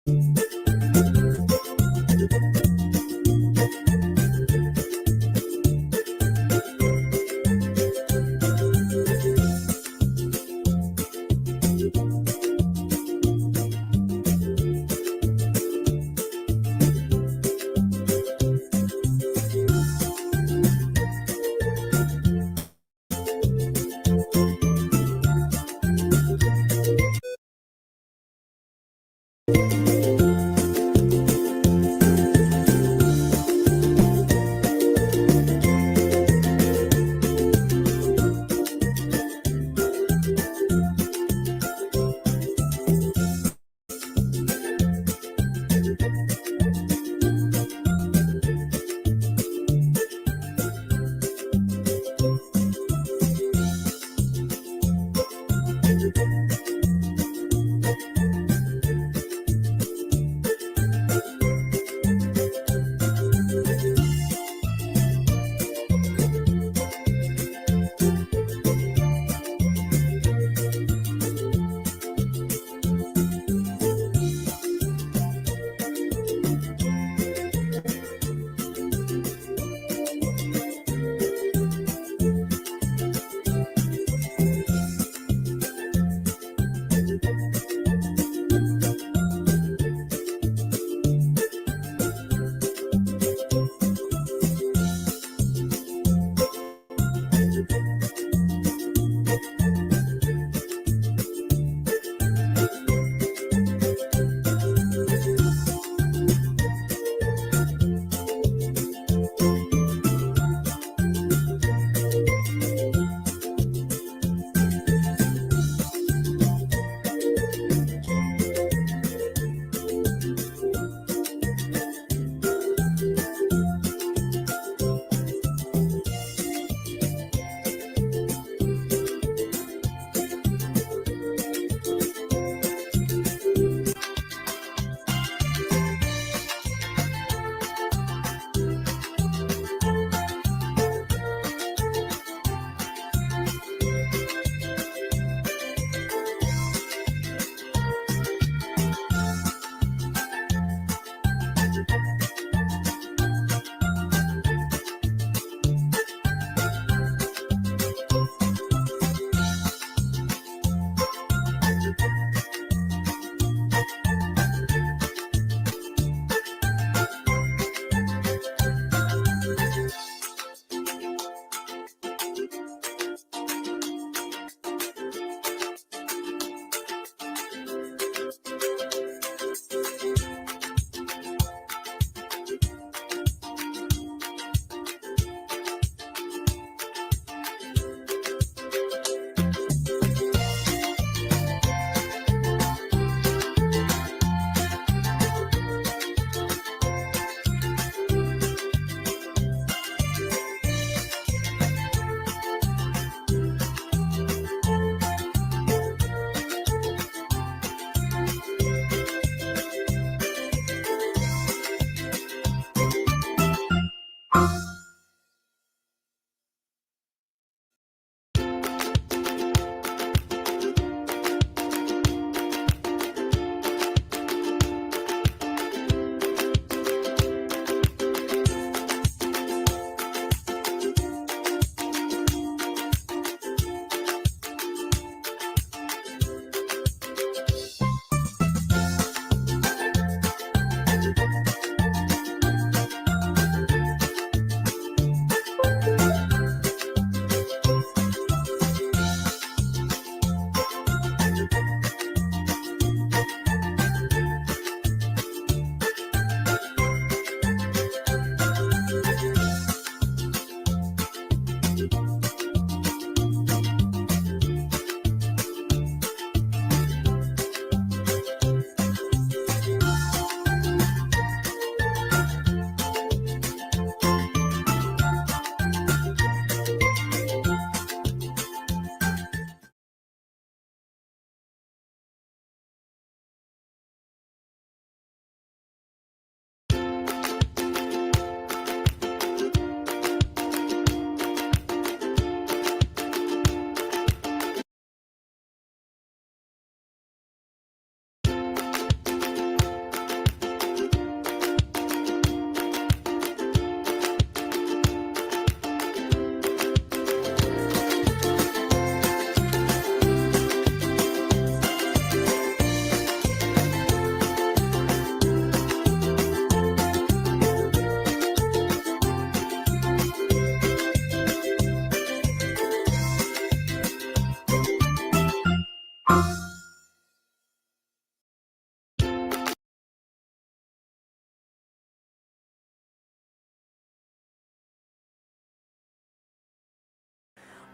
you.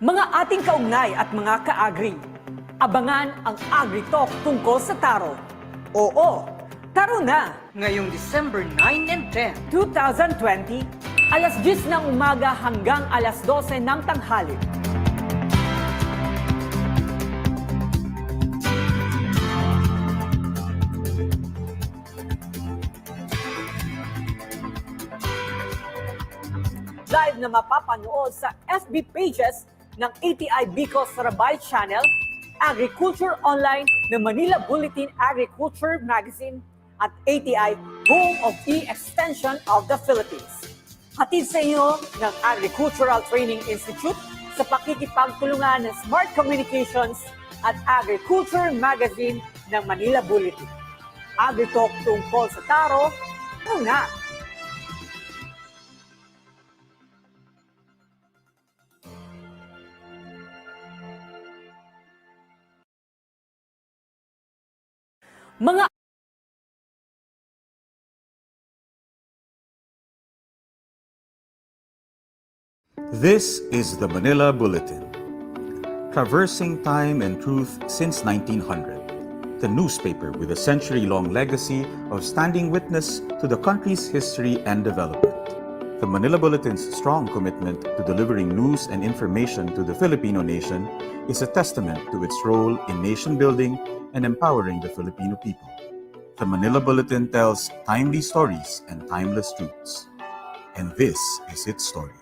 Mga ating kaugnay at mga kaagri, abangan ang AgriTalk tungkol sa taro. Oo, taro na! Ngayong December 9 and 10. 2020, alas 10 ng umaga hanggang alas 12 ng tanghali. Live na mapapanood sa FB pages ng ATI Bicol Sarabay Channel, Agriculture Online ng Manila Bulletin Agriculture Magazine at ATI Home of E-Extension of the Philippines. Hatid sa inyo ng Agricultural Training Institute sa pakikipagtulungan ng Smart Communications at Agriculture Magazine ng Manila Bulletin. AgriTalk tungkol sa taro, una! Mga This is the Manila Bulletin. Traversing time and truth since 1900. The newspaper with a century-long legacy of standing witness to the country's history and development. The Manila Bulletin's strong commitment to delivering news and information to the Filipino nation is a testament to its role in nation building and empowering the Filipino people. The Manila Bulletin tells timely stories and timeless truths. And this is its story.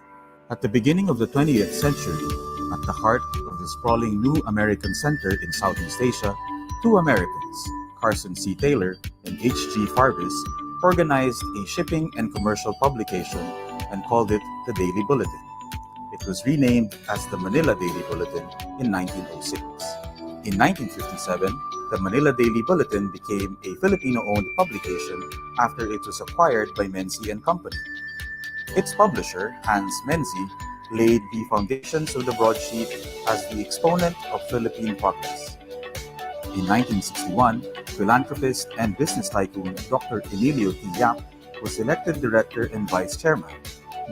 At the beginning of the 20th century, at the heart of the sprawling New American Center in Southeast Asia, two Americans, Carson C. Taylor and H.G. Farvis, organized a shipping and commercial publication and called it the Daily Bulletin. It was renamed as the Manila Daily Bulletin in 1906. In 1957, the Manila Daily Bulletin became a Filipino-owned publication after it was acquired by Menzi and Company. Its publisher, Hans Menzi, laid the foundations of the broadsheet as the exponent of Philippine progress. In 1961, philanthropist and business tycoon Dr. Emilio T. Yap was elected director and vice chairman.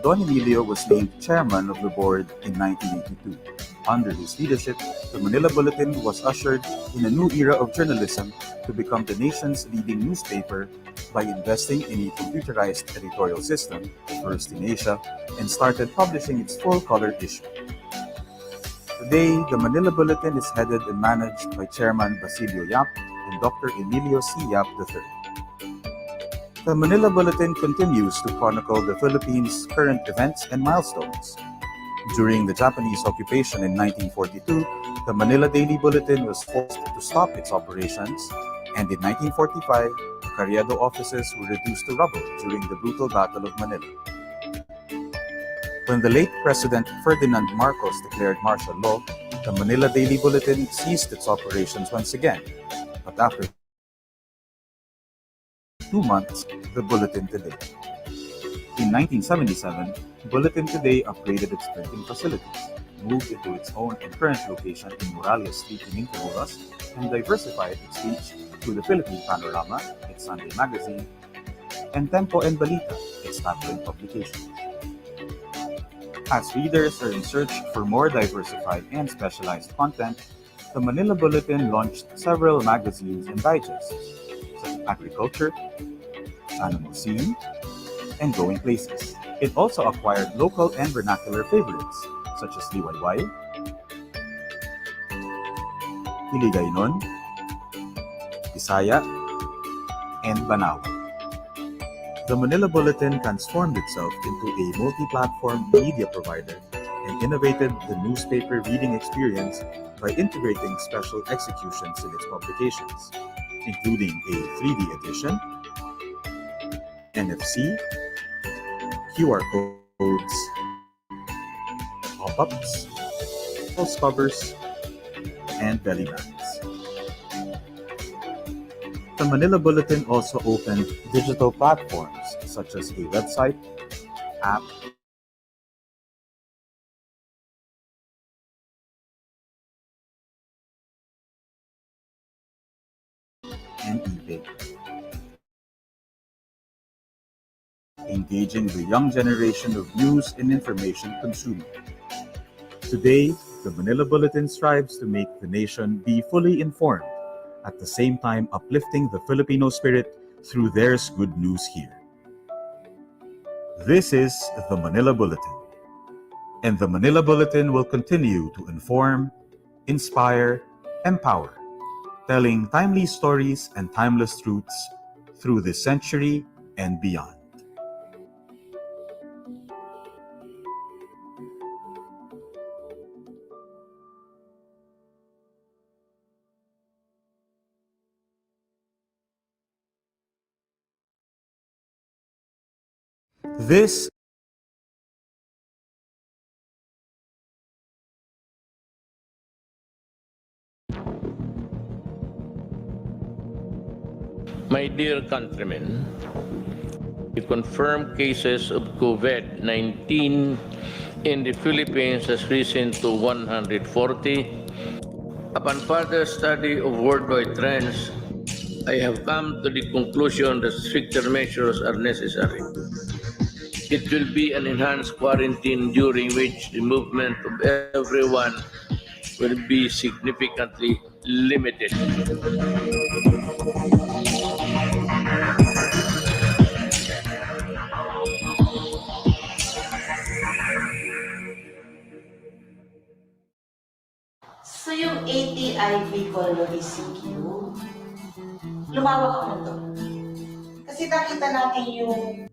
Don Emilio was named chairman of the board in 1982. Under his leadership, the Manila Bulletin was ushered in a new era of journalism to become the nation's leading newspaper by investing in a computerized editorial system, first in Asia, and started publishing its full-color issue. Today, the Manila Bulletin is headed and managed by Chairman Basilio Yap and Dr. Emilio C. Yap III. The Manila Bulletin continues to chronicle the Philippines' current events and milestones. During the Japanese occupation in 1942, the Manila Daily Bulletin was forced to stop its operations, and in 1945, the Carriedo offices were reduced to rubble during the brutal Battle of Manila. When the late President Ferdinand Marcos declared martial law, the Manila Daily Bulletin ceased its operations once again, but after 2 months, the Bulletin Today. In 1977, Bulletin Today upgraded its printing facilities, moved into its own and current location in Moralia Street in Intramuros, and diversified its reach to the Philippine Panorama, its Sunday magazine, and Tempo and Balita, its tabloid publication. As readers are in search for more diversified and specialized content, the Manila Bulletin launched several magazines and digests, such as Agriculture, Animal Scene, and Going Places. It also acquired local and vernacular favorites, such as Liwayway, Hiligaynon, Bisaya, and Banawa. The Manila Bulletin transformed itself into a multi-platform media provider and innovated the newspaper reading experience by integrating special executions in its publications, including a 3D edition, NFC, QR codes, pop-ups, post covers, and belly bands. The Manila Bulletin also opened digital platforms such as a website, app, and eBay, engaging the young generation of news and information consumers. Today, the Manila Bulletin strives to make the nation be fully informed, at the same time uplifting the Filipino spirit through there's good news here. This is the Manila Bulletin, and the Manila Bulletin will continue to inform, inspire, empower, telling timely stories and timeless truths through this century and beyond. This My dear countrymen, the confirmed cases of COVID-19 in the Philippines has risen to 140. Upon further study of worldwide trends, I have come to the conclusion that stricter measures are necessary. It will be an enhanced quarantine during which the movement of everyone will be significantly limited. So yung ATI Bicol ECQ, lumawak mo to. Kasi nakita natin yung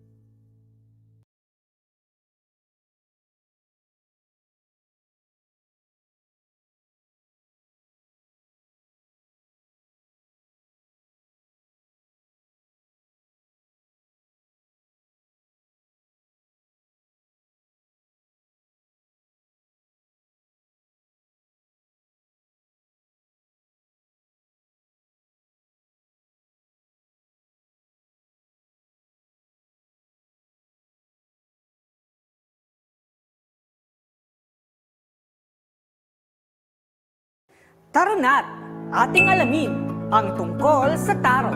Tara na't ating alamin ang tungkol sa taro.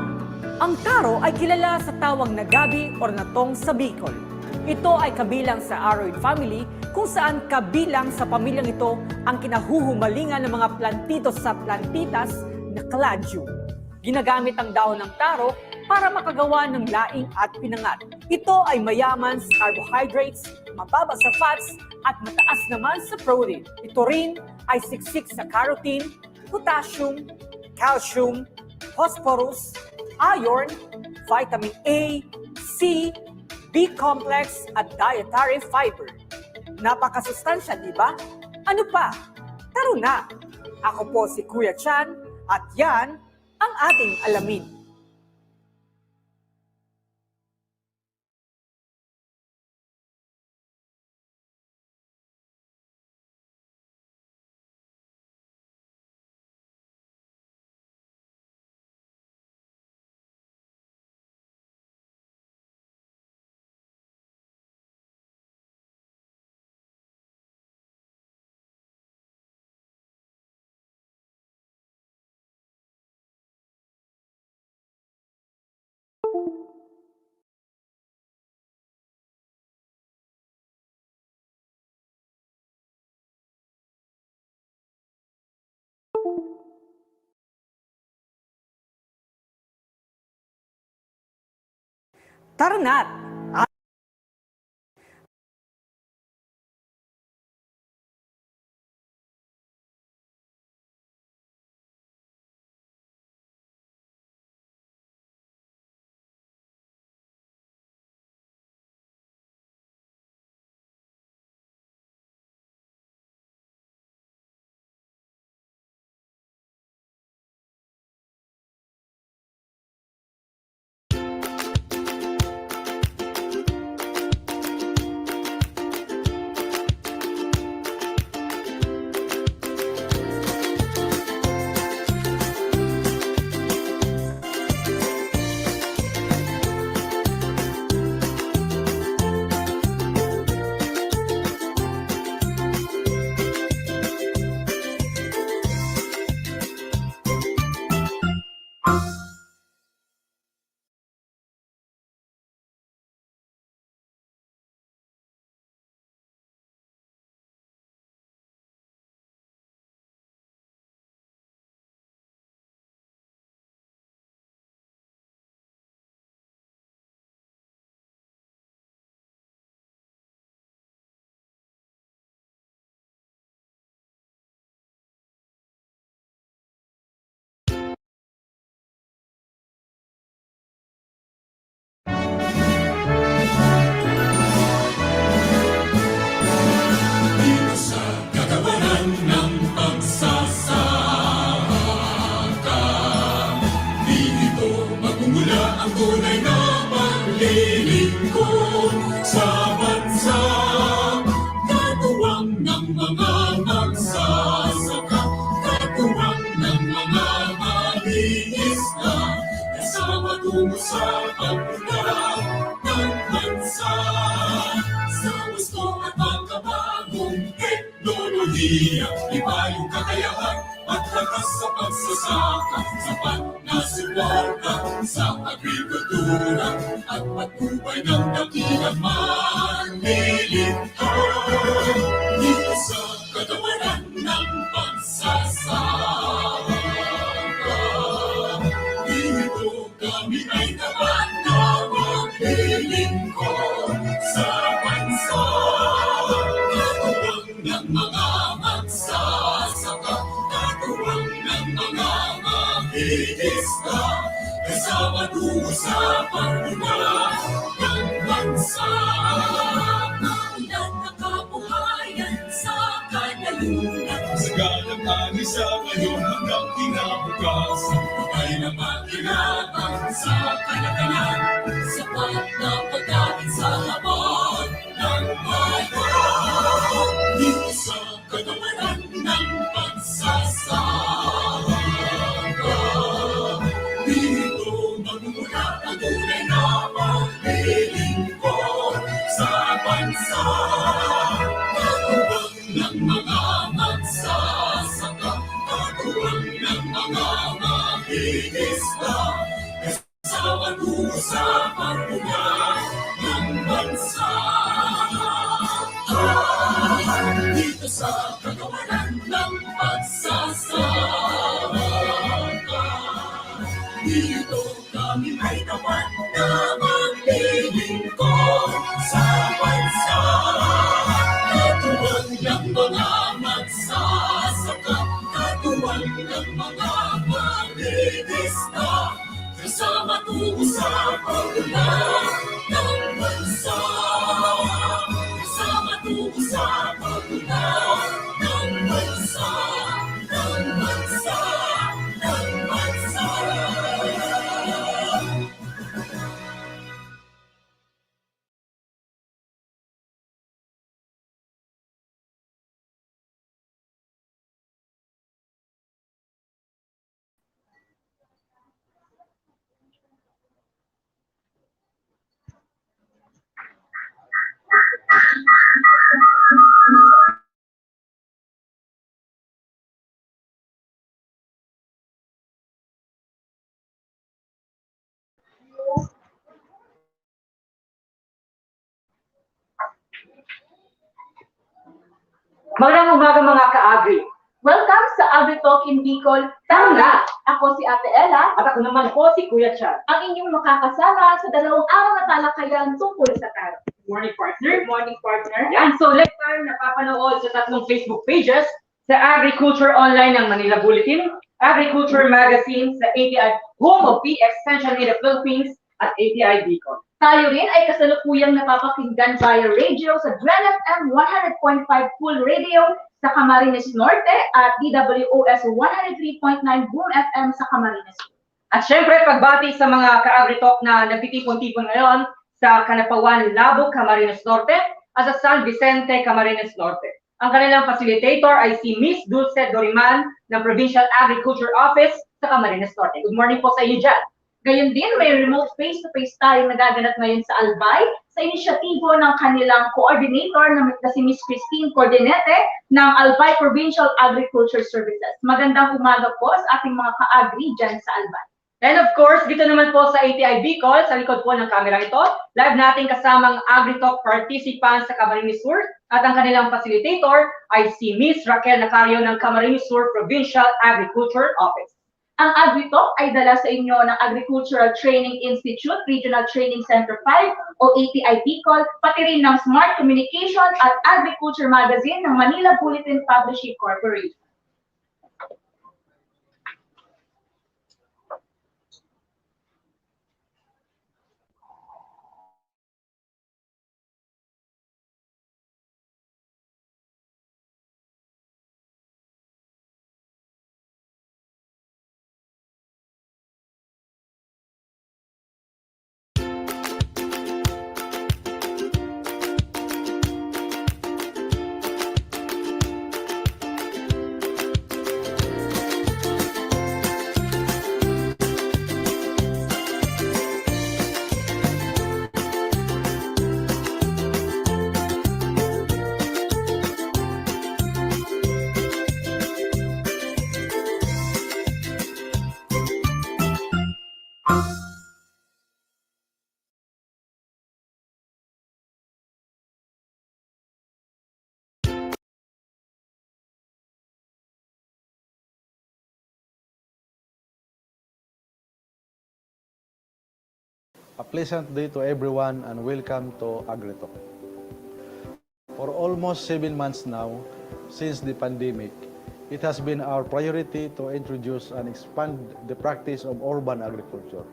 Ang taro ay kilala sa tawag na gabi o natong sa Bicol. Ito ay kabilang sa aroid family kung saan kabilang sa pamilyang ito ang kinahuhumalingan ng mga plantitos sa plantitas na cladium. Ginagamit ang dahon ng taro para makagawa ng laing at pinangat. Ito ay mayaman sa carbohydrates, mababa sa fats, at mataas naman sa protein. Ito rin ay siksik sa carotene, potassium, calcium, phosphorus, iron, vitamin A, C, B-complex at dietary fiber. Napakasustansya, di ba? Ano pa? Taro na! Ako po si Kuya Chan at yan ang ating alamin. Tara na't tunay na maglilingkod sa bansa. Katuwang ng mga magsasaka, katuwang ng mga mangingisda, kasama tungo sa pagpunta ng bansa. Sa gusto at magkabagong teknolohiya, iba yung kakayahan at lakas sa pagsasaka, sapat na suporta sa agrikultura at patnubay ng dakilang manlilingkod. Dito sa katawanan ng pagsasaka, dito kami ay dapat na maglilingkod sa bansa. Katuwang ng mga magsasaka, katuwang ng mga mangingisda, kasama tungo sa pagmula ng bansa. Naulan na kabuhayan sa kanayunan, sagalang ani sa ngayon hanggang kinabukasan. Patay na makilaban sa kalakalan, sapat na pagkain sa habang ng bayan. Dito sa katawanan ng pagsasaka, dito magmumula ang tunay na maglilingkod sa bansa. Katuwang ng mga magsasaka, katuwang ng mga mangingisda, kasama tungo sa pagmula ng bansa. Dito sa katawanan ng pagsasaka, dito kami ay dapat na maglilingkod sa bansa. Katuwang ng mga magsasaka, katuwang ng mga mangingisda, kasama tungo sa pagmula ng bansa. Kasama tungo sa pagmula ng bansa, ng bansa, ng bansa. Magandang umaga mga ka-agri. Welcome sa AgriTalk in Bicol. Tama! Ako si Ate Ella, At ako naman po si Kuya Chad. ang inyong makakasama sa 2 araw na talakayan tungkol sa taro. Good morning, partner. Good morning, partner. Yan, so next time napapanood sa 3 Facebook pages, sa Agriculture Online ng Manila Bulletin, Agriculture Magazine sa ATI, Home of Bee Extension in the Philippines, at ATI Bicol. Tayo rin ay kasalukuyang napapakinggan via radio sa Dren FM 100.5 Full Radio sa Camarines Norte at DWOS 103.9 Boom FM sa Camarines Sur. At syempre, pagbati sa mga ka-agri-talk na nagtitipon-tipon ngayon sa Canapawan, Labo, Camarines Norte at sa San Vicente, Camarines Norte. Ang kanilang facilitator ay si Miss Dulce Doriman ng Provincial Agriculture Office sa Camarines Norte. Good morning po sa inyo dyan. Gayon din, may remote face-to-face tayo nagaganap ngayon sa Albay sa inisyatibo ng kanilang coordinator na si Miss Christine Cordinete ng Albay Provincial Agriculture Services. Magandang umaga po sa ating mga ka-agri dyan sa Albay. And of course, dito naman po sa ATI Bicol, sa likod po ng camera ito, live nating kasamang AgriTalk participants sa Camarines Sur at ang kanilang facilitator ay si Miss Raquel Nacario ng Camarines Sur Provincial Agriculture Office. Ang AgriTalk ay dala sa inyo ng Agricultural Training Institute, Regional Training Center 5 o ATI Bicol, pati rin ng Smart Communication at Agriculture Magazine ng Manila Bulletin Publishing Corporation. A pleasant day to everyone and welcome to AgriTalk. For almost 7 months now, since the pandemic, it has been our priority to introduce and expand the practice of urban agriculture.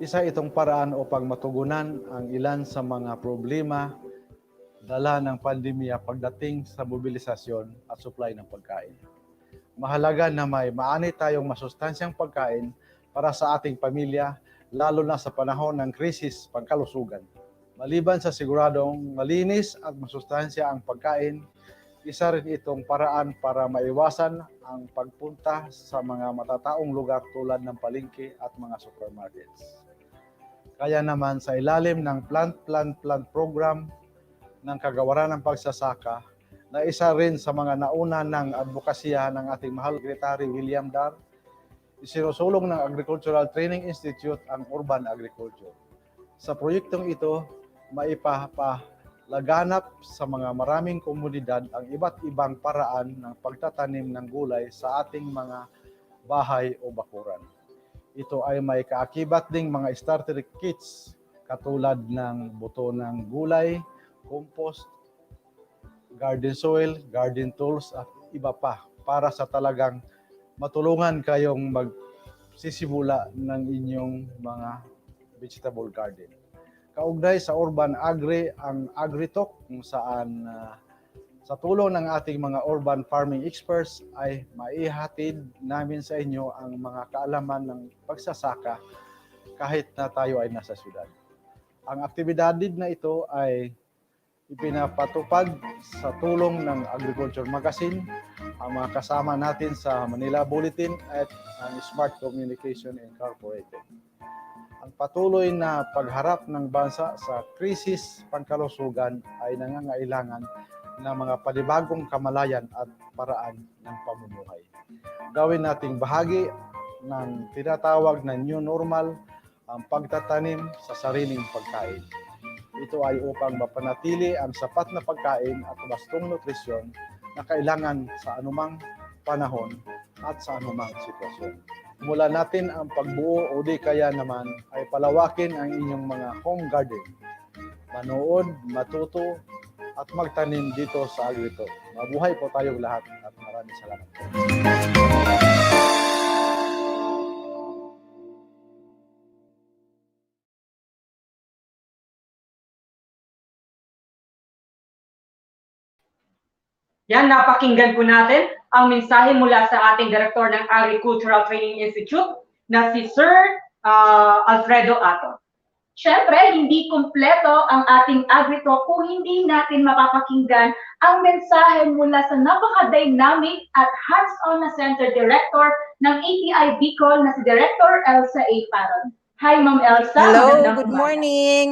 Isa itong paraan upang matugunan ang ilan sa mga problema dala ng pandemya pagdating sa mobilisasyon at supply ng pagkain. Mahalaga na may maani tayong masustansyang pagkain para sa ating pamilya, lalo na sa panahon ng krisis pangkalusugan. Maliban sa siguradong malinis at masustansya ang pagkain, isa rin itong paraan para maiwasan ang pagpunta sa mga matataong lugar tulad ng palengke at mga supermarkets. Kaya naman sa ilalim ng Plant Program ng Kagawaran ng Pagsasaka, na isa rin sa mga nauna ng advokasya ng ating mahal Secretary William Dar, isinusulong ng Agricultural Training Institute ang urban agriculture. Sa proyektong ito, maipapalaganap sa mga maraming komunidad ang iba't ibang paraan ng pagtatanim ng gulay sa ating mga bahay o bakuran. Ito ay may kaakibat ding mga starter kits katulad ng buto ng gulay, compost, garden soil, garden tools at iba pa para sa talagang matulungan kayong magsisimula ng inyong mga vegetable garden. Kaugnay sa Urban Agri ang AgriTalk kung saan sa tulong ng ating mga urban farming experts ay maihatid namin sa inyo ang mga kaalaman ng pagsasaka kahit na tayo ay nasa syudad. Ang aktibidad na ito ay ipinapatupad sa tulong ng Agriculture Magazine, ang mga kasama natin sa Manila Bulletin at ang Smart Communication Incorporated. Ang patuloy na pagharap ng bansa sa krisis pangkalusugan ay nangangailangan ng mga panibagong kamalayan at paraan ng pamumuhay. Gawin nating bahagi ng tinatawag na new normal ang pagtatanim sa sariling pagkain. Ito ay upang mapanatili ang sapat na pagkain at wastong nutrisyon na kailangan sa anumang panahon at sa anumang sitwasyon. Mula natin ang pagbuo o di kaya naman ay palawakin ang inyong mga home garden. Manood, matuto at magtanim dito sa AgriTalk. Mabuhay po tayong lahat at maraming salamat po. Yan, napakinggan po natin ang mensahe mula sa ating Direktor ng Agricultural Training Institute na si Sir Alfredo Ato. Siyempre, hindi kumpleto ang ating AgriTalk kung hindi natin mapapakinggan ang mensahe mula sa napaka-dynamic at hands-on na Center Director ng ATI Bicol na si Director Elsa A. Paron. Hi, Ma'am Elsa. Hello, Magandang good umaga. morning.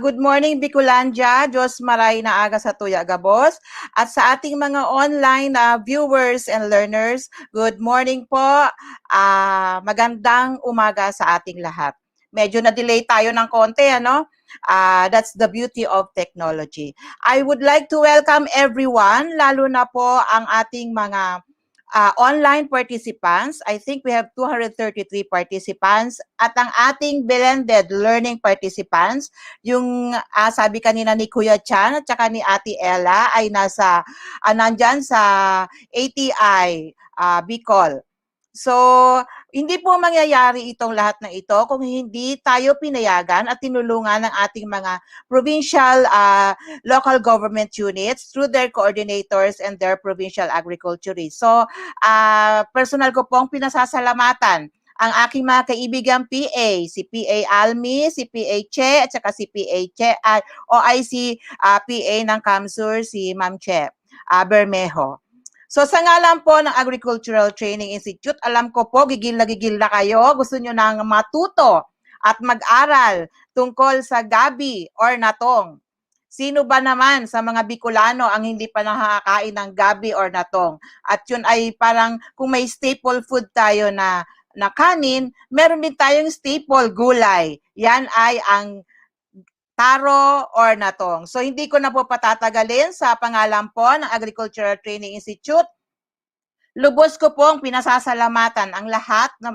Good morning, Bicolandia. Diyos maray na aga sa tuya, Gabos. At sa ating mga online viewers and learners, good morning po. Magandang umaga sa ating lahat. Medyo na-delay tayo ng konti, ano? That's the beauty of technology. I would like to welcome everyone, lalo na po ang ating mga online participants. I think we have 233 participants at ang ating blended learning participants, yung sabi kanina ni Kuya Chan at saka ni Ate Ella ay nandyan sa ATI Bicol. So, hindi po mangyayari itong lahat na ito kung hindi tayo pinayagan at tinulungan ng ating mga provincial local government units through their coordinators and their provincial agriculturists. So, personal ko pong pinasasalamatan ang aking mga kaibigang PA, si PA Almi, si PA Che, at saka si PA Che, OIC PA ng CAMSUR, si Ma'am Che Bermejo. So sa ngalan po ng Agricultural Training Institute, alam ko po, gigil na kayo. Gusto nyo nang matuto at mag-aral tungkol sa gabi or natong. Sino ba naman sa mga Bicolano ang hindi pa nakakain ng gabi or natong? At yun ay parang kung may staple food tayo na kanin, meron din tayong staple gulay. Yan ay ang taro or natong. So hindi ko na po patatagalin sa pangalan po ng Agricultural Training Institute. lubos ko pong pinasasalamatan ang lahat ng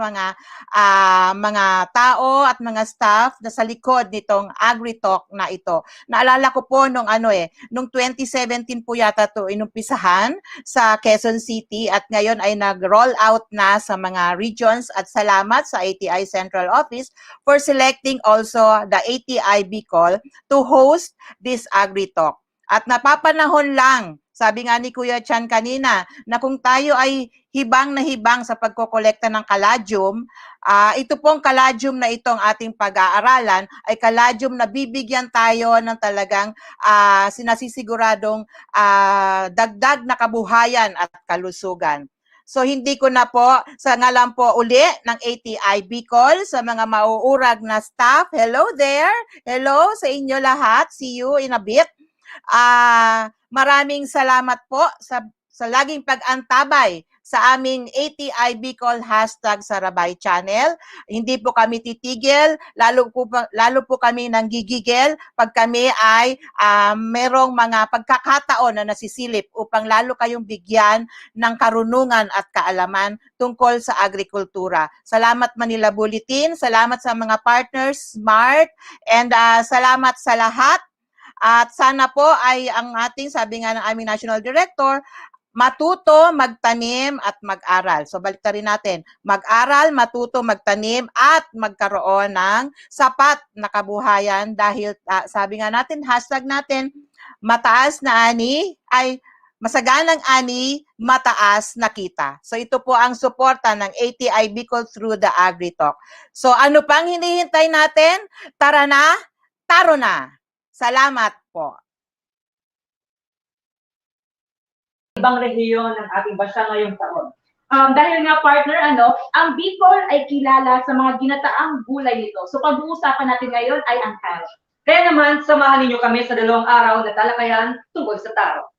mga tao at mga staff na sa likod nitong AgriTalk na ito. Naalala ko po nung 2017 po yata to inumpisahan sa Quezon City at ngayon ay nag-roll out na sa mga regions at salamat sa ATI Central Office for selecting also the ATI Bicol to host this AgriTalk. At napapanahon lang, sabi nga ni Kuya Chan kanina, na kung tayo ay hibang na hibang sa pagkokolekta ng kaladium, ito pong kaladium na itong ating pag-aaralan ay kaladium na bibigyan tayo ng talagang sinasisiguradong dagdag na kabuhayan at kalusugan. So hindi ko na po, sa ngalan po uli ng ATI Bicol, sa mga mauurag na staff, hello there, hello sa inyo lahat, see you in a bit. Maraming salamat po sa laging pag-antabay sa aming ATI Bicol #Sarabay channel. Hindi po kami titigil, lalo po kami nanggigigil pag kami ay merong mga pagkakataon na nasisilip upang lalo kayong bigyan ng karunungan at kaalaman tungkol sa agrikultura. Salamat Manila Bulletin, salamat sa mga partners, SMART, and salamat sa lahat. At sana po ay ang ating, sabi nga ng aming National Director, matuto, magtanim at mag-aral. So baliktarin natin, mag-aral, matuto, magtanim at magkaroon ng sapat na kabuhayan dahil sabi nga natin, hashtag natin, mataas na ani ay masaganang ani, mataas na kita. So ito po ang suporta ng ATI Bicol through the AgriTalk. So ano pang hinihintay natin? Tara na, taro na! Salamat po. Ibang rehiyon ng ating bansa ngayong taon. Dahil nga partner, ang Bicol ay kilala sa mga ginataang gulay nito. So pag-uusapan natin ngayon ay ang taro. Kaya naman, samahan ninyo kami sa 2 araw na talakayan tungkol sa taro.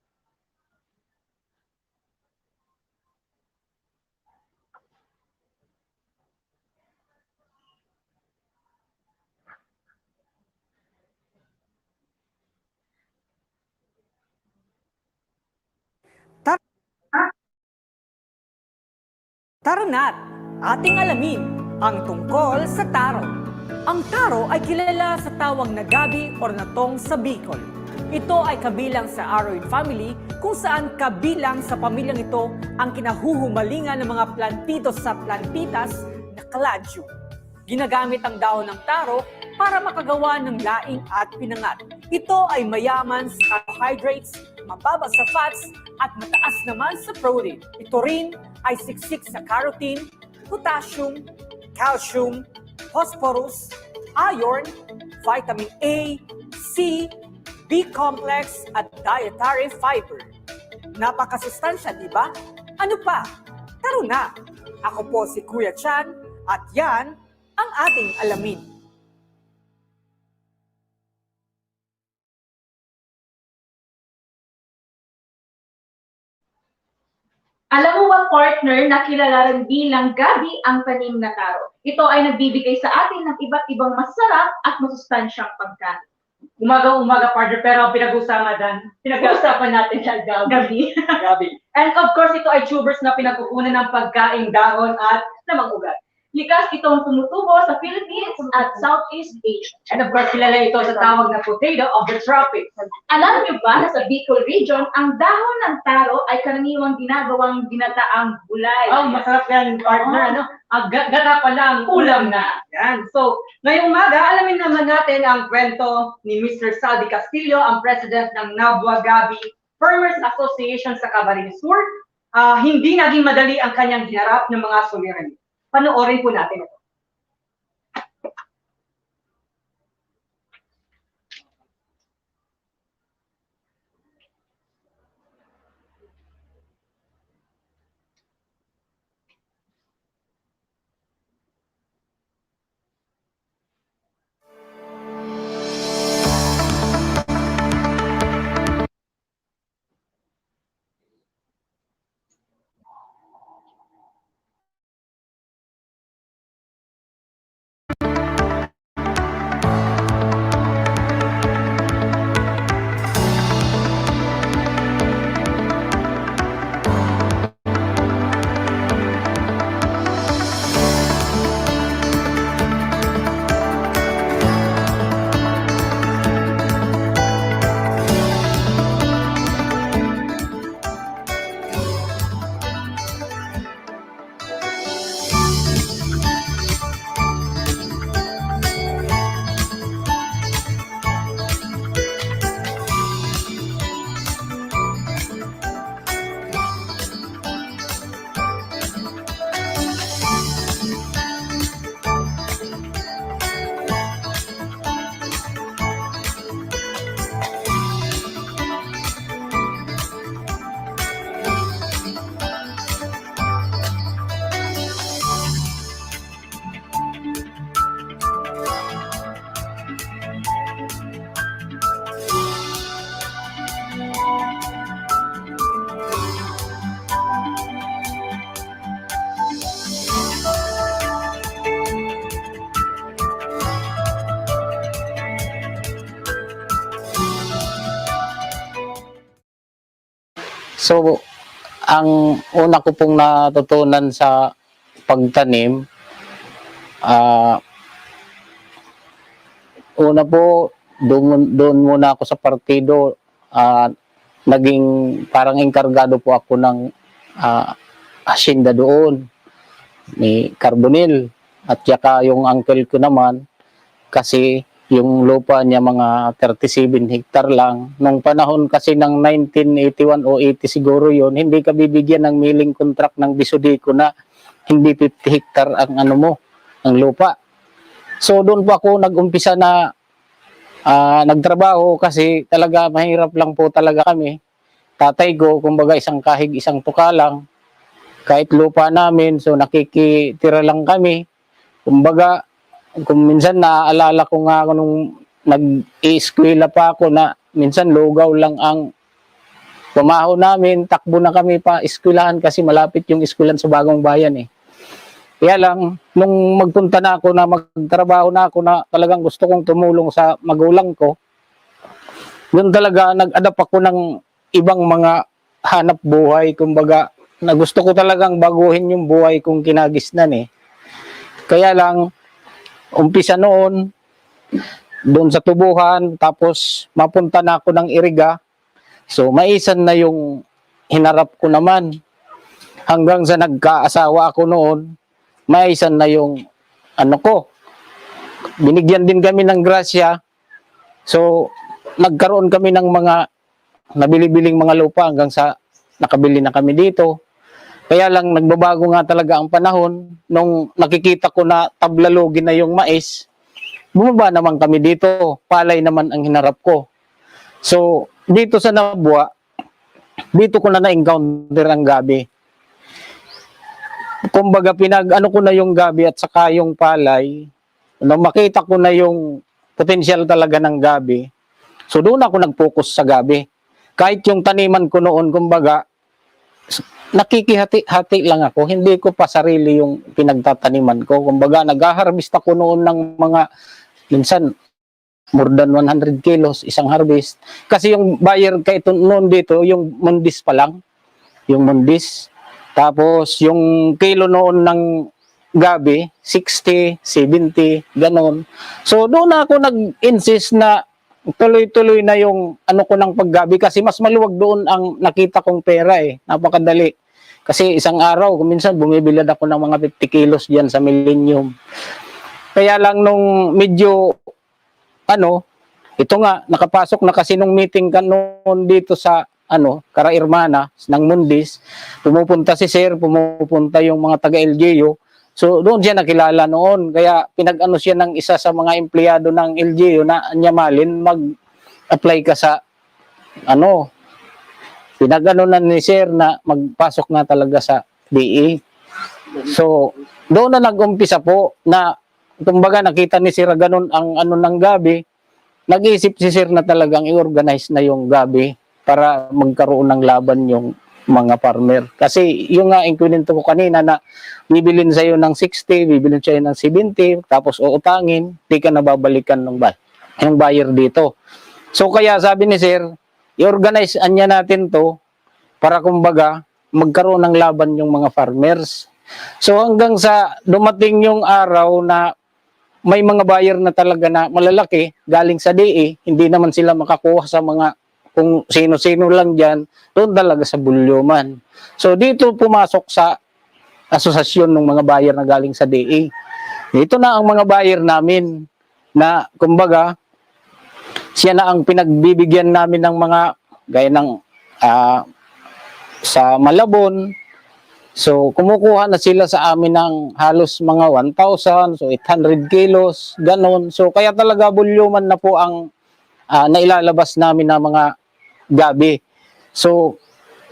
Tara na't ating alamin ang tungkol sa taro. Ang taro ay kilala sa tawag na gabi o natong sa Bicol. Ito ay kabilang sa aroid family kung saan kabilang sa pamilyang ito ang kinahuhumalingan ng mga plantitos sa plantitas na kaladium. Ginagamit ang dahon ng taro para makagawa ng laing at pinangat. Ito ay mayaman sa carbohydrates, mababa sa fats, at mataas naman sa protein. Ito rin ay siksik sa carotene, potassium, calcium, phosphorus, iron, vitamin A, C, B-complex at dietary fiber. Napakasustansya, di ba? Ano pa? Taro na! Ako po si Kuya Chan at yan ang ating alamin. Alam mo ba, partner, na kilala rin bilang gabi ang tanim na taro. Ito ay nagbibigay sa atin ng iba't ibang masarap at masustansyang pagkain. Umaga-umaga, partner, pero ang pinag-uusapan natin siya gabi. Gabi. And of course, ito ay tubers na pinagkukunan ng pagkaing dahon at lamang ugat. Likas itong tumutubo sa Philippines at Southeast Asia. And of course, kilala ito sa tawag na potato of the tropics. Alam niyo ba na sa Bicol region, ang dahon ng taro ay karaniwang ginagawang ginataang gulay. Oh, masarap yan, partner. Gata pa lang, ulam na. Yan. So, ngayong umaga, alamin naman natin ang kwento ni Mr. Saldi Castillo, ang president ng Nabua Gabi Farmers Association sa Camarines Sur. Hindi naging madali ang kanyang hinarap ng mga suliranin. Panoorin po natin ito. So, ang una ko pong natutunan sa pagtanim, una po, doon muna ako sa partido, naging parang engkargado po ako ng asyenda doon, ni Carbonil. At saka yung uncle ko naman, kasi yung lupa niya mga 37 hektar lang. Nung panahon kasi ng 1981 o 80 siguro yun, hindi ka bibigyan ng milling contract ng Bisodico na hindi 50 hektar ang ano mo, ang lupa. So doon po ako nag-umpisa na nagtrabaho kasi talaga mahirap lang po talaga kami. Tatay ko, kumbaga isang kahig, isang tuka lang. Kahit lupa namin, so nakikitira lang kami. Kumbaga, kung minsan naaalala ko nga ako nung nag-i-eskwela pa ako na minsan lugaw lang ang pamaho namin, takbo na kami pa eskwelahan kasi malapit yung eskwelahan sa Bagong Bayan eh. Kaya lang, nung magpunta na ako na magtrabaho na ako na talagang gusto kong tumulong sa magulang ko, yun talaga nag-adapt ako ng ibang mga hanap buhay, kumbaga na gusto ko talagang baguhin yung buhay kong kinagisnan eh. Kaya lang, umpisa noon, doon sa tubuhan, tapos mapunta na ako ng Iriga. So, maisan na yung hinarap ko naman. Hanggang sa nagkaasawa ako noon, maisan na yung ano ko. Binigyan din kami ng grasya. So, nagkaroon kami ng mga nabili-biling mga lupa hanggang sa nakabili na kami dito. Kaya lang nagbabago nga talaga ang panahon. Nung nakikita ko na tablalogin na yung mais, bumaba naman kami dito. Palay naman ang hinarap ko. So, dito sa Nabwa, dito ko na-encounter ang gabi. Kumbaga, pinag-ano ko na yung gabi at saka yung palay. Nung makita ko na yung potensyal talaga ng gabi, so doon ako nag-focus sa gabi. Kahit yung taniman ko noon, kumbaga, nakikihati-hati lang ako. Hindi ko pa sarili yung pinagtataniman ko. Kumbaga, nag-harvest ako noon ng mga, minsan, more than 100 kilos, isang harvest. Kasi yung buyer kahit noon dito, yung mundis pa lang. Yung mundis. Tapos, yung kilo noon ng gabi, 60, 70, ganon. So, doon ako nag-insist na tuloy-tuloy na yung ano ko ng paggabi kasi mas maluwag doon ang nakita kong pera eh. Napakadali. Kasi isang araw, minsan bumibilad ako ng mga 50 kilos diyan sa Millennium. Kaya lang nung medyo, ito nga, nakapasok na kasi nung meeting ka noon dito sa, Karairmana, ng Mundis, pumupunta si Sir, pumupunta yung mga taga-LGU. So, doon siya nakilala noon. Kaya pinag-ano siya ng isa sa mga empleyado ng LGU na anyamalin, mag-apply ka sa, pinag-ano na ni Sir na magpasok na talaga sa DE. So, doon na nag-umpisa po na, kumbaga nakita ni Sir ganun ang ng gabi, nag-iisip si Sir na talagang i-organize na yung gabi para magkaroon ng laban yung mga farmer. Kasi yung nga inkwento ko kanina na bibilin sa'yo ng 60, bibilin sa'yo ng 70, tapos uutangin, di ka nababalikan ng buyer dito. So kaya sabi ni Sir, i-organize anya natin to para kumbaga magkaroon ng laban yung mga farmers. So hanggang sa dumating yung araw na may mga buyer na talaga na malalaki galing sa DE, hindi naman sila makakuha sa mga kung sino-sino lang dyan, doon talaga sa Bulyoman. So dito pumasok sa asosasyon ng mga buyer na galing sa DE. Dito na ang mga buyer namin na kumbaga siya na ang pinagbibigyan namin ng mga gaya ng sa Malabon. So kumukuha na sila sa amin ng halos mga 1,000, so 800 kilos, ganon. So kaya talaga Bulyoman na po ang nailalabas namin na mga gabi. So,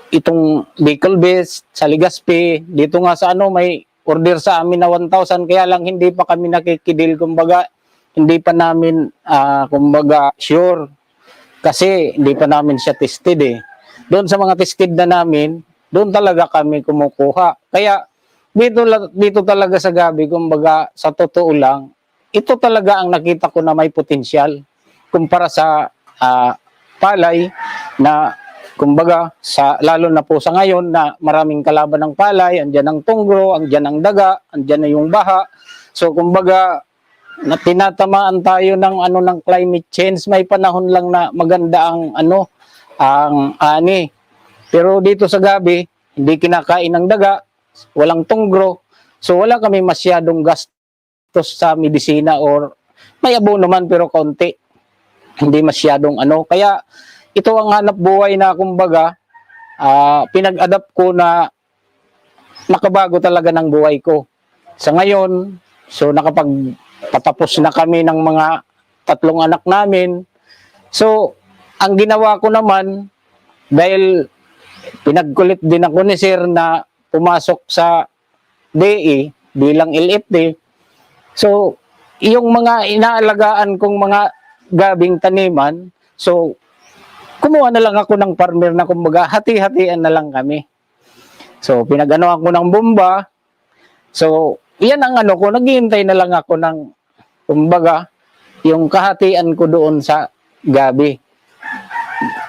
itong Bicol Best, sa Legazpi, dito nga sa may order sa amin na 1,000, kaya lang hindi pa kami nakikidil, kumbaga, hindi pa namin, kumbaga, sure. Kasi, hindi pa namin siya tested eh. Doon sa mga tested na namin, doon talaga kami kumukuha. Kaya, dito talaga sa gabi, kumbaga, sa totoo lang, ito talaga ang nakita ko na may potensyal kumpara sa palay na kumbaga, lalo na po sa ngayon na maraming kalaban ng palay, andyan ang tunggro, andyan ang daga, andyan na yung baha. So kumbaga, na tinatamaan tayo ng ng climate change. May panahon lang na maganda ang ang ani. Pero dito sa gabi, hindi kinakain ng daga, walang tunggro. So wala kami masyadong gastos sa medisina, or may abono naman pero konti. Hindi masyadong Kaya ito ang hanap buhay na kumbaga pinag-adapt ko na nakabago talaga ng buhay ko. Sa ngayon, so nakapagpatapos na kami ng mga 3 anak namin. So, ang ginawa ko naman, dahil pinagkulit din ako ni Sir na pumasok sa DE bilang LFD. So, yung mga inaalagaan kong mga gabing taniman, so kumuha na lang ako ng farmer na kumbaga hati-hatian na lang kami. So pinag-ano ako ng bomba. So yan ang ko, naghihintay na lang ako ng kumbaga yung kahatian ko doon sa gabi.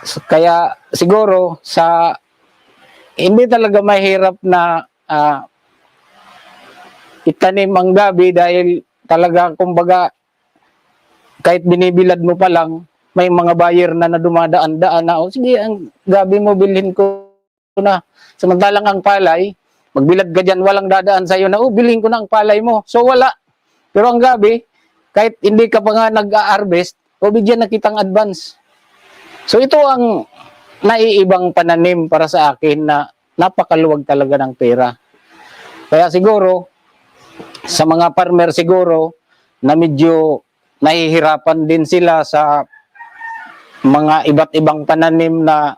So, kaya siguro hindi talaga mahirap na itanim ang gabi dahil talaga kumbaga kahit binibilad mo pa lang, may mga buyer na dumadaan-daan na, sige, ang gabi mo bilhin ko na. Samantalang ang palay, magbilad ka dyan, walang dadaan sa'yo na, bilhin ko na ang palay mo. So wala. Pero ang gabi, kahit hindi ka pa nga nag-harvest, bigyan na kitang advance. So ito ang naiibang pananim para sa akin na napakaluwag talaga ng pera. Kaya siguro, sa mga farmer siguro, na medyo nahihirapan din sila sa mga iba't ibang pananim na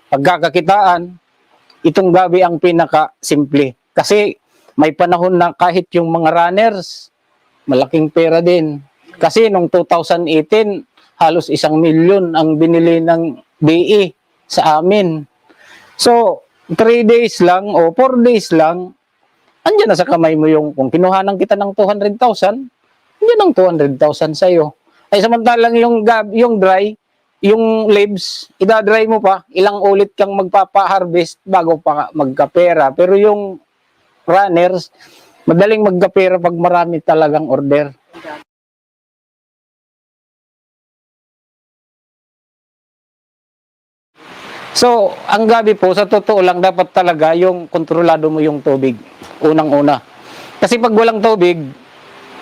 pagkakakitaan, itong gabi ang pinaka-simple. Kasi may panahon na kahit yung mga runners, malaking pera din. Kasi nung 2018, halos 1 milyon ang binili ng BE sa amin. So, 3 days lang o 4 days lang, andyan na sa kamay mo yung, kung kinuhanan kita ng 200,000, andyan ang 200,000 sa'yo. Ay samantalang yung dry, yung leaves, idadry mo pa, ilang ulit kang magpapa-harvest bago pa magkapera. Pero yung runners, madaling magkapera pag marami talagang order. So, ang gabi po, sa totoo lang, dapat talaga yung kontrolado mo yung tubig. Unang-una. Kasi pag walang tubig,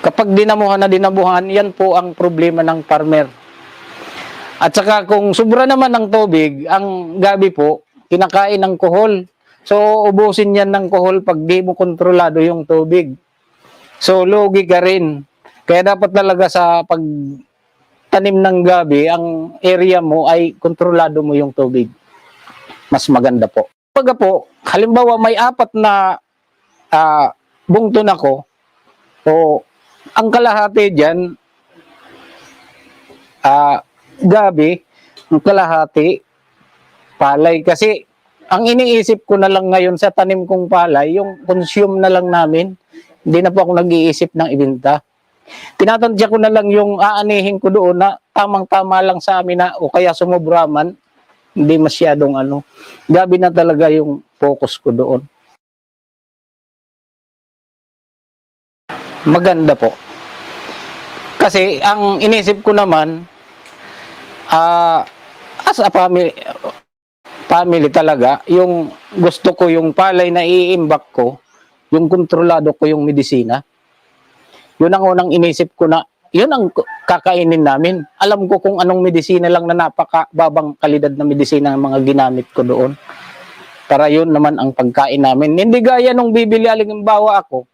kapag dinamuhan, yan po ang problema ng farmer. At saka kung sobra naman ng tubig, ang gabi po, kinakain ng kohol. So, ubusin yan ng kohol pag di mo kontrolado yung tubig. So, lugi ka rin. Kaya dapat talaga sa pagtanim ng gabi, ang area mo ay kontrolado mo yung tubig. Mas maganda po. Pag po, halimbawa may 4 na bungton ako, o ang kalahati dyan, gabi, ang kalahati, palay. Kasi, ang iniisip ko na lang ngayon sa tanim kong palay, yung consume na lang namin, hindi na po ako nag-iisip ng ibenta. Tinatansya ko na lang yung aanihin ko doon na tamang-tama lang sa amin na, o kaya sumobra man, hindi masyadong gabi na talaga yung focus ko doon. Maganda po. Kasi ang inisip ko naman, as a family talaga, yung gusto ko yung palay na iimbak ko, yung kontrolado ko yung medisina. Yun ang unang inisip ko na, yun ang kakainin namin. Alam ko kung anong medisina lang na napakababang kalidad na medisina ang mga ginamit ko doon. Para yun naman ang pagkain namin. Hindi gaya nung bibili alimbawa ako,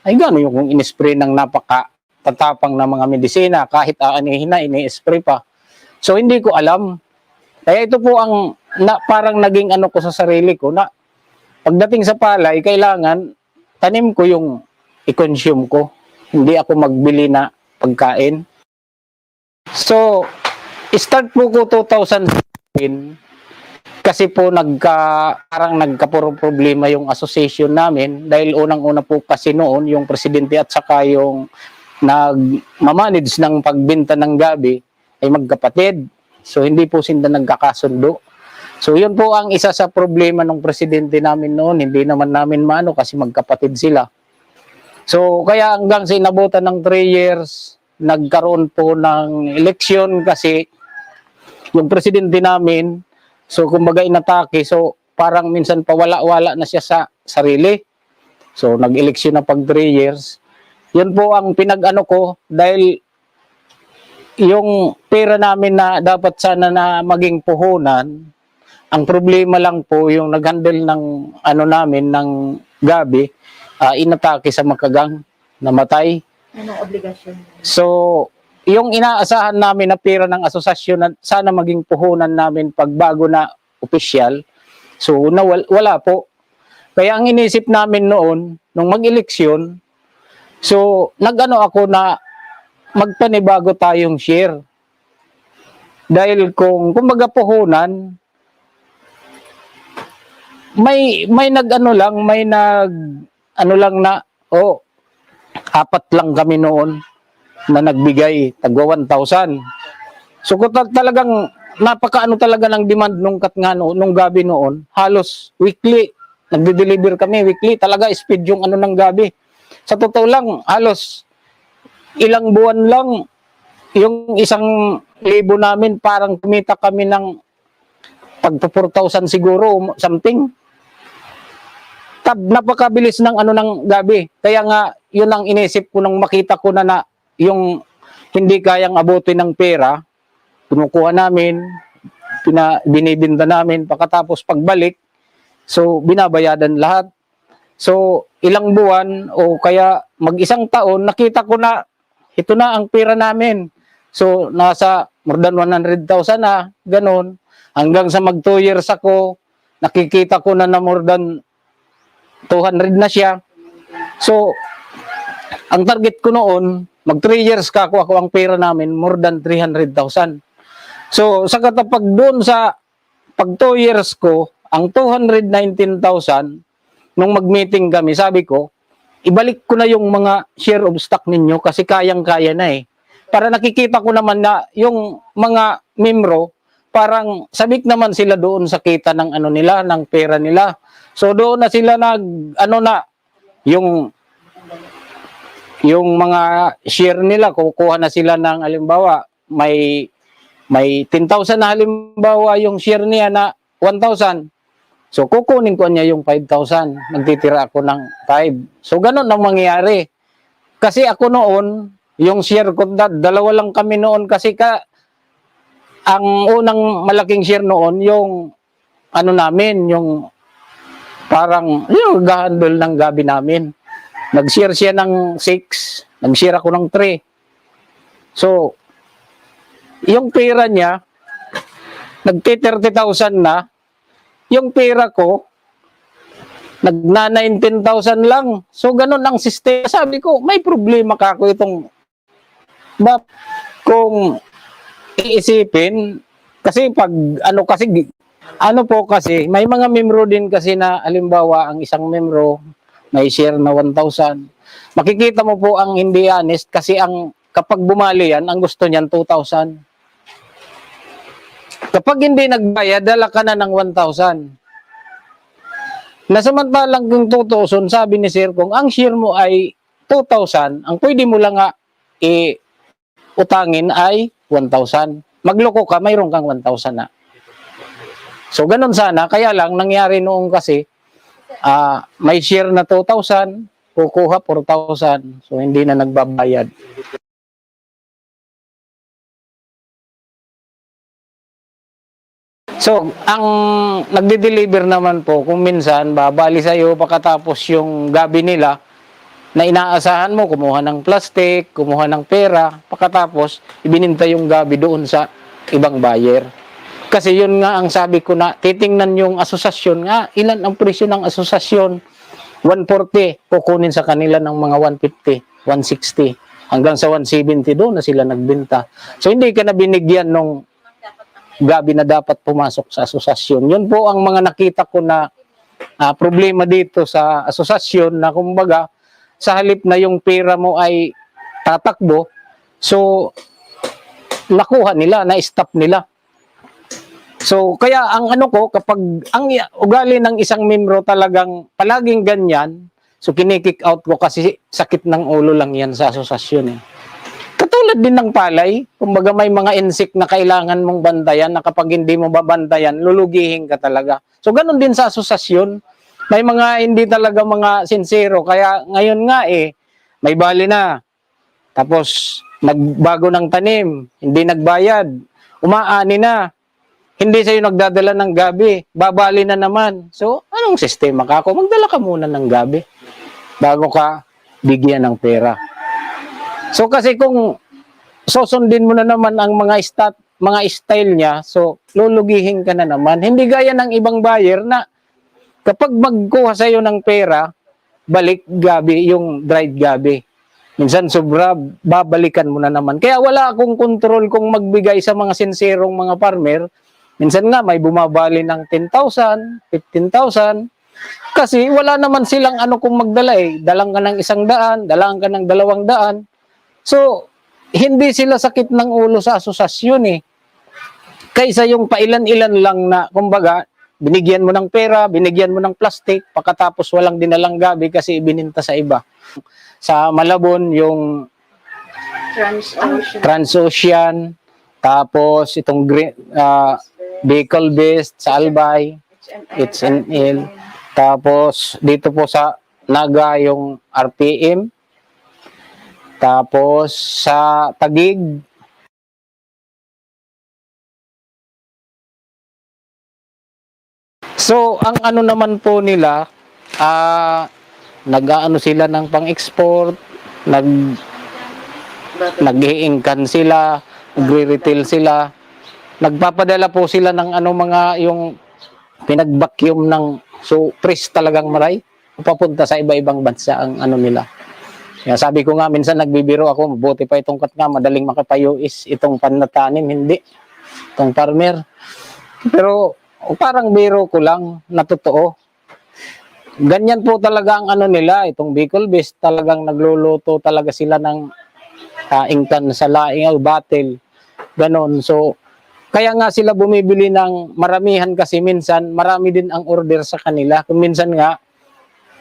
ay gano'n yung kung in-spray ng napaka-tatapang na mga medisina, kahit aanihin na, ini-spray pa. So, hindi ko alam. Kaya ito po ang parang naging ko sa sarili ko na pagdating sa palay, kailangan tanim ko yung i-consume ko. Hindi ako magbili na pagkain. So, start po ko 2016 kasi po parang nagkapuro problema yung association namin dahil unang-una po kasi noon yung presidente at saka yung nag-manage ng pagbenta ng gabi ay magkapatid. So hindi po sila nagkakasundo. So yun po ang isa sa problema ng presidente namin noon. Hindi naman namin maano kasi magkapatid sila. So kaya hanggang sa inabutan ng 3 years, nagkaroon po ng eleksyon kasi yung presidente namin, so kumbaga inatake, so parang minsan pawala-wala na siya sa sarili. So nag-eleksyon na pag 3 years. Yun po ang pinag-ano ko dahil yung pera namin na dapat sana na maging puhunan, ang problema lang po yung nag-handle ng ano namin ng gabi, inatake sa Makagang, namatay. Anong obligasyon? So, yung inaasahan namin na pera ng asosasyon na sana maging puhunan namin pag bago na opisyal, so wala po. Kaya ang inisip namin noon, nung mag-eleksyon, so nag-ano ako na magpanibago tayong share. Dahil kung kumbaga puhunan, may nag-ano lang, may nag-ano lang na, 4 lang kami noon na nagbigay, tagwa 1,000. So talagang napakaano talaga ng demand nung nung gabi noon, halos weekly, nagde-deliver kami weekly, talaga speed yung ano ng gabi. Sa totoo lang, halos ilang buwan lang, yung 1,000 namin, parang kumita kami ng pagpa 4,000 siguro, something. Napakabilis ng ano ng gabi. Kaya nga, yun ang inisip ko nang makita ko na yung hindi kayang abutin ng pera, kinukuha namin, binibinta namin, pagkatapos pagbalik, so binabayadan lahat. So, ilang buwan o kaya mag-1 taon, nakita ko na ito na ang pera namin. So, nasa more than 100,000 na, ganun. Hanggang sa mag 2 years ako, nakikita ko na more than 200 na siya. So, ang target ko noon, mag 3 years ako ang pera namin, more than 300,000. So, sa katapag doon sa pag 2 years ko, ang 219,000, nung mag-meeting kami, sabi ko, ibalik ko na yung mga share of stock ninyo kasi kayang-kaya na eh. Para nakikita ko naman na yung mga membro, parang sabik naman sila doon sa kita ng ano nila, ng pera nila. So doon na sila yung mga share nila, kukuha na sila ng halimbawa, may 10,000 na halimbawa yung share niya na 1,000. So kukunin ko niya yung 5,000, nagtitira ako ng 5. So ganun ang mangyayari. Kasi ako noon, yung share ko, 2 lang kami noon kasi ang unang malaking share noon, yung ano namin, yung parang yung gahandol ng gabi namin. Nag-share siya ng 6, nag-share ako ng 3. So, yung pera niya, nagti-30,000 na, yung pera ko, nagna-19,000 lang. So, ganun ang sistema. Sabi ko, may problema ka ako itong, kung iisipin, kasi pag, may mga membro din kasi na, halimbawa, ang isang membro, may share na 1,000. Makikita mo po ang hindi honest kasi kapag bumali yan, ang gusto niyan 2,000. Kapag hindi nagbayad, dala ka na ng 1,000. Nasamantalang kung 2,000, sabi ni Sir, kung ang share mo ay 2,000, ang pwede mo lang utangin ay 1,000. Magloko ka, mayroon kang 1,000 na. So, ganun sana. Kaya lang, nangyari noong kasi, may share na 2,000, kukuha 4,000. So, hindi na nagbabayad. So, ang nagde-deliver naman po, kung minsan, babali sa'yo pagkatapos yung gabi nila, na inaasahan mo, kumuha ng plastic, kumuha ng pera, pagkatapos, ibininta yung gabi doon sa ibang buyer. Kasi yun nga ang sabi ko na, titingnan yung asosasyon nga, ilan ang presyo ng asosasyon? 140, kukunin sa kanila ng mga 150, 160, hanggang sa 170 doon na sila nagbenta. So, hindi ka na binigyan nung gabi na dapat pumasok sa asosasyon. Yun po ang mga nakita ko na problema dito sa asosasyon na kumbaga sa halip na yung pera mo ay tatakbo, so nakuha nila, na-stop nila. So, kaya ang ano ko, kapag ang ugali ng isang membro talagang palaging ganyan, so kinikick out ko kasi sakit ng ulo lang yan sa asosasyon eh. Katulad din ng palay, kumbaga may mga insect na kailangan mong bantayan na kapag hindi mo babantayan, lulugihin ka talaga. So, ganun din sa asosasyon. May mga hindi talaga mga sincero, kaya ngayon nga may bali na. Tapos, nagbago ng tanim, hindi nagbayad, umaani na. Hindi sa'yo nagdadala ng gabi, babali na naman. So, anong sistema ka? Ako, magdala ka muna ng gabi bago ka bigyan ng pera. So, kasi kung susundin mo na naman ang mga style niya, so, lulugihin ka na naman. Hindi gaya ng ibang buyer na kapag magkuha sa'yo ng pera, balik gabi, yung dried gabi. Minsan sobra, babalikan mo na naman. Kaya wala akong control kung magbigay sa mga sinserong mga farmer. Minsan nga may bumabali ng 10,000, 15,000. Kasi wala naman silang ano kung magdala eh. Dalang ka ng 100, dalang ka ng 200. So, hindi sila sakit ng ulo sa asosasyon eh. Kaysa yung pailan-ilan lang na, kumbaga, binigyan mo ng pera, binigyan mo ng plastic, pagkatapos walang dinalang gabi kasi ibininta sa iba. Sa Malabon, yung Transocean, tapos itong Bicol Best sa Albay, HNL, tapos dito po sa Naga yung RPM, tapos sa Taguig, so ang ano naman po nila, nag-aano sila ng pang-export, nag-iingkan sila, nagre-retail sila. Nagpapadala po sila ng ano mga yung pinag-vacuum ng so fresh talagang maray papunta sa iba-ibang bansa ang ano nila. Kaya sabi ko nga minsan nagbibiro ako, buti pa itong kat nga madaling makapayuis itong panatanim, hindi itong farmer. Pero parang biro ko lang na totoo. Ganyan po talaga ang ano nila, itong Bicol Best talagang nagluluto talaga sila ng ingkan sa laing o batil. Ganon. So kaya nga sila bumibili ng maramihan kasi minsan marami din ang order sa kanila. Kung minsan nga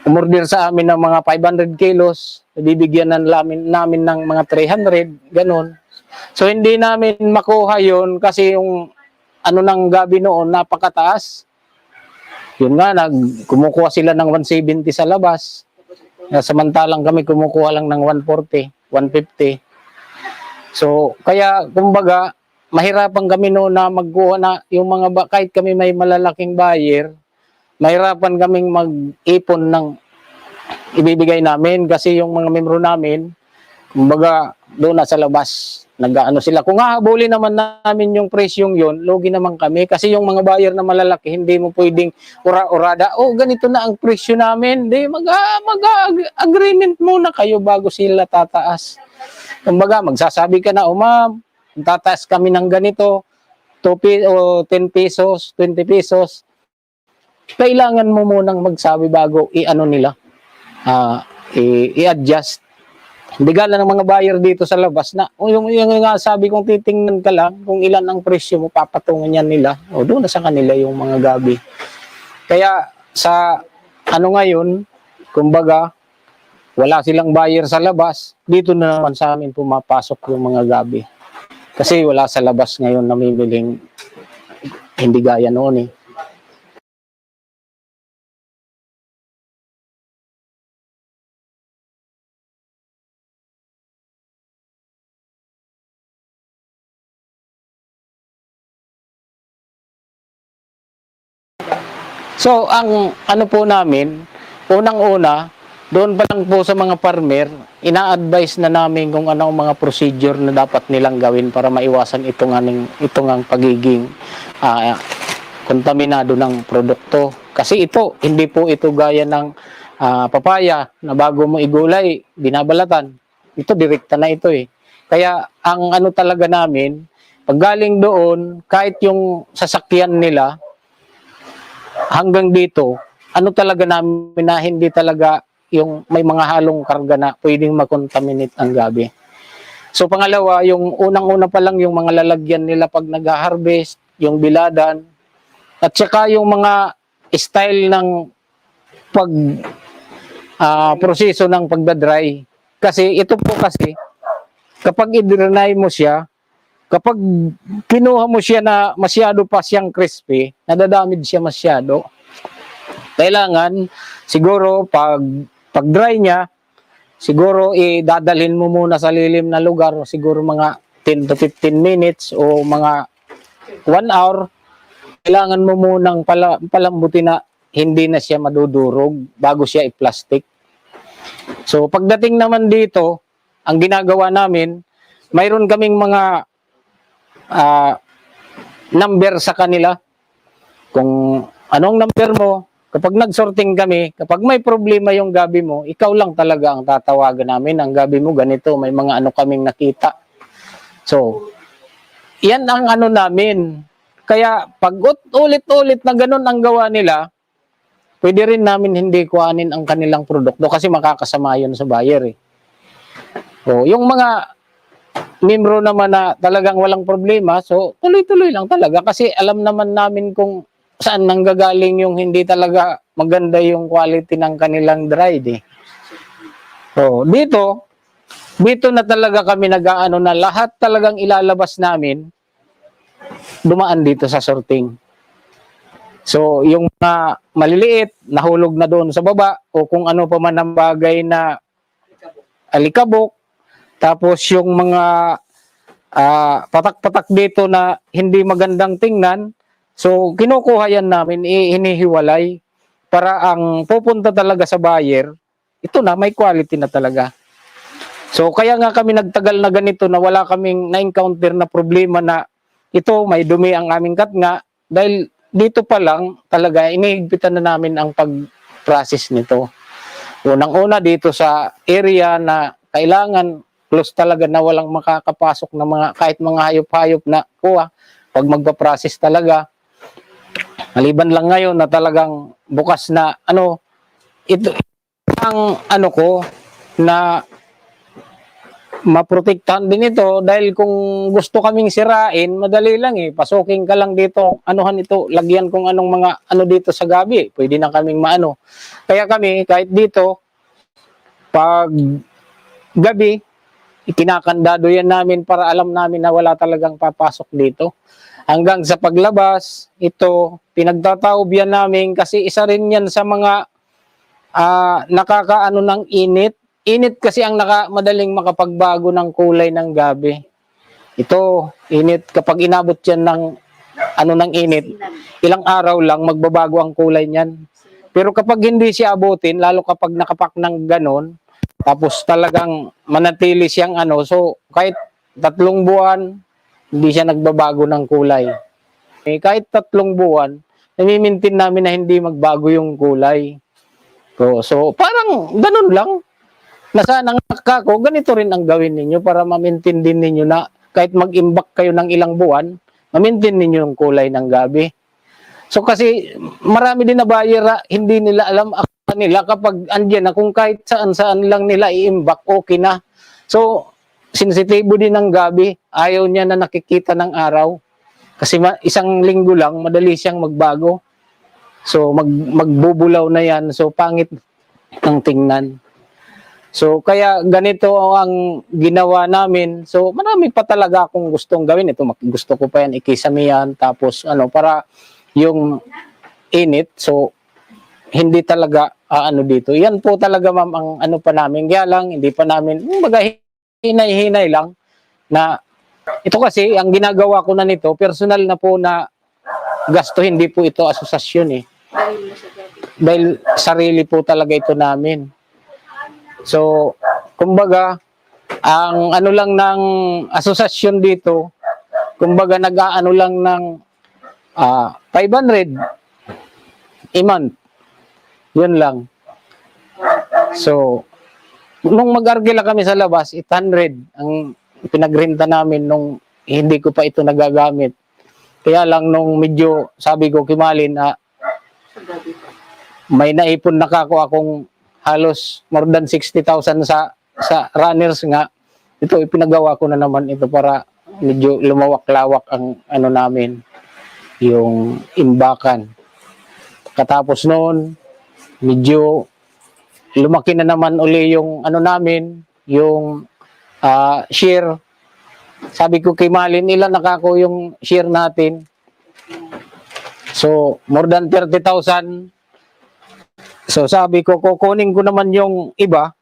umorder sa amin ng mga 500 kilos, bibigyan namin ng mga 300, ganon. So hindi namin makuha yon kasi yung ano ng gabi noon napakataas. Yun nga, kumukuha sila ng 170 sa labas. Samantalang kami kumukuha lang ng 140, 150. So kaya kumbaga mahirapan kami noon na magkuha na yung mga kahit kami may malalaking buyer, mahirapan kaming mag-ipon ng ibibigay namin kasi yung mga membro namin, kumbaga doon na sa labas, nag-ano sila. Kung hahabulin naman namin yung presyong yun, lugi naman kami kasi yung mga buyer na malalaki, hindi mo pwedeng ura-urada, oh ganito na ang presyo namin, di mag-agreement muna kayo bago sila tataas. Kumbaga magsasabi ka na, oh ma'am, tataas kami ng ganito, 10 pesos, 20 pesos. Kailangan mo munang magsabi bago i-ano nila, i-adjust. Hindi gala ng mga buyer dito sa labas na, yung nga sabi kong titingnan ka lang, kung ilan ang presyo mo, papatungan yan nila. O doon na sa kanila yung mga gabi. Kaya sa ano ngayon, kumbaga, wala silang buyer sa labas, dito na naman sa amin pumapasok yung mga gabi. Kasi wala sa labas ngayon namibiling hindi gaya noon eh. So, ang ano po namin, unang-una, doon pa lang po sa mga farmer, ina-advise na namin kung ano ang mga procedure na dapat nilang gawin para maiwasan itong ang pagiging kontaminado ng produkto. Kasi ito, hindi po ito gaya ng papaya na bago mo igulay, binabalatan. Ito, direkta na ito eh. Kaya ang ano talaga namin, pag galing doon, kahit yung sasakyan nila, hanggang dito, ano talaga namin na hindi talaga yung may mga halong karga na pwedeng makontaminate ang gabi. So pangalawa, yung unang-una pa lang yung mga lalagyan nila pag nag-harvest, yung biladan, at saka yung mga style ng pag proseso ng pagdadry. Kasi ito po kasi, kapag i-dry mo siya, kapag kinuha mo siya na masyado pa siyang crispy, nadadamage siya masyado. Kailangan, siguro, pag dry niya, siguro idadalhin mo muna sa lilim na lugar, siguro mga 10 to 15 minutes o mga 1 hour. Kailangan mo munang palambutin na hindi na siya madudurog bago siya i-plastic. So pagdating naman dito, ang ginagawa namin, mayroon kaming mga number sa kanila. Kung anong number mo, kapag nag-sorting kami, kapag may problema yung gabi mo, ikaw lang talaga ang tatawagan namin. Ang gabi mo ganito, may mga ano kaming nakita. So, yan ang ano namin. Kaya pag ulit-ulit na ganun ang gawa nila, pwede rin namin hindi kuhanin ang kanilang produkto kasi makakasama yun sa buyer. So, yung mga membro naman na talagang walang problema, so tuloy-tuloy lang talaga kasi alam naman namin kung saan nanggagaling yung hindi talaga maganda yung quality ng kanilang dried. So, dito na talaga kami nag-aano na lahat talagang ilalabas namin dumaan dito sa sorting. So, yung mga maliliit, nahulog na doon sa baba o kung ano pa man ang bagay na alikabok. Tapos yung mga patak-patak dito na hindi magandang tingnan, so kinukuha yan namin, hinihiwalay para ang pupunta talaga sa buyer, ito na, may quality na talaga. So kaya nga kami nagtagal na ganito na wala kaming na-encounter na problema na ito, may dumi ang aming katnga dahil dito pa lang talaga inihigpitan na namin ang pag-process nito. Unang-una dito sa area na kailangan close talaga na walang makakapasok na mga kahit mga hayop-hayop na kuha pag magpa-process talaga. Maliban lang ngayon na talagang bukas na ano, ito ang ano ko na maprotektahan din ito dahil kung gusto kaming sirain, madali lang pasukin ka lang dito, anuhan ito, lagyan kung anong mga ano dito sa gabi, pwede na kaming maano. Kaya kami kahit dito pag gabi ikinakandado yan namin para alam namin na wala talagang papasok dito. Hanggang sa paglabas, ito pinagtataob yan namin kasi isa rin yan sa mga nakakaano ng init. Init kasi ang madaling makapagbago ng kulay ng gabi. Ito, init. Kapag inabot yan ng ng init, ilang araw lang magbabago ang kulay niyan. Pero kapag hindi siya abutin, lalo kapag nakapak ng ganon, tapos talagang manatili siyang so kahit 3 buwan, hindi siya nagbabago ng kulay. Kahit 3 buwan, namimintin namin na hindi magbago yung kulay. So parang ganun lang. Nasa nangaka ko, ganito rin ang gawin ninyo para ma-maintain din ninyo na kahit mag-imbak kayo ng ilang buwan, ma-maintain ninyo yung kulay ng gabi. So kasi marami din na buyer hindi nila alam nila kapag andyan na kung kahit saan-saan lang nila i-imbak, okay na. So sensitibo din ng gabi, ayaw niya na nakikita ng araw. Kasi isang linggo lang, madali siyang magbago. So magbubulaw na yan, so pangit ang tingnan. So kaya ganito ang ginawa namin. So marami pa talaga akong gustong gawin. Ito gusto ko pa yan ikisamihan tapos para yung init. So hindi talaga dito. Yan po talaga ma'am ang pa namin. Kaya lang hindi pa namin hinay-hinay lang na ito kasi ang ginagawa ko na nito personal na po na gasto, hindi po ito asosasyon Dahil sarili po talaga ito namin. So, kumbaga, ang lang ng asosasyon dito, kumbaga nag-aano lang ng 500 a month. Yun lang. So, nung mag-argila kami sa labas, 800 ang pinagrenta namin nung hindi ko pa ito nagagamit. Kaya lang nung medyo sabi ko kimalin may naipon na akong halos more than 60,000 sa runners nga. Ito ipinagawa ko na naman ito para medyo lumawak-lawak ang namin. yung imbakan. Katapos noon, medyo lumaki na naman uli yung ano namin, yung share. Sabi ko kay Malin, ilan nakako yung share natin? So, more than 30,000. So, sabi ko, kukunin ko naman yung iba.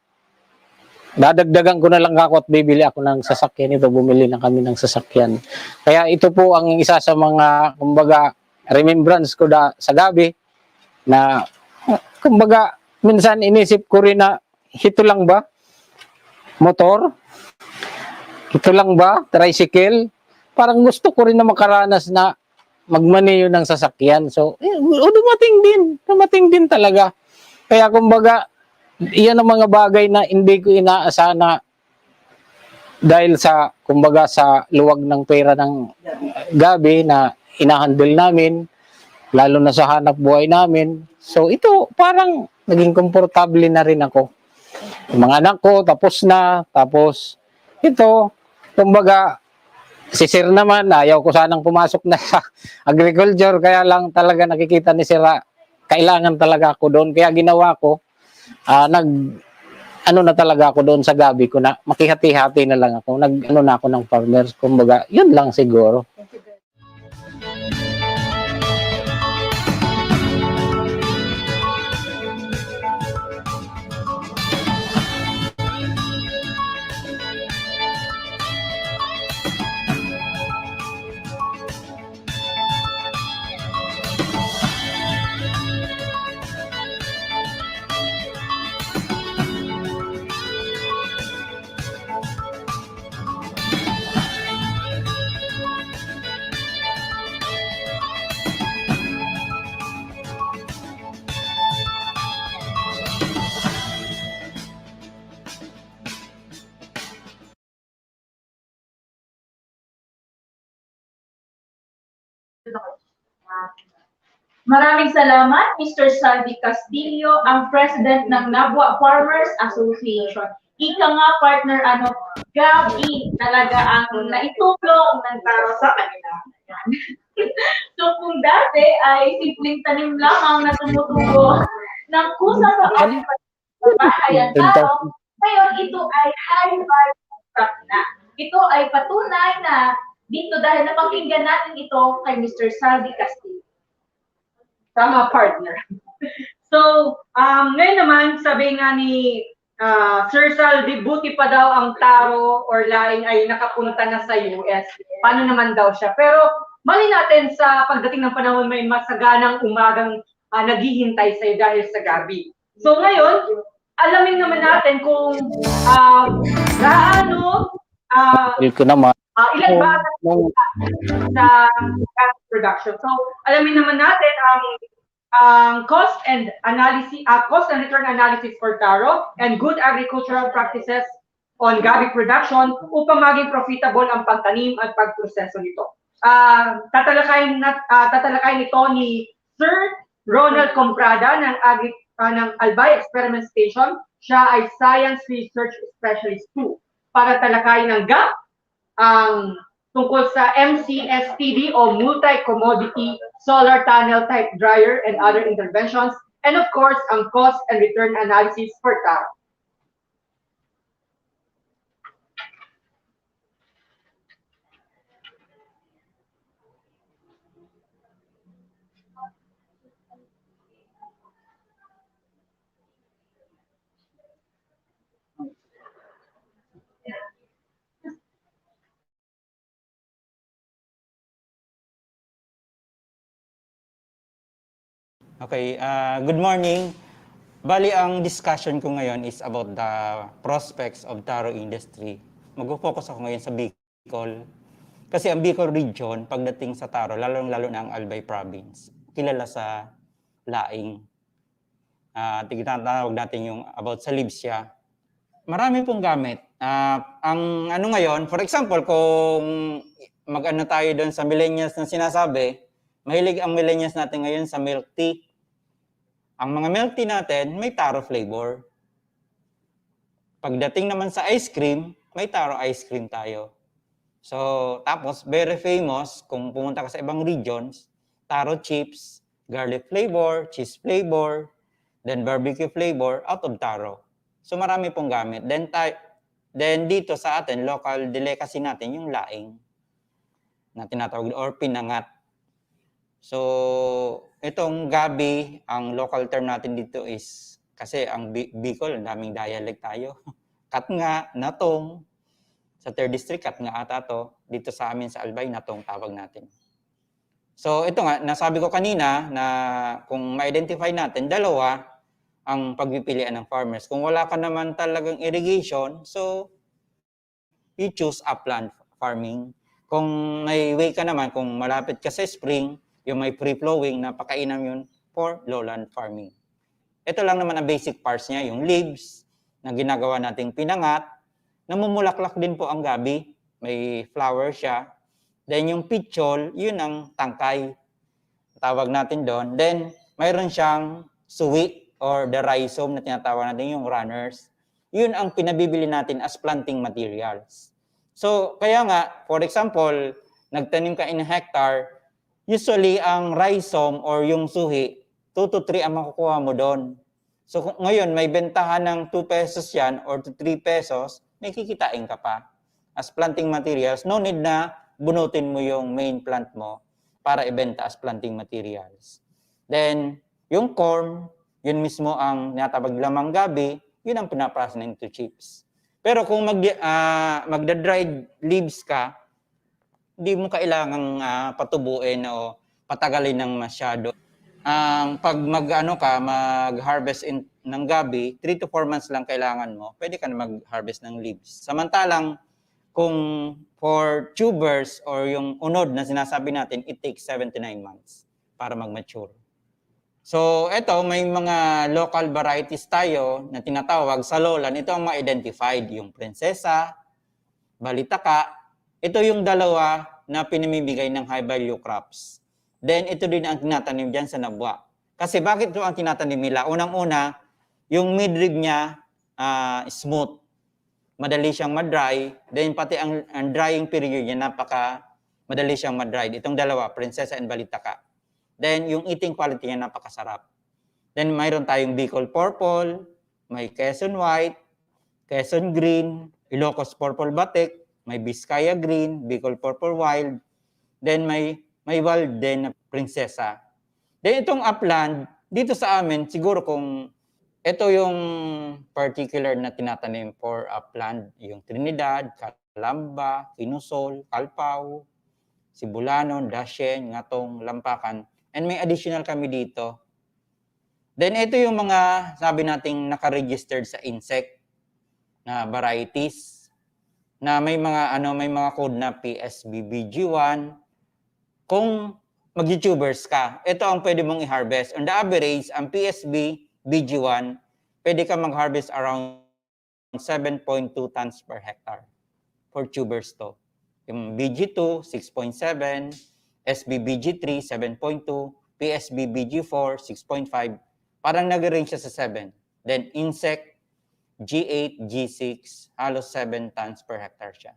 Dadagdagan ko na lang ako at bibili ako ng sasakyan. Ito, bumili na kami ng sasakyan. Kaya ito po ang isa sa mga, kumbaga, remembrance ko sa gabi na, kumbaga, minsan inisip ko rin na, ito lang ba? Motor? Ito lang ba? Tricycle? Parang gusto ko rin na makaranas na magmaneho ng sasakyan. So, dumating din talaga. Kaya kumbaga, iyan ang mga bagay na hindi ko inaasahan na dahil sa, kumbaga, sa luwag ng pera ng gabi na inahandle namin, lalo na sa hanap buhay namin. So, ito, parang naging komportable na rin ako. Yung mga anak ko, tapos ito, kumbaga, si Sir naman, ayaw ko sanang pumasok na sa agriculture, kaya lang talaga nakikita ni Sir, kailangan talaga ako doon. Kaya ginawa ko, ano na talaga ako doon sa gabi ko na makihati-hati na lang ako. Nag-ano na ako ng farmers. Kumbaga, yun lang siguro. Maraming salamat, Mr. Saldi Castillo, ang President ng Nabwa Farmers Association. Ika nga, partner, gabi talaga ang naitulong ng taro sa kanila. So kung dati ay simpleng tanim lamang na tumutubo ng kusa sa ating bahay ang taro, ngayon ito ay high-value product na. Ito ay patunay na dito dahil napakinggan natin ito kay Mr. Saldi Castillo. Tama, partner. So, ngayon naman, sabi nga ni Sir Saldi, buti pa daw ang taro or laing ay nakapunta na sa US. Paano naman daw siya? Pero, mali natin sa pagdating ng panahon, may masaganang umagang naghihintay sa'yo dahil sa gabi. So, ngayon, alamin naman natin kung gaano ilan ba sa production. So, alamin naman natin ang cost and return analysis for taro and good agricultural practices on gabi production upang maging profitable ang pagtanim at pagproseso nito. Tatalakayin ito ni Sir Ronald Comprada ng Albay Experiment Station. Siya ay Science Research Specialist 2 para talakayin ang gap tungkol sa MCSTD o Multi-Commodity Solar Tunnel Type Dryer and other interventions, and of course, ang cost and return analysis for taro. Okay, good morning. Bali, ang discussion ko ngayon is about the prospects of taro industry. Mag-focus ako ngayon sa Bicol. Kasi ang Bicol region, pagdating sa taro, lalo na ang Albay province, kilala sa laing. Tinatawag natin yung about sa Libsia. Marami pong gamit. Ang ano ngayon, for example, kung mag-ano tayo doon sa millennials na sinasabi, mahilig ang millennials natin ngayon sa milk tea. Ang mga milk tea natin, may taro flavor. Pagdating naman sa ice cream, may taro ice cream tayo. So, tapos, very famous, kung pumunta ka sa ibang regions, taro chips, garlic flavor, cheese flavor, then barbecue flavor out of taro. So marami pong gamit. Then dito sa atin, local delicacy natin, yung laing na tinatawag or pinangat. So itong gabi, ang local term natin dito is, kasi ang Bicol, ang daming dialect tayo. Katnga, natong. Sa 3rd district, katnga ata to. Dito sa amin sa Albay, natong tawag natin. So ito nga, nasabi ko kanina na kung ma-identify natin, dalawa ang pagpipilian ng farmers. Kung wala ka naman talagang irrigation, so you choose upland farming. Kung may way ka naman, kung malapit ka sa spring, yung may free-flowing, napakainam yun for lowland farming. Ito lang naman ang basic parts niya, yung leaves na ginagawa nating pinangat. Namumulaklak din po ang gabi, may flower siya. Then yung pitchol, yun ang tangkay, tawag natin doon. Then mayroon siyang suwi or the rhizome na tinatawag natin yung runners. Yun ang pinabibili natin as planting materials. So kaya nga, for example, nagtanim ka in a hectare, usually ang rhizome or yung suhi, 2 to 3 ang makukuha mo doon. So ngayon, may bentahan ng 2 pesos yan or to 3 pesos, may kikitain ka pa. As planting materials, no need na bunutin mo yung main plant mo para ibenta as planting materials. Then, yung corn, yun mismo ang natawag lamang gabi, yun ang pinaprocess into chips. Pero kung magda-dried leaves ka, hindi mo kailangang patubuin o patagalin ng masyado. Pag mag-harvest ng gabi, 3 to 4 months lang kailangan mo, pwede ka na mag-harvest ng leaves. Samantalang, kung for tubers or yung unod na sinasabi natin, it takes 7 to 9 months para mag-mature. So, ito, may mga local varieties tayo na tinatawag sa lowland. Ito ang ma-identified, yung prinsesa, balitaka. Ito yung dalawa na pinamimigay ng high value crops. Then, ito din ang tinatanim dyan sa Nabwa. Kasi bakit ito ang tinatanim nila? Unang-una, yung midrib niya smooth. Madali siyang ma-dry. Then, pati ang drying period niya, madali siyang ma-dry. Itong dalawa, prinsesa and balitaka. Then, yung eating quality niya napakasarap. Then, mayroon tayong Bicol Purple, may Quezon White, Quezon Green, Ilocos Purple Batik, may Vizcaya Green, Bicol Purple Wild, then may wild din na prinsesa. Then, itong upland, dito sa amin, siguro kung ito yung particular na tinatanim for upland, yung Trinidad, Calamba, Kinusol, Calpao, Sibulanon, Dashen, Ngatong, Lampakan, and may additional kami dito. Then ito yung mga sabi nating naka-registered sa insect na varieties na may mga code na PSBBG1. Kung mag-YouTubers ka, ito ang pwede mong i-harvest. On the average, ang PSBBG1, pwede ka mag-harvest around 7.2 tons per hectare for tubers to. Yung BG2, 6.7, SBBG3, 7.2, PSBBG4, 6.5. Parang nag-range siya sa 7. Then insect, G8, G6, halos 7 tons per hectare siya.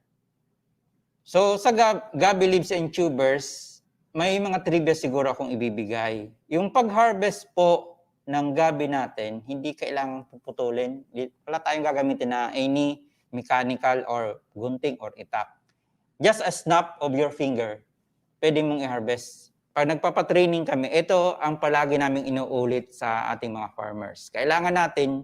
So sa gabi leaves and tubers, may mga trivia siguro akong ibibigay. Yung pag-harvest po ng gabi natin, hindi kailangang puputulin. Wala tayong gagamitin na any mechanical or gunting or itak. Just a snap of your finger, pwede mong i-harvest. Pag nagpapatraining kami, ito ang palagi naming inuulit sa ating mga farmers. Kailangan natin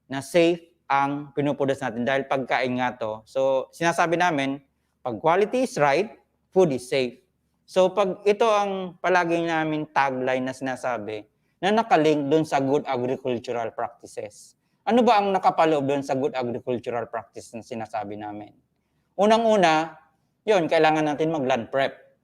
na safe ang pinuproduce natin dahil pagkain nga to. So, sinasabi namin, pag quality is right, food is safe. So, pag ito ang palagi namin tagline na sinasabi, na nakalink doon sa good agricultural practices. Ano ba ang nakapaloob doon sa good agricultural practice na sinasabi namin? Unang-una, yun, kailangan natin mag-land prep.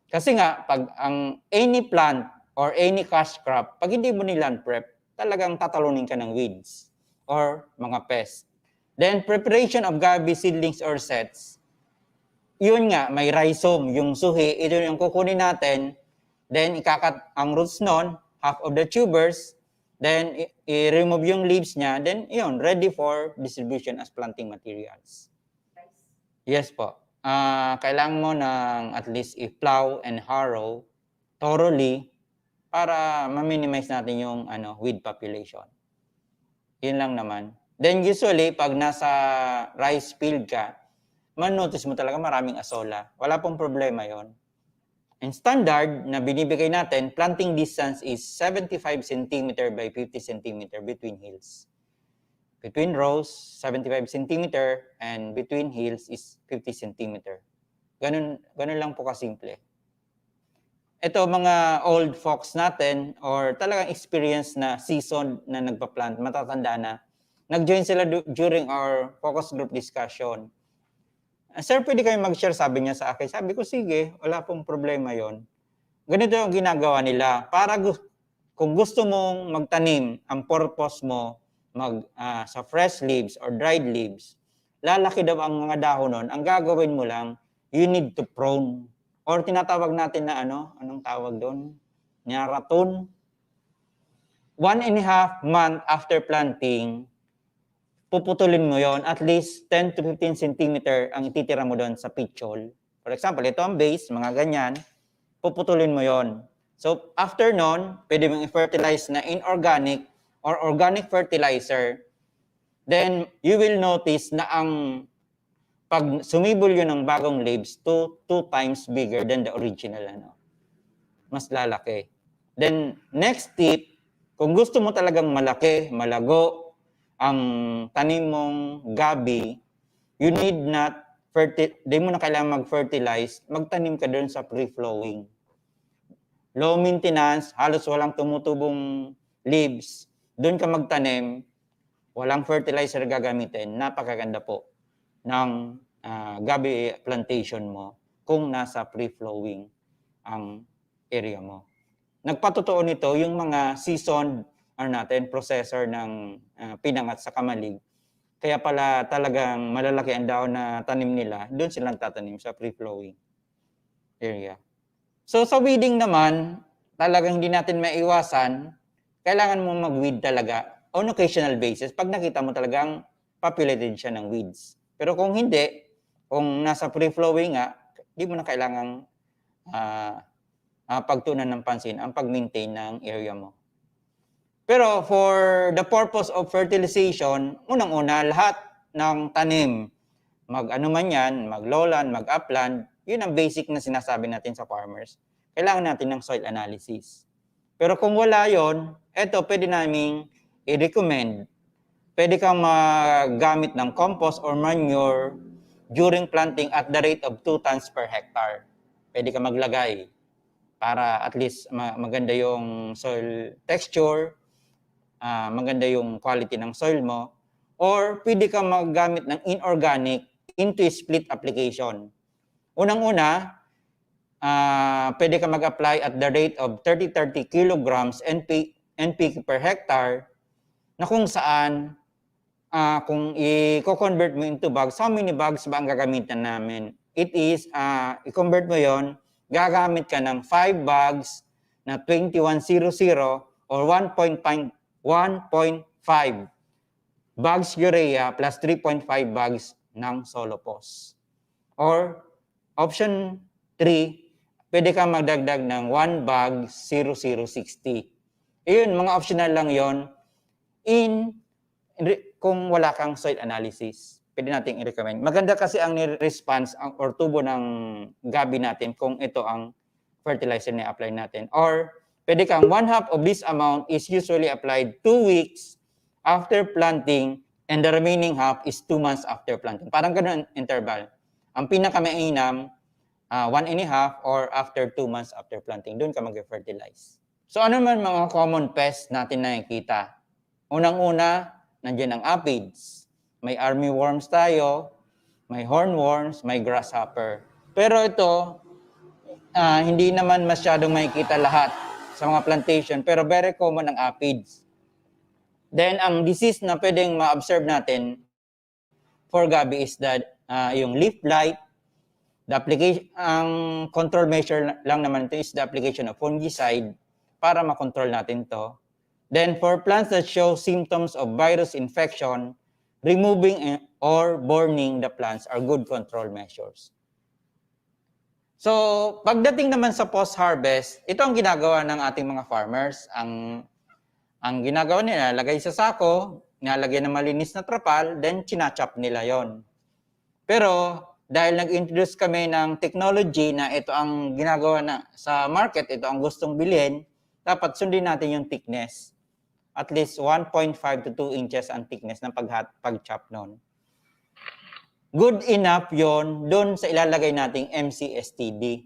Kasi nga, pag ang any plant or any cash crop, pag hindi mo ni-land prep, talagang tatalunin ka ng weeds or mga pests. Then, preparation of gabi seedlings or sets, yun nga, may rhizome, yung suhi, ito yung kukunin natin, then ikakat ang roots nun, half of the tubers, then i-remove yung leaves niya, then yun, ready for distribution as planting materials. Yes po. Kailangan mo ng at least i-plow and harrow thoroughly para ma-minimize natin yung weed population. Yun lang naman. Then usually, pag nasa rice field ka, man-notice mo talaga maraming asola. Wala pong problema yon. And standard na binibigay natin, planting distance is 75 cm by 50 cm between hills. Between rows, 75 cm and between hills is 50 cm. Ganun lang po kasimple. Ito mga old folks natin or talagang experience na seasoned na nagpa-plant, matatanda na, nag-join sila during our focus group discussion. Sir, pwede kayo mag-share, sabi niya sa akin. Sabi ko, sige, wala pong problema yon. Ganito yung ginagawa nila. Para kung gusto mong magtanim, ang purpose mo sa fresh leaves or dried leaves, lalaki daw ang mga dahon nun. Ang gagawin mo lang, you need to prune. Or tinatawag natin na anong tawag doon? Nyaraton. 1.5 month after planting, puputulin mo yon, at least 10 to 15 cm ang ititira mo doon sa pitchol. For example, ito ang base, mga ganyan, puputulin mo yon. So, after nun, pwede mong i-fertilize na inorganic or organic fertilizer. Then, you will notice na pag sumibol yun ng bagong leaves, 2 times bigger than the original. Mas lalaki. Then, next tip, kung gusto mo talagang malaki, malago, ang tanim mong gabi, you need not, di mo na kailangan mag-fertilize, magtanim ka doon sa free-flowing. Low maintenance, halos walang tumutubong leaves, doon ka magtanim, walang fertilizer gagamitin, napakaganda po ng gabi plantation mo kung nasa free-flowing ang area mo. Nagpatotoo nito yung mga seasoned processor ng pinangat sa kamalig. Kaya pala talagang malalaki ang dahon na tanim nila, doon silang tatanim sa free-flowing area. So sa weeding naman, talagang hindi natin maiwasan, kailangan mo mag-weed talaga on occasional basis pag nakita mo talagang populated siya ng weeds. Pero kung hindi, kung nasa free-flowing nga, di mo na kailangang pagtuunan ng pansin ang pag-maintain ng area mo. Pero for the purpose of fertilization, unang-una, lahat ng tanim, mag-ano man yan, mag-lowland, mag-upland, yun ang basic na sinasabi natin sa farmers. Kailangan natin ng soil analysis. Pero kung wala yon, eto pwede naming i-recommend. Pwede kang magamit ng compost or manure during planting at the rate of 2 tons per hectare. Pwede ka maglagay para at least maganda yung soil texture, maganda yung quality ng soil mo. Or pwede ka maggamit ng inorganic into split application. Unang-una, pwede ka mag-apply at the rate of 30 kilograms NPK per hectare na kung saan kung i-convert mo into bags, how many bags ba ang gagamitan namin? It is, i-convert mo yon, gagamit ka ng 5 bags na 2100 or 1.5 bags urea plus 3.5 bags ng solopos. Or option 3, pwede ka magdagdag ng 1 bag 0060. Ayun, mga optional lang yon kung wala kang soil analysis. Pwede natin i-recommend. Maganda kasi ang response or tubo ng gabi natin kung ito ang fertilizer na apply natin. Or pwede kang 1/2 of this amount is usually applied 2 weeks after planting and the remaining half is 2 months after planting. Parang ganun interval. Ang pinakamainam, 1.5 or after 2 months after planting. Doon ka mag-fertilize. So ano man mga common pests natin nakikita? Unang-una, nandiyan ang aphids. May armyworms tayo, may hornworms, may grasshopper. Pero ito, hindi naman masyadong makikita lahat sa mga plantation, pero very common ang aphids. Then, ang disease na pwedeng ma-observe natin for gabi is that yung leaf blight. Ang control measure lang naman ito is the application of fungicide para makontrol natin to. Then, for plants that show symptoms of virus infection, removing or burning the plants are good control measures. So, pagdating naman sa post-harvest, ito ang ginagawa ng ating mga farmers. Ang ginagawa nila, lagay sa sako, nilalagay ng malinis na trapal, then chinachop nila yon. Pero, dahil nag-introduce kami ng technology na ito ang ginagawa na sa market, ito ang gustong bilhin, dapat sundin natin yung thickness. At least 1.5 to 2 inches ang thickness ng pag-chop nun. Good enough yon doon sa ilalagay nating MCSTD.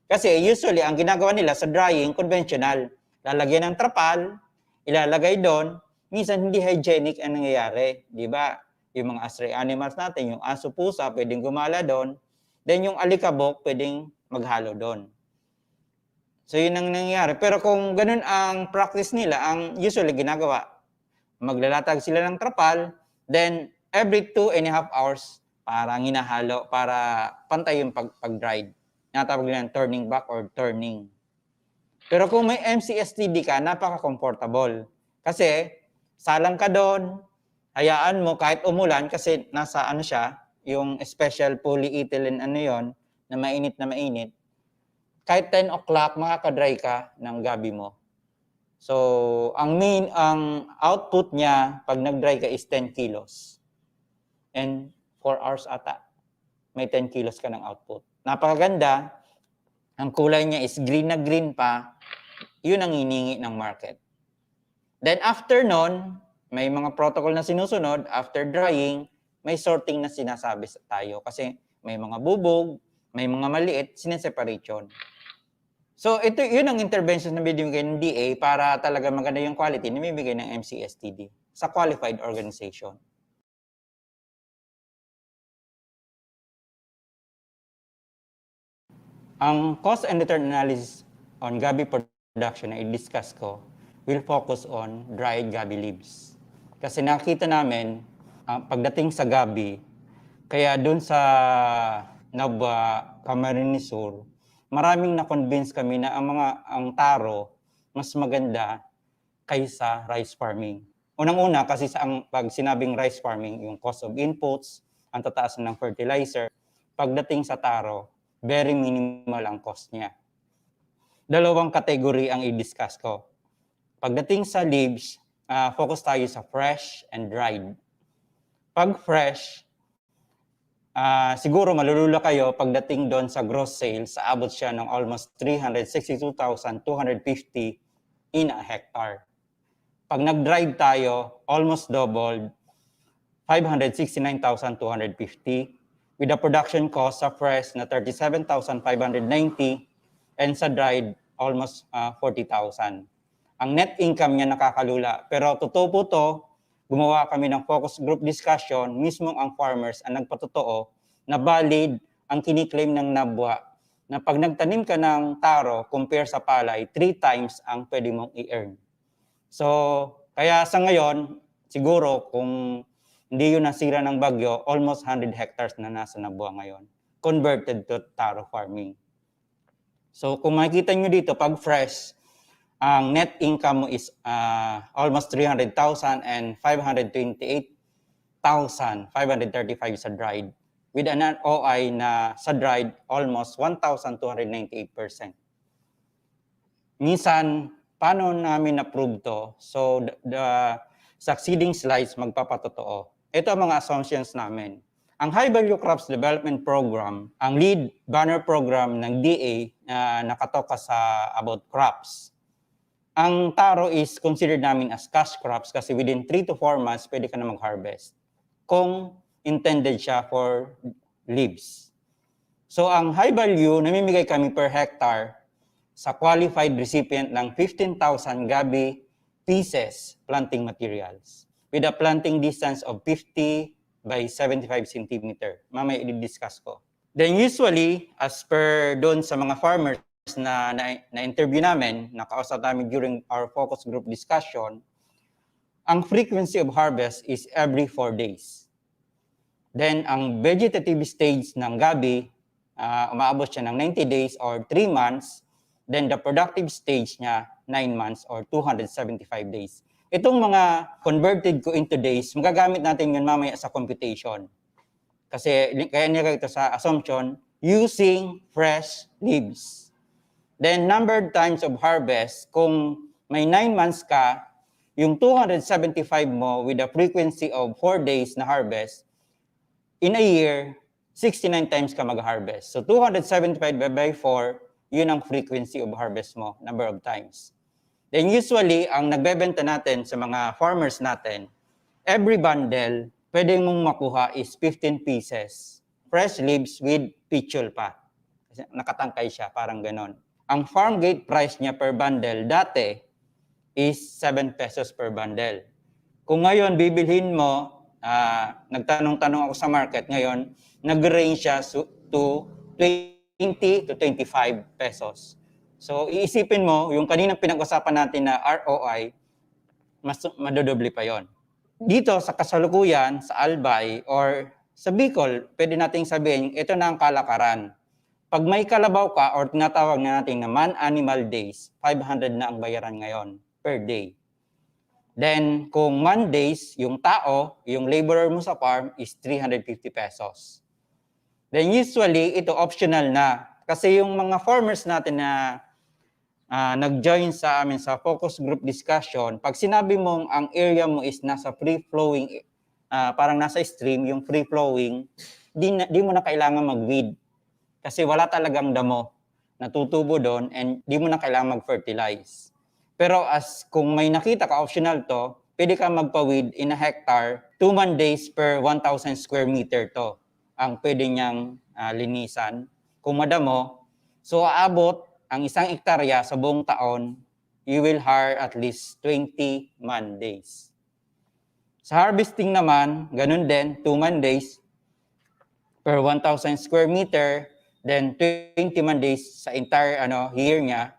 Kasi usually, ang ginagawa nila sa drying, conventional. Lalagyan ng trapal, ilalagay doon, minsan hindi hygienic ang nangyayari. Di ba? Yung mga stray animals natin, yung aso, pusa, pwedeng gumala doon. Then yung alikabok, pwedeng maghalo doon. So yun ang nangyayari. Pero kung ganun ang practice nila, ang usually ginagawa, maglalatag sila ng trapal, then every 2.5 hours, parang hinahalo para pantay yung pag-dried. Natawag nila turning back or turning. Pero kung may MCSTD ka, napaka-comfortable. Kasi salang ka doon, hayaan mo kahit umulan kasi nasa ano siya, yung special polyethylene ano yon na mainit, kahit 10 o'clock makaka-dry ka ng gabi mo. So, ang output niya pag nag-dry ka is 10 kilos. And 4 hours ata, may 10 kilos ka ng output. Napakaganda. Ang kulay niya is green na green pa. Yun ang hiningi ng market. Then after nun, may mga protocol na sinusunod. After drying, may sorting na sinasabi tayo. Kasi may mga bubog, may mga maliit, sineseparation. So yun ang intervention na binibigay ng DA para talaga maganda yung quality na bibigay ng MCSTD sa qualified organization. Ang cost and return analysis on gabi production na i-discuss ko will focus on dried gabi leaves. Kasi nakita namin, pagdating sa gabi, kaya doon sa Nabwa, Camarines Sur, maraming na-convince kami na ang taro mas maganda kaysa rice farming. Unang-una kasi pag sinabing rice farming, yung cost of inputs, ang tataas ng fertilizer, pagdating sa taro, very minimal ang cost niya. Dalawang category ang i-discuss ko. Pagdating sa leaves, focus tayo sa fresh and dried. Pag fresh, siguro malulula kayo pagdating doon sa gross sales, abot siya ng almost 362,250 in a hectare. Pag nag-dried tayo, almost doubled, 569,250 with a production cost sa fresh na 37,590 and sa dried almost 40,000. Ang net income niya nakakalula. Pero totoo po to, gumawa kami ng focus group discussion, mismo ang farmers ang nagpatotoo na valid ang kiniklaim ng Nabwa na pag nagtanim ka ng taro compare sa palay, 3 times ang pwede mong i-earn. So, kaya sa ngayon, siguro kung hindi yun nasira ng bagyo, almost 100 hectares na nasa Nabwa ngayon, converted to taro farming. So kung makikita nyo dito, pag fresh, ang net income mo is almost 300,000 and 528,535 sa dried, with an OI na sa dried almost 1,298%. Minsan, paano namin na-prove to? So the succeeding slides magpapatotoo. Ito ang mga assumptions namin. Ang High Value Crops Development Program, ang lead banner program ng DA na nakatoka sa about crops. Ang taro is considered namin as cash crops kasi within 3 to 4 months pwede ka na mag-harvest kung intended siya for leaves. So ang high value, namimigay kami per hectare sa qualified recipient ng 15,000 gabi pieces planting materials with a planting distance of 50 by 75 cm. Mamaya i-discuss ko. Then usually, as per doon sa mga farmers na interview namin, nakausap namin during our focus group discussion, ang frequency of harvest is every 4 days. Then ang vegetative stage ng gabi, umaabot siya ng 90 days or 3 months. Then the productive stage niya, 9 months or 275 days. Itong mga converted ko into days, magagamit natin yun mamaya sa computation. Kasi kaya nilagay ito sa assumption, using fresh leaves. Then numbered times of harvest, kung may 9 months ka, yung 275 mo with a frequency of 4 days na harvest, in a year, 69 times ka mag-harvest. So 275 by 4, yun ang frequency of harvest mo, number of times. Then usually, ang nagbebenta natin sa mga farmers natin, every bundle, pwede mong makuha is 15 pieces. Fresh leaves with pitchul pa. Kasi nakatangkay siya, parang ganon. Ang farm gate price niya per bundle dati is 7 pesos per bundle. Kung ngayon, bibilhin mo, nagtanong-tanong ako sa market ngayon, nag-range siya to 20 to 25 pesos. So, iisipin mo, yung kaninang pinag-usapan natin na ROI, mas madodoble pa yon. Dito sa kasalukuyan, sa Albay, or sa Bicol, pwede nating sabihin, ito na ang kalakaran. Pag may kalabaw ka, or tinatawag na natin na man-animal days, 500 na ang bayaran ngayon per day. Then, kung Mondays, yung tao, yung laborer mo sa farm is 350 pesos. Then usually, ito optional na. Kasi yung mga farmers natin na nag-join sa amin sa focus group discussion, pag sinabi mong ang area mo is nasa free-flowing, parang nasa stream, yung free-flowing, di mo na kailangan mag-weed. Kasi wala talagang damo na tutubo doon and di mo na kailangan mag-fertilize. Pero kung may nakita ka, optional to, pwede ka magpa-weed in a hectare, 2 man days per 1,000 square meter to ang pwede niyang linisan. Kung madamo, so aabot ang 1 hektarya sa buong taon, you will hire at least 20 man days. Sa harvesting naman, ganun din, 2 man days per 1,000 square meter, then 20 man days sa entire year niya.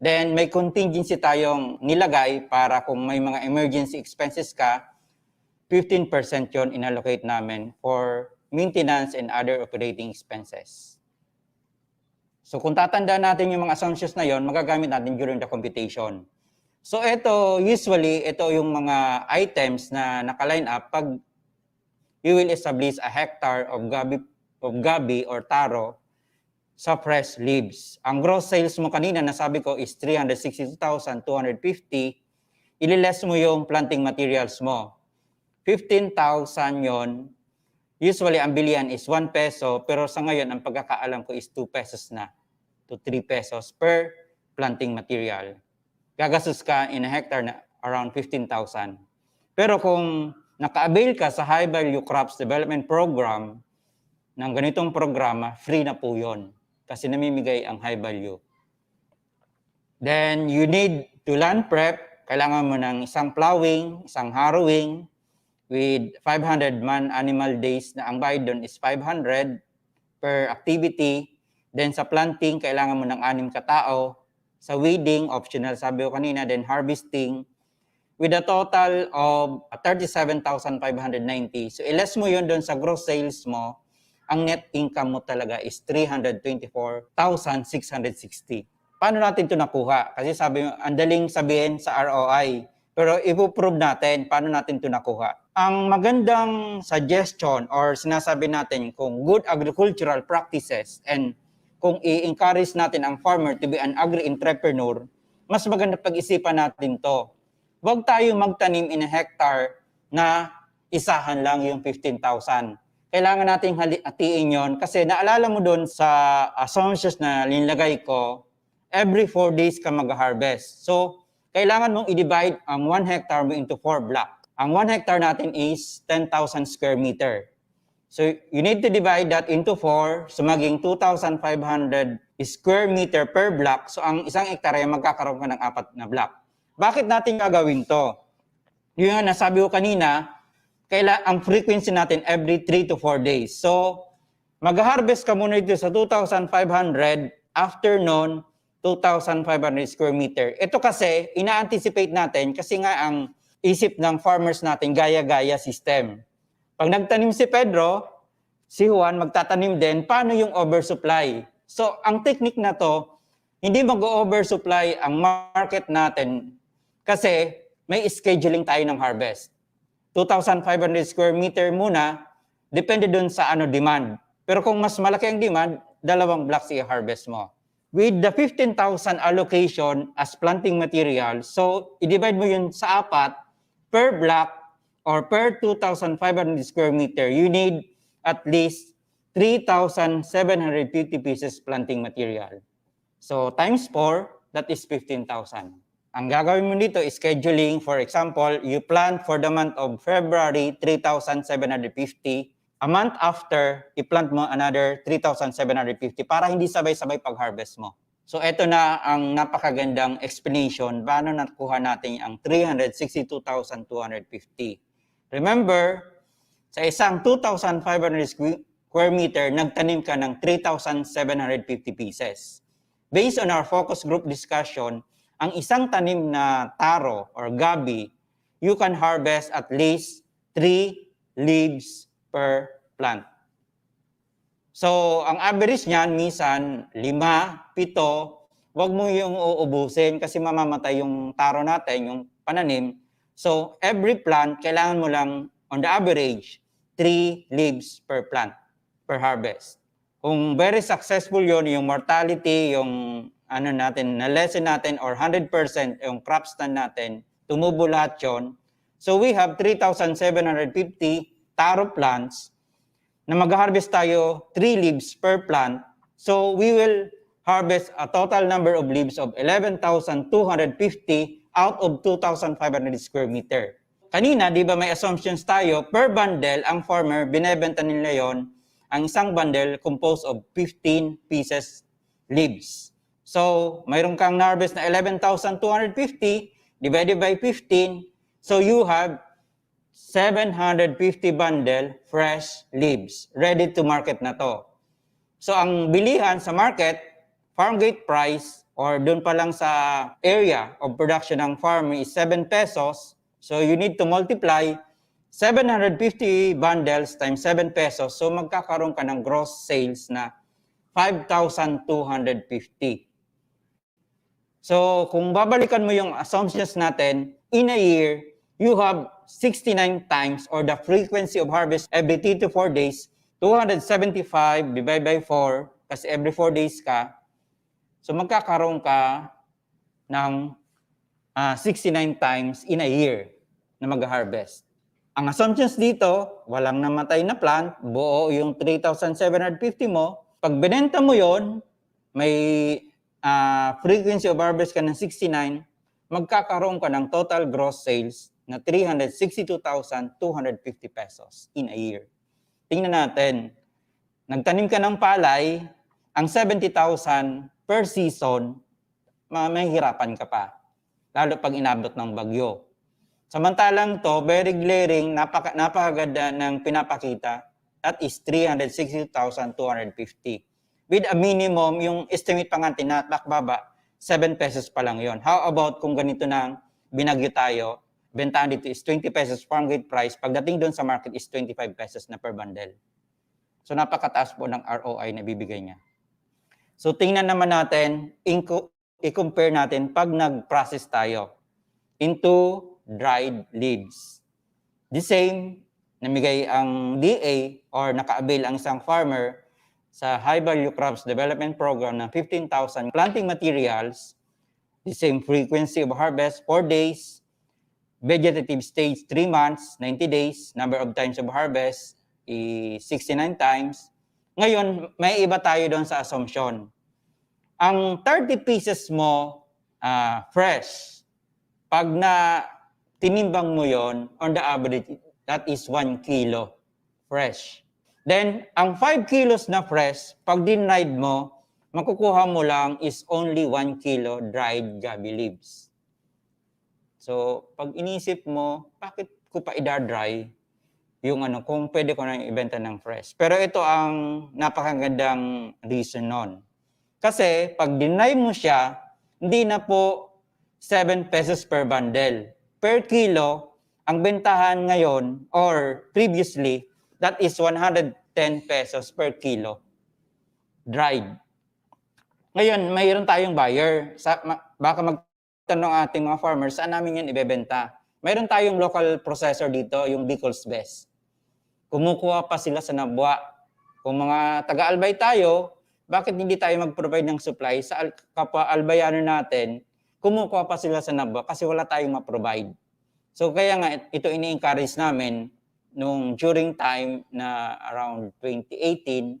Then may contingency tayong nilagay para kung may mga emergency expenses ka, 15% yon inallocate namin for maintenance and other operating expenses. So kung tatandaan natin yung mga assumptions na yon, magagamit natin during the computation. So usually, ito yung mga items na naka-line up pag you will establish a hectare of gabi or taro sa fresh leaves. Ang gross sales mo kanina, nasabi ko, is 362,250. Ililess mo yung planting materials mo. 15,000 yon. Usually, ang bilihan is 1 peso, pero sa ngayon, ang pagkakaalam ko is 2 pesos na to 3 pesos per planting material. Gagastos ka in a hectare na around 15,000. Pero kung naka-avail ka sa High Value Crops Development Program, ng ganitong programa, free na po yun. Kasi namimigay ang high value. Then, you need to land prep. Kailangan mo ng isang plowing, isang harrowing, with 500 man-animal days na ang bayad doon is 500 per activity. Then sa planting, kailangan mo ng 6 katao. Sa weeding, optional sabi ko kanina. Then harvesting, with a total of 37,590. So iless mo yun doon sa gross sales mo, ang net income mo talaga is 324,660. Paano natin ito nakuha? Kasi sabi mo, ang daling sabihin sa ROI. Pero ipo-prove natin, paano natin ito nakuha? Ang magandang suggestion or sinasabi natin kung good agricultural practices and kung i-encourage natin ang farmer to be an agri-entrepreneur, mas maganda pag-isipan natin to. Huwag tayong magtanim in a hectare na isahan lang yung 15,000. Kailangan nating hatiin yon kasi naalala mo doon sa assumptions na linlagay ko, every 4 days ka mag-harvest. So, kailangan mong i-divide ang 1 hectare mo into 4 blocks. Ang 1 hectare natin is 10,000 square meter. So, you need to divide that into 4, so maging 2,500 square meter per block. So, ang 1 hectare ay magkakaroon ka ng 4 na block. Bakit natin gagawin to? Yung nasabi ko kanina, ang frequency natin every 3 to 4 days. So, mag-harvest ka muna dito sa 2,500, after nun, 2,500 square meter. Ito kasi, ina-anticipate natin kasi nga ang isip ng farmers natin, gaya-gaya system. Pag nagtanim si Pedro, si Juan magtatanim din, paano yung oversupply? So, ang technique na to, hindi mag-oversupply ang market natin kasi may scheduling tayo ng harvest. 2,500 square meter muna, depende dun sa demand. Pero kung mas malaki ang demand, dalawang blocks i-harvest mo. With the 15,000 allocation as planting material, so i-divide mo yun sa 4 per block or per 2,500 square meter, you need at least 3,750 pieces planting material. So times 4, that is 15,000. Ang gagawin mo dito is scheduling. For example, you plant for the month of February, 3,750. A month after, i-plant mo another 3,750 para hindi sabay-sabay pag-harvest mo. So ito na ang napakagandang explanation paano nakuha natin ang 362,250. Remember, sa isang 2,500 square meter, nagtanim ka ng 3,750 pieces. Based on our focus group discussion, ang isang tanim na taro or gabi, you can harvest at least 3 leaves per plant. So, ang average niyan, minsan 5, 7, wag mo yung uubusin kasi mamamatay yung taro natin, yung pananim. So, every plant, kailangan mo lang, on the average, 3 leaves per plant, per harvest. Kung very successful yon, yung mortality, yung na-lessen natin, or 100% yung crop stand natin, tumubo lahat yun. So, we have 3,750 taro plants na mag-harvest tayo 3 leaves per plant. So, we will harvest a total number of leaves of 11,250 out of 2,500 square meter. Kanina, di ba may assumptions tayo, per bundle, ang farmer, binebenta nila yon, ang isang bundle composed of 15 pieces leaves. So, mayroon kang harvest na 11,250 divided by 15. So, you have 750 bundle fresh leaves. Ready to market na to. So, ang bilihan sa market, farm gate price, or doon pa lang sa area of production ng farm is 7 pesos. So, you need to multiply 750 bundles times 7 pesos. So, magkakaroon ka ng gross sales na 5,250. So, kung babalikan mo yung assumptions natin, in a year, you have 69 times or the frequency of harvest every 3 to 4 days, 275 divided by 4, kasi every 4 days ka. So, magkakaroon ka ng 69 times in a year na mag-harvest. Ang assumptions dito, walang namatay na plant, buo yung 3,750 mo. Pag binenta mo yon, may frequency of harvest ka ng 69, magkakaroon ka ng total gross sales na 362,250 pesos in a year. Tingnan natin, nagtanim ka ng palay, ang 70,000 per season, mahihirapan ka pa, lalo pag inabot ng bagyo. Samantalang to, very glaring, napakaganda ng pinapakita, that is 360,250. With a minimum, yung estimate pa nga tinatbaba, 7 pesos pa lang yon. How about kung ganito nang binagyo tayo, bentahan dito is 20 pesos farm gate price, pagdating doon sa market is 25 pesos na per bundle. So napakataas po ng ROI na bibigay niya. So tingnan naman natin, i-compare natin pag nag-process tayo into dried leaves. The same, namigay ang DA or naka-avail ang isang farmer sa High Value Crops Development Program ng 15,000 planting materials, the same frequency of harvest, 4 days, vegetative stage, 3 months, 90 days, number of times of harvest, 69 times. Ngayon, may iba tayo doon sa assumption. Ang 30 pieces mo, fresh, pag na tinimbang mo yon, on the average, that is 1 kilo fresh. Then, ang 5 kilos na fresh, pag dinried mo, makukuha mo lang is only 1 kilo dried gabi leaves. So, pag inisip mo, bakit ko pa i-dry yung kung pwede ko na ibenta ng fresh. Pero ito ang napakagandang reason nun. Kasi, pag dinry mo siya, hindi na po 7 pesos per bundle. Per kilo, ang bentahan ngayon, or previously, that is 110 pesos per kilo. Dried. Ngayon, mayroon tayong buyer. Baka magtanong ating mga farmers, saan namin yan ibebenta? Mayroon tayong local processor dito, yung Bicol's Best. Kumukuha pa sila sa Nabwa. Kung mga taga-Albay tayo, bakit hindi tayo mag-provide ng supply sa kapwa albayano natin, kumukuha pa sila sa Nabwa kasi wala tayong ma-provide. So kaya nga ito ini-encourage namin nung during time na around 2018,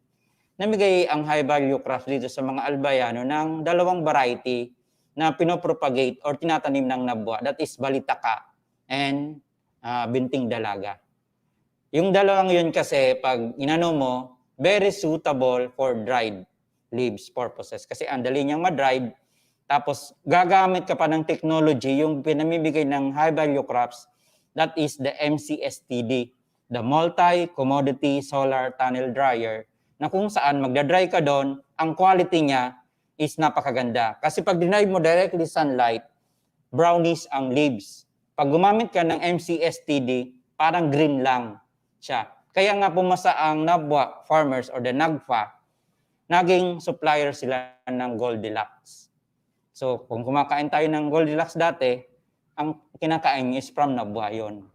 namigay ang high value crops dito sa mga albayano ng dalawang variety na pinopropagate or tinatanim ng Nabwa. That is Balitaka and Binting Dalaga. Yung dalawang yun kasi pag inano mo, very suitable for dried leaves purposes. Kasi ang dali niyang ma-dried, tapos gagamit ka pa ng technology, yung pinamibigay ng high value crops, that is the MCSTD, the Multi-Commodity Solar Tunnel Dryer, na kung saan magdadry ka doon, ang quality niya is napakaganda. Kasi pag dinay mo directly sunlight, brownish ang leaves. Pag gumamit ka ng MCSTD, parang green lang siya. Kaya nga pumasa ang Nabwa farmers or the NAGFA, naging supplier sila ng Goldilocks. So kung kumakain tayo ng Goldilocks dati, ang kinakain is from Nabwa yun.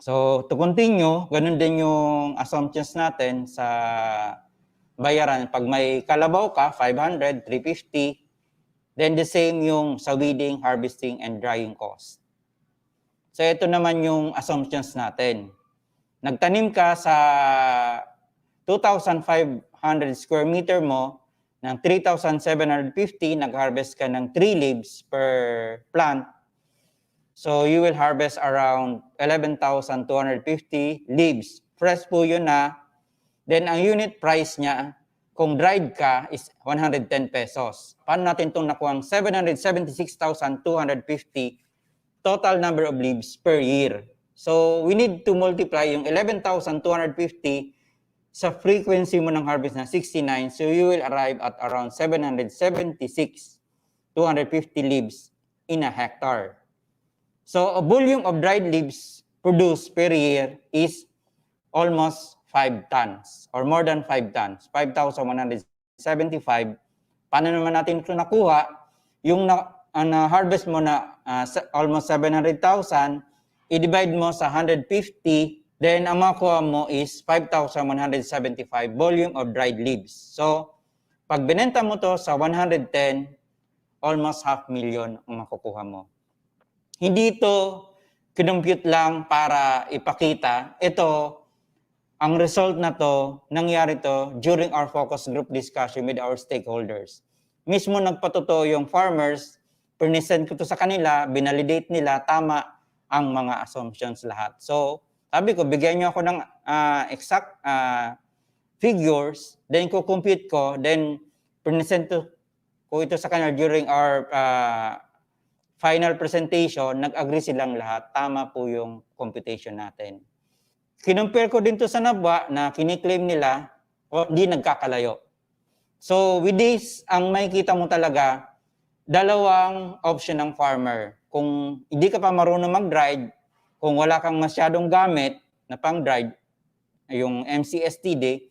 So to continue, ganun din yung assumptions natin sa bayaran. Pag may kalabaw ka, 500, 350, then the same yung sa weeding, harvesting, and drying cost. So ito naman yung assumptions natin. Nagtanim ka sa 2,500 square meter mo ng 3,750, nag-harvest ka ng 3 leaves per plant. So you will harvest around 11,250 leaves. Fresh po yun na. Then ang unit price niya, kung dried ka, is 110 pesos. Paano natin itong nakuha? 776,250 total number of leaves per year. So we need to multiply yung 11,250 sa frequency mo ng harvest na 69. So you will arrive at around 776,250 leaves in a hectare. So a volume of dried leaves produced per year is almost 5 tons or more than 5 tons, 5,175. Paano naman natin ito nakuha? Yung na-harvest mo na almost 700,000, i-divide mo sa 150, then ang makuha mo is 5,175 volume of dried leaves. So, pag binenta mo to sa 110, almost 500,000 ang makukuha mo. Hindi ito kinumpute lang para ipakita. Ito, ang result na to, nangyari to during our focus group discussion with our stakeholders. Mismo nagpatotoo yung farmers, present ko to sa kanila, binalidate nila, tama ang mga assumptions lahat. So, sabi ko, bigyan niyo ako ng exact figures, then ko compute ko, then present ko ito sa kanila during our final presentation, nag-agree silang lahat, tama po yung computation natin. Kinumpare ko din to sa Nabwa na kiniklaim nila, hindi nagkakalayo. So, with this, ang makikita mo talaga, dalawang option ng farmer. Kung hindi ka pa marunong mag-dried, kung wala kang masyadong gamit na pang-dried, yung MCSTD,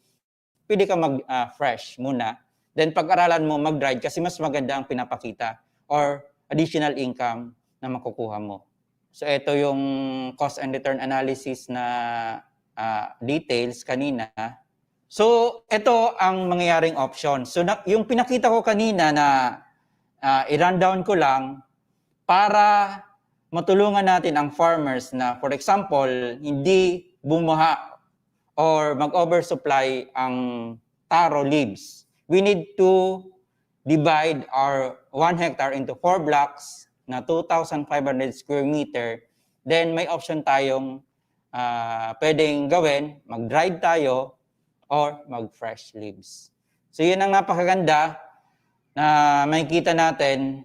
pwede ka mag-fresh muna. Then pag-aralan mo mag-dried kasi mas maganda ang pinapakita or additional income na makukuha mo. So ito yung cost and return analysis na details kanina. So ito ang mangyayaring option. So yung pinakita ko kanina na i-rundown ko lang para matulungan natin ang farmers na, for example, hindi bumuha or mag-oversupply ang taro leaves. We need to divide our 1 hectare into 4 blocks na 2,500 square meter. Then may option tayong pwedeng gawin, mag-dried tayo or mag-fresh leaves. So yun ang napakaganda na makikita natin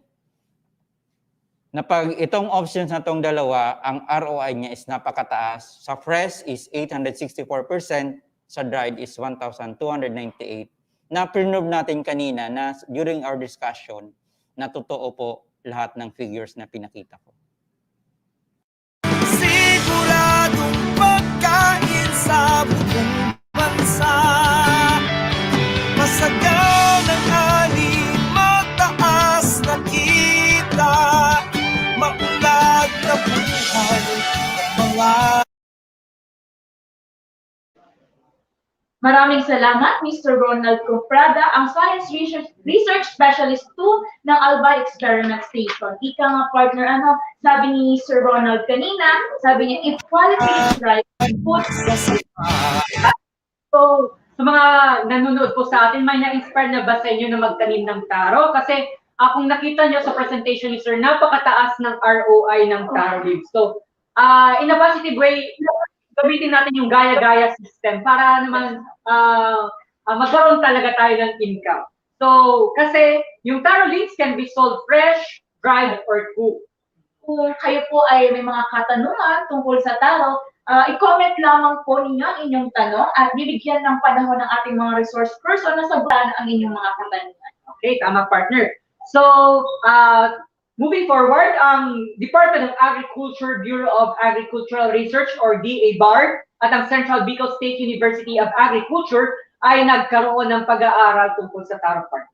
na pag itong options na itong dalawa, ang ROI niya is napakataas. Sa fresh is 864%, sa dried is 1,298. Na-prove natin kanina na during our discussion na totoo po lahat ng figures na pinakita ko. Siguradong pagkain sa buong bansa, masagal ng ani, mataas na kita, maunlad na buhay ng mga Maraming salamat, Mr. Ronald Comprada, ang Science Research Specialist 2 ng Albay Experiment Station. Ika nga partner, sabi ni Sir Ronald kanina, sabi niya, if quality is right, food is right. So, sa mga nanonood po sa atin, may na-inspire na ba sa inyo na magtanim ng taro? Kasi kung nakita nyo sa presentation ni Sir, napakataas ng ROI ng taro leaves. So, in a positive way, gamitin natin yung gaya-gaya system para naman magkaroon talaga tayo ng income. So, kasi yung taro leaves can be sold fresh, dried, or cooked. Kung kayo po ay may mga katanungan tungkol sa taro, i-comment lamang po ninyo ang inyong tanong at bibigyan ng panahon ng ating mga resource person na sagutan ang inyong mga katanungan. Okay, tama partner. So, moving forward, ang Department of Agriculture, Bureau of Agricultural Research or DA-BARD at ang Central Bicol State University of Agriculture ay nagkaroon ng pag-aaral tungkol sa taro farm.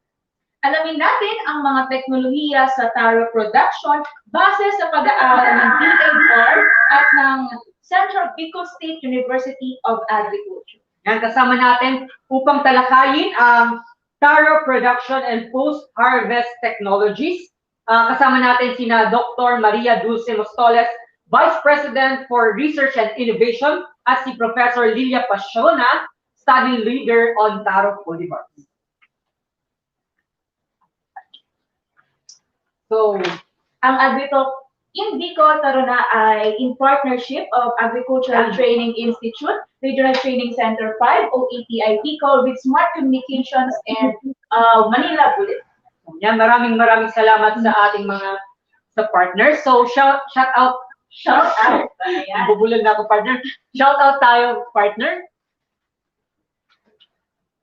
Alamin natin ang mga teknolohiya sa taro production base sa pag-aaral ng DA-BARD at ng Central Bicol State University of Agriculture. Yan, kasama natin upang talakayin ang taro production and post-harvest technologies. Kasama natin sina Dr. Maria Dulce Mostoles, Vice President for Research and Innovation, at si Professor Lilia Pasiona, Study Leader on Taro Cultivars. So, ang Agritalk in Bicol Taruna ay in partnership of Agricultural Training Institute, Regional Training Center 5 o ATI Bicol with Smart Communications and Manila Bulletin. Yan, maraming salamat sa ating mga partners. So, shout out. Bubulol na ako, partner. Shout out tayo, partner.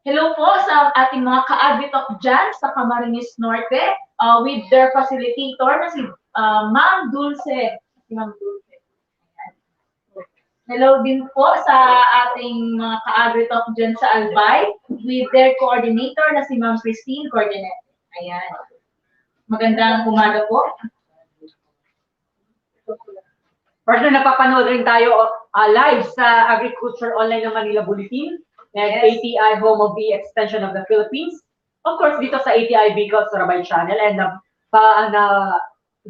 Hello po sa ating mga ka-Agritalk dyan sa Camarines Norte with their facilitator na si Ma'am Dulce. Hello din po sa ating mga ka-Agritalk dyan sa Albay with their coordinator na si Ma'am Christine Cordenet. Ayan. Magandang umaga po. Partner, napapanood rin tayo live sa Agriculture Online ng Manila Bulletin and ATI Home of the Extension of the Philippines. Of course, dito sa ATI Bicol Sarabay Channel and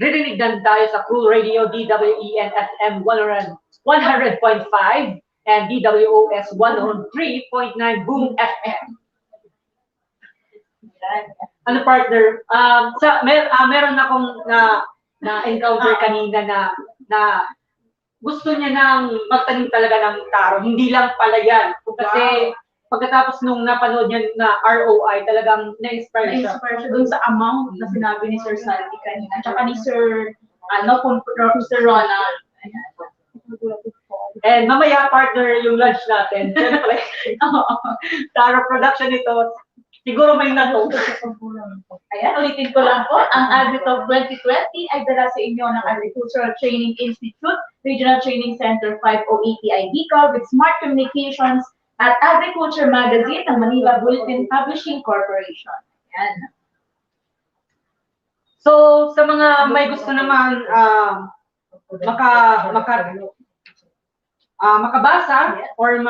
ririnig din tayo sa Cool Radio, DWEN FM 100.5 and DWOS 103.9 Boom FM. Ano partner, meron akong na-encounter kanina na gusto niya nang magtanim talaga ng taro. Hindi lang pala yan. Kasi pagkatapos nung napanood niya na ROI, talagang na-inspire siya. Na-inspire siya dun sa amount na sinabi ni Sir Salvi kanina. At saka ni Sir Ronald. And mamaya partner yung lunch natin. Siyempre, taro production ito. Siguro may nato. Ayan, ulitin ko lang po. Ang Agritalk 2020 ay dala sa inyo ng Agricultural Training Institute, Regional Training Center 5 o ATI Bicol with Smart Communications at Agriculture Magazine ng Manila Bulletin Publishing Corporation. Ayan. So, sa mga may gusto naman makabasa or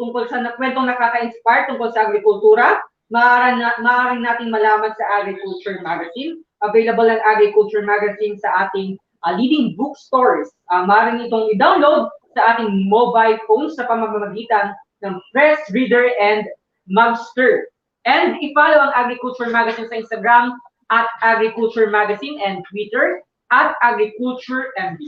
tungkol sa kwentong nakaka-inspire tungkol sa agrikultura, maaari nating malaman sa Agriculture Magazine. Available ang Agriculture Magazine sa ating leading bookstores. Maaari itong i-download sa ating mobile phones sa pamamagitan ng Press Reader and Mugster. And i-follow ang Agriculture Magazine sa Instagram at Agriculture Magazine and Twitter at Agriculture MB.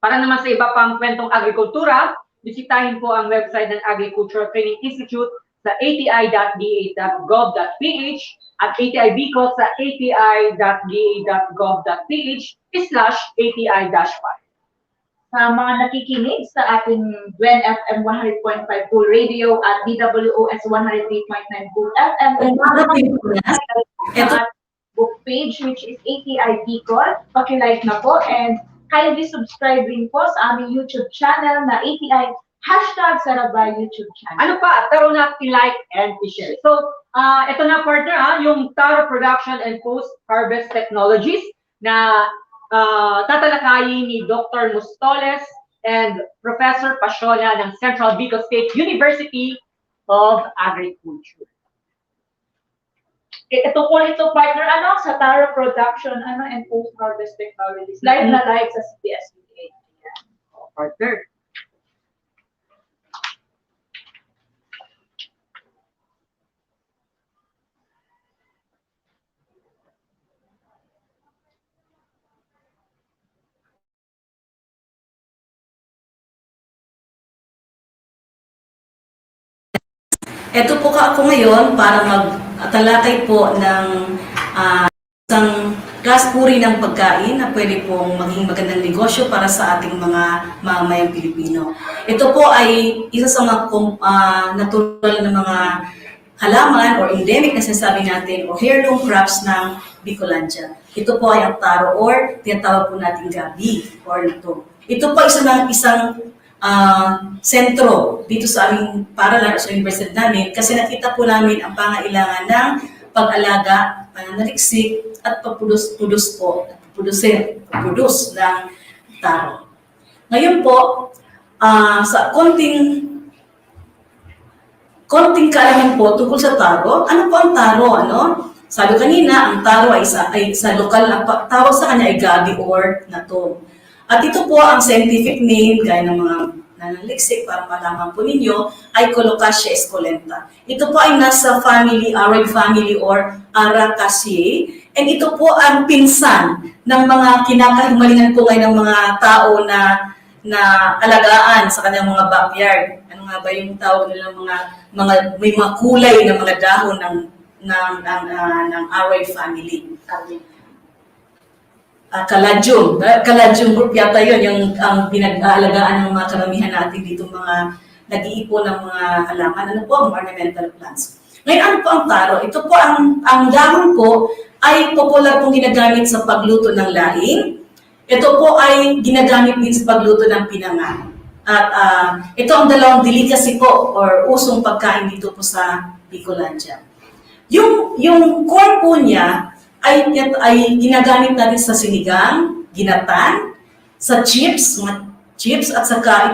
Para naman sa iba pang kwentong agrikultura, bisitahin po ang website ng Agricultural Training Institute sa ati.da.gov.ph at ATI Bicol sa ati.da.gov.ph/ATI-5. Sa mga nakikinig sa ating Gwen FM 100.5 Cool Radio at DWOS 103.9 Cool FM at book page which is ATI Bicol. Paki-like na po and kindly subscribe rin po sa aming YouTube channel na ATI #Sarabay YouTube channel. Ano pa? Taro na i-like and i-share. So, ito na partner, yung taro production and post-harvest technologies na tatalakayin ni Dr. Mostoles and Professor Pasiola ng Central Bicol State University of Agriculture. Ito po ito partner sa taro production and post-harvest technologies. Live na live sa CPS-UA. Partner. Ito po ako ngayon para magtalakay po ng isang puri ng pagkain na pwede pong maging magandang negosyo para sa ating mga mamamayang Pilipino. Ito po ay isa sa mga natural na mga halaman or endemic na sinasabi natin o heirloom crops ng Bicolandia. Ito po ay ang taro or tinatawag po natin gabi or ito. Ito po isang sentro dito sa aming paralan o sa university namin kasi nakita po namin ang pangailangan ng pag-alaga, pananaliksik at pagproduce ng taro. Ngayon po, sa konting kaalaman po tungkol sa taro, ano po ang taro? Sabi kanina, ang taro ay sa lokal na tawag sa kanya ay gabi or natong. At ito po ang scientific name, gaya ng mga nanaliksik para malaman po ninyo, ay Colocasia esculenta. Ito po ay nasa family, arid family or Aracaceae. And ito po ang pinsan ng mga kinakahimalingan po ngayon ng mga tao na alagaan sa kanilang mga backyard. Ano nga ba yung tawag nila may mga kulay na mga dahon ng arid family. Caladium group yata yun, ang pinag-aalagaan ng mga karamihan natin dito, mga nag-iipon ng mga halaman. Ano po ang ornamental plants? Ngayon, ano po ang taro? Ito po, ang dahon po ay popular pong ginagamit sa pagluto ng lahing. Ito po ay ginagamit din sa pagluto ng pinangan. At ito ang dalawang delicacy po or usong pagkain dito po sa Bicolandia. Yung core po niya, ay ginagamit natin sa sinigang, ginatan, sa chips, at saka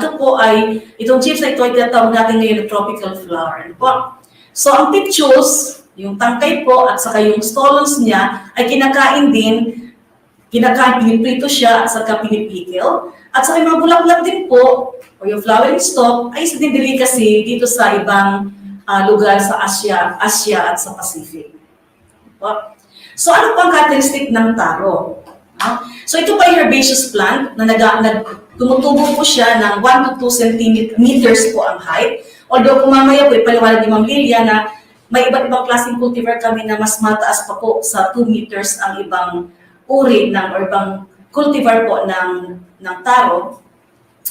itong chips na ito ay tinatawag natin ngayon na tropical flower. So ang pictures, yung tangkay po, at saka yung stolons niya, ay kinakain, piniprito siya, at saka pinipikil. At saka yung mga bulaklak din po, o yung flowering stalk, ay isa din delicacy dito sa ibang lugar sa Asia at sa Pacific. So ano po ang characteristic ng taro? So ito pa yung herbaceous plant na tumutubo po siya ng 1 to 2 centimeters po ang height. Although kung mamaya po ipaliwanag ni Ma'am Lilia na may iba't ibang klaseng cultivar kami na mas mataas pa po sa 2 meters ang ibang uri or ibang cultivar po ng taro.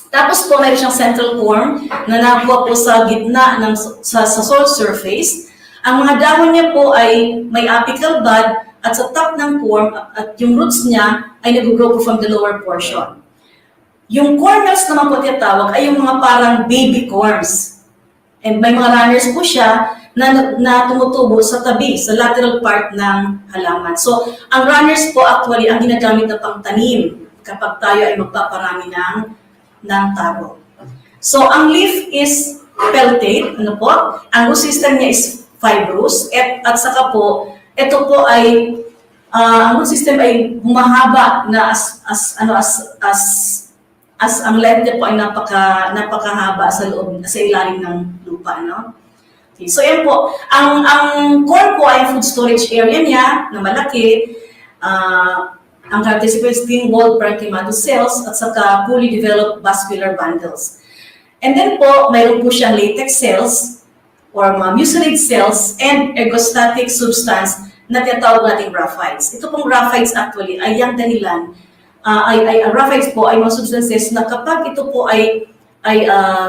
Tapos po mayroon siyang central core na nakuha po sa gitna sa soil surface. Ang mga dahon niya po ay may apical bud at sa top ng core at yung roots niya ay nag-grow po from the lower portion. Yung cornels naman po tinatawag ay yung mga parang baby corms. And may mga runners po siya na tumutubo sa tabi, sa lateral part ng halaman. So, ang runners po actually ang ginagamit na pangtanim kapag tayo ay magpaparami ng taro. So, ang leaf is peltate, ang root system niya is fibrous, at saka po, ito po ay, ang root system ay humahaba na as ang length niya po ay napakahaba sa ilalim ng lupa, no? Okay, so yan po, ang core po ay food storage area niya na malaki, ang characteristic walled parenchymatous cells at saka fully developed vascular bundles. And then po, mayroon po siyang latex cells or mga mucilage cells and ergostatic substance na tinatawag nating graphites. Ito pong graphites actually ay yung dahilan, graphites po ay mga substances na kapag ito po ay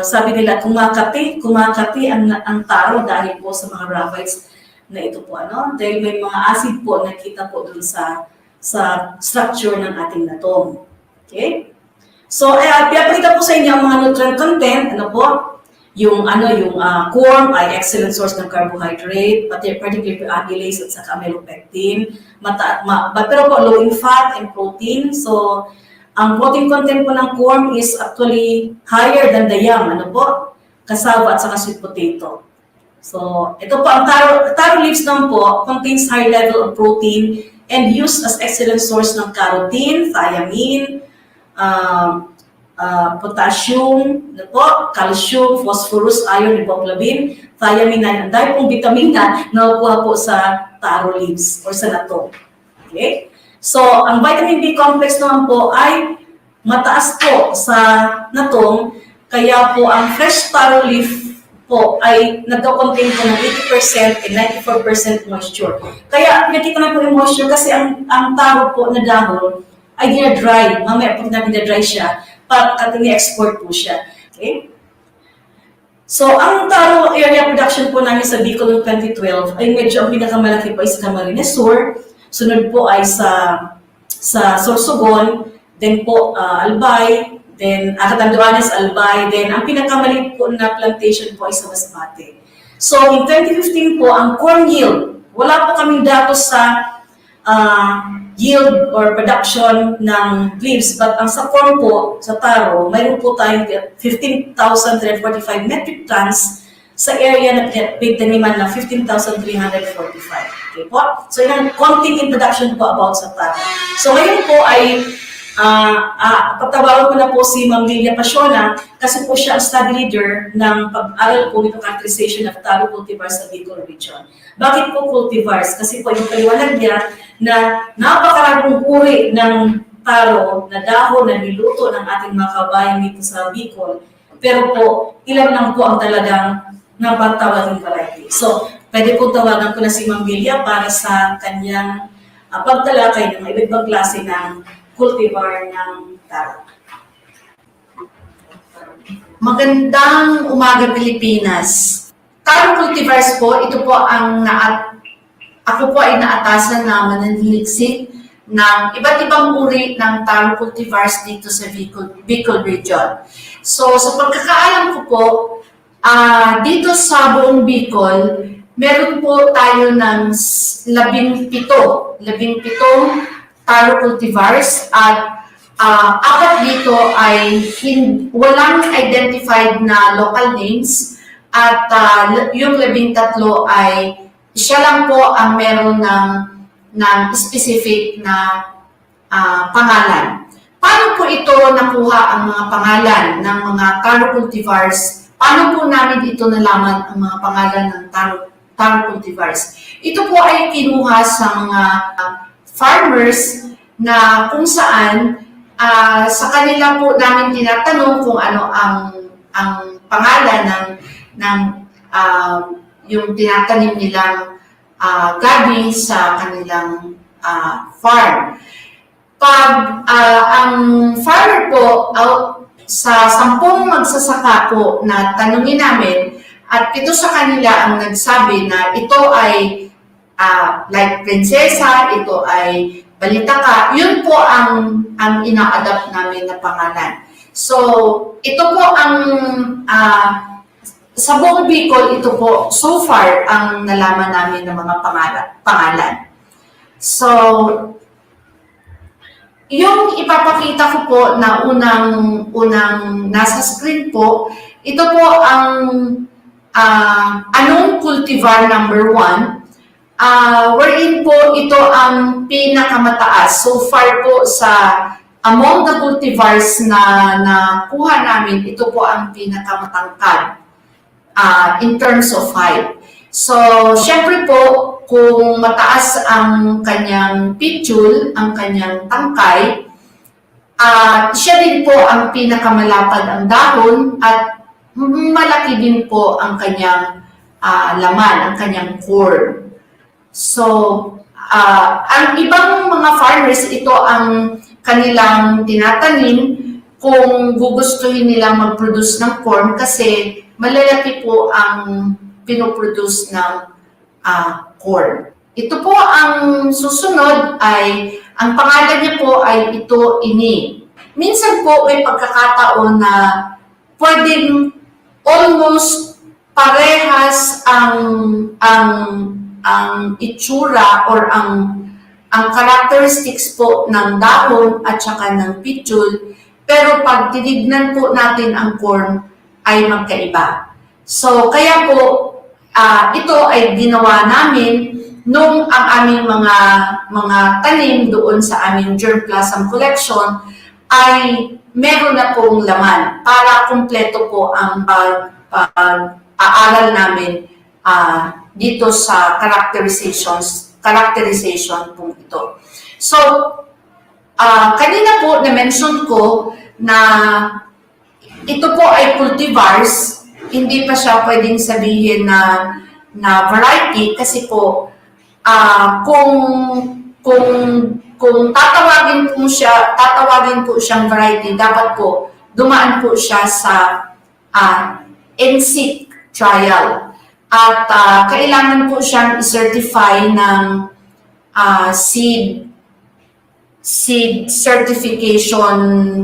sabi nila kumakati ang taro dahil po sa mga graphites na ito po, dahil may mga acid po na kita po dun sa structure ng ating natong. Okay? So, pinapakita po sa inyo ang mga nutrient content, yung corn ay excellent source ng carbohydrate, particularly amylase at saka amylopectin, pero po low in fat and protein. So, Ang protein content po ng corn is actually higher than the yam, ano po? Cassava at saka sweet potato. So, ito po, ang taro leaves naman po contains high level of protein and used as excellent source ng carotene, thiamine, potassium, ano po, calcium, phosphorus, iron, riboflavin, thiamine, ang dahil pong vitamina na nakukuha po sa taro leaves or sa natong. Okay? So, ang vitamin B complex naman po ay mataas po sa natong, kaya po ang fresh taro leaf po ay nagko-contain po ng 80% and 94% moisture. Kaya nakita na po yung moisture kasi ang taro po na dahon ay dinadry. Mamaya po natin dinadry siya para ating i-export po siya. Okay? So, ang taro area production po namin sa Bicol noong 2012 ay medyo ang pinakamalaki po ay sa Camarines Sur. Sunod po ay sa Sorsogon, then po Albay, then Catanduanes, Albay, then ang pinakamaliit po na plantation po ay sa Masbate. So, in 2015 po, ang corn yield, wala po kaming datos sa yield or production ng leaves, but ang sa corn po, sa taro, mayroon po tayong 15,345 metric tons sa area na pinagtaniman na 15,345. Okay po? So, yung konting introduction po about sa taro. So, ngayon po ay patawagan ko na po si Ma'am Lilia Pasiona kasi po siya ang study leader ng pag-aral po nito characterization of taro cultivars sa Bicol region. Bakit po cultivars? Kasi po yung paliwanag niya na napakaraming uri ng taro na dahon na niluto ng ating mga kabayan dito sa Bicol. Pero po, ilan lang po ang talagang napatawagin variety. So, pwede po tawagan ko na si Ma'am Lilia para sa kanyang pagtalakay ng iba't-ibang klase ng cultivar ng taro. Magandang umaga, Pilipinas. Taro cultivars po, ito po ang ako po ay naatasan na mananiliksik ng iba't ibang uri ng taro cultivars dito sa Bicol region. So, sa pagkakaalam ko po, dito sa buong Bicol, meron po tayo ng 17 taro cultivars at apat dito ay walang identified na local names at yung 13 ay siya lang po ang meron ng specific na pangalan. Paano po ito nakuha ang mga pangalan ng mga taro cultivars? Paano po namin dito nalaman ang mga pangalan ng taro cultivars? Ito po ay kinuha sa mga farmers na kung saan sa kanila po namin tinatanong kung ano ang pangalan ng yung tinatanim nilang gabi sa kanilang farm. Pag ang farmer po sa 10 magsasaka po na tanungin namin at 7 sa kanila ang nagsabi na ito ay like prinsesa, ito ay balitaka, yun po ang ina-adapt namin na pangalan. So, ito po ang sa buong Bicol, ito po so far ang nalaman namin ng mga pangalan. So, yung ipapakita ko po na unang nasa screen po, ito po ang anong cultivar number 1, wherein po ito ang pinakamataas. So far po among the cultivars na kuha namin, ito po ang pinakamatangkad in terms of height. So, syempre po, kung mataas ang kanyang pitule, ang kanyang tangkay, siya din po ang pinakamalapad ang dahon at malaki din po ang kanyang laman, ang kanyang core. So, ang ibang mga farmers, ito ang kanilang tinatanim kung gugustuhin nilang mag-produce ng corn kasi malalaki po ang pinoproduce ng corn. Ito po ang susunod ay, ang pangalan niya po ay ito ini. Minsan po may pagkakataon na pwedeng almost parehas ang itsura or ang ang characteristics po ng dahon at saka ng pitchul, pero pag tinignan po natin ang corn ay magkaiba. So kaya po ito ay ginawa namin nung ang aming mga tanim doon sa aming germplasm collection ay meron na pong laman para kumpleto po ang pag-aaral namin dito sa characterization po ito. So, kanina po na-mention ko na ito po ay cultivars, hindi pa siya pwedeng sabihin na variety kasi po kung tatawagin po siyang variety, dapat po dumaan po siya sa NSIC trial. At kailangan po siyang i-certify ng seed certification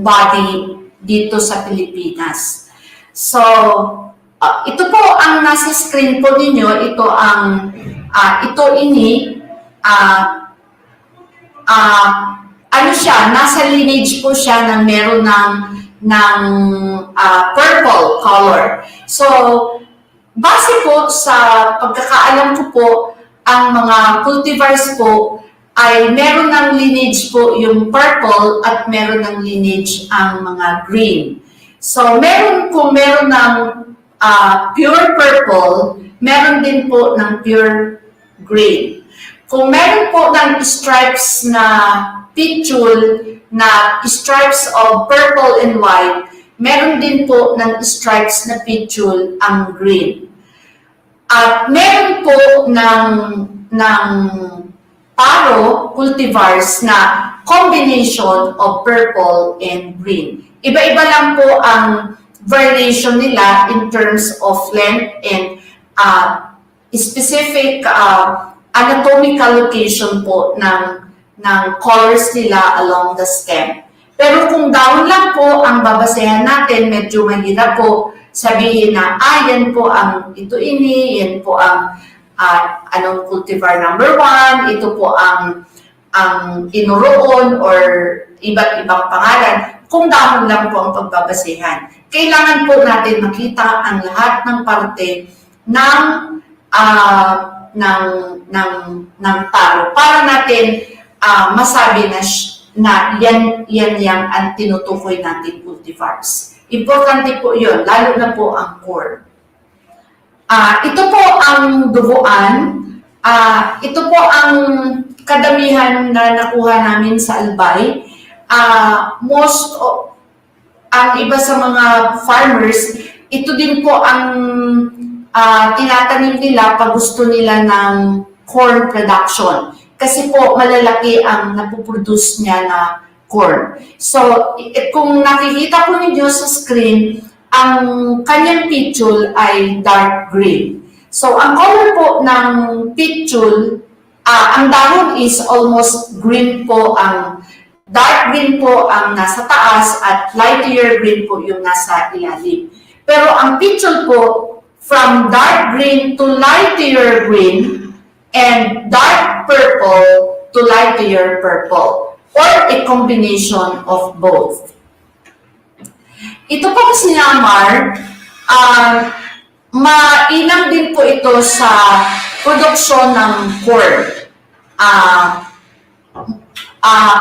body dito sa Pilipinas. So, ito po ang nasa screen po ninyo, ito ano siya, nasa lineage po siya na meron ng purple color. So, base po sa pagkakaalam ko po, ang mga cultivars po ay meron ng lineage po yung purple at meron ng lineage ang mga green. So, kung meron ng pure purple, meron din po ng pure green. Kung meron po ng stripes na pitchul, na stripes of purple and white, meron din po ng stripes na pitchul ang green. At meron po ng taro cultivars na combination of purple and green. Iba-iba lang po ang variation nila in terms of length and specific anatomical location po ng colors nila along the stem. Pero kung dahon lang po ang babasehan natin, medyo mahirap po sabihin na, yan po ang yan po ang cultivar number 1, ito po ang inuroon or iba't ibang pangalan. Kung dahon lang po ang pagbabasehan. Kailangan po natin makita ang lahat ng parte ng taro para natin masabi na yan ang tinutukoy natin cultivars. Importante po yun, lalo na po ang corn. Ito po ang duguan. Ito po ang kadamihan na nakuha namin sa Albay. Ang iba sa mga farmers, ito din po ang tinatanim nila pag gusto nila ng corn production. Kasi po malalaki ang napuproduce niya na corn. So, kung nakikita po ninyo sa screen, ang kanyang pitchul ay dark green. So, ang color po ng pitchul, ang dahon is almost green po, dark green po ang nasa taas at lighter green po yung nasa ilalim. Pero ang pitchul po, from dark green to lighter green and dark purple to lighter purple, or a combination of both. Ito po kasi Mar, mainam din po ito sa produksyon ng corn.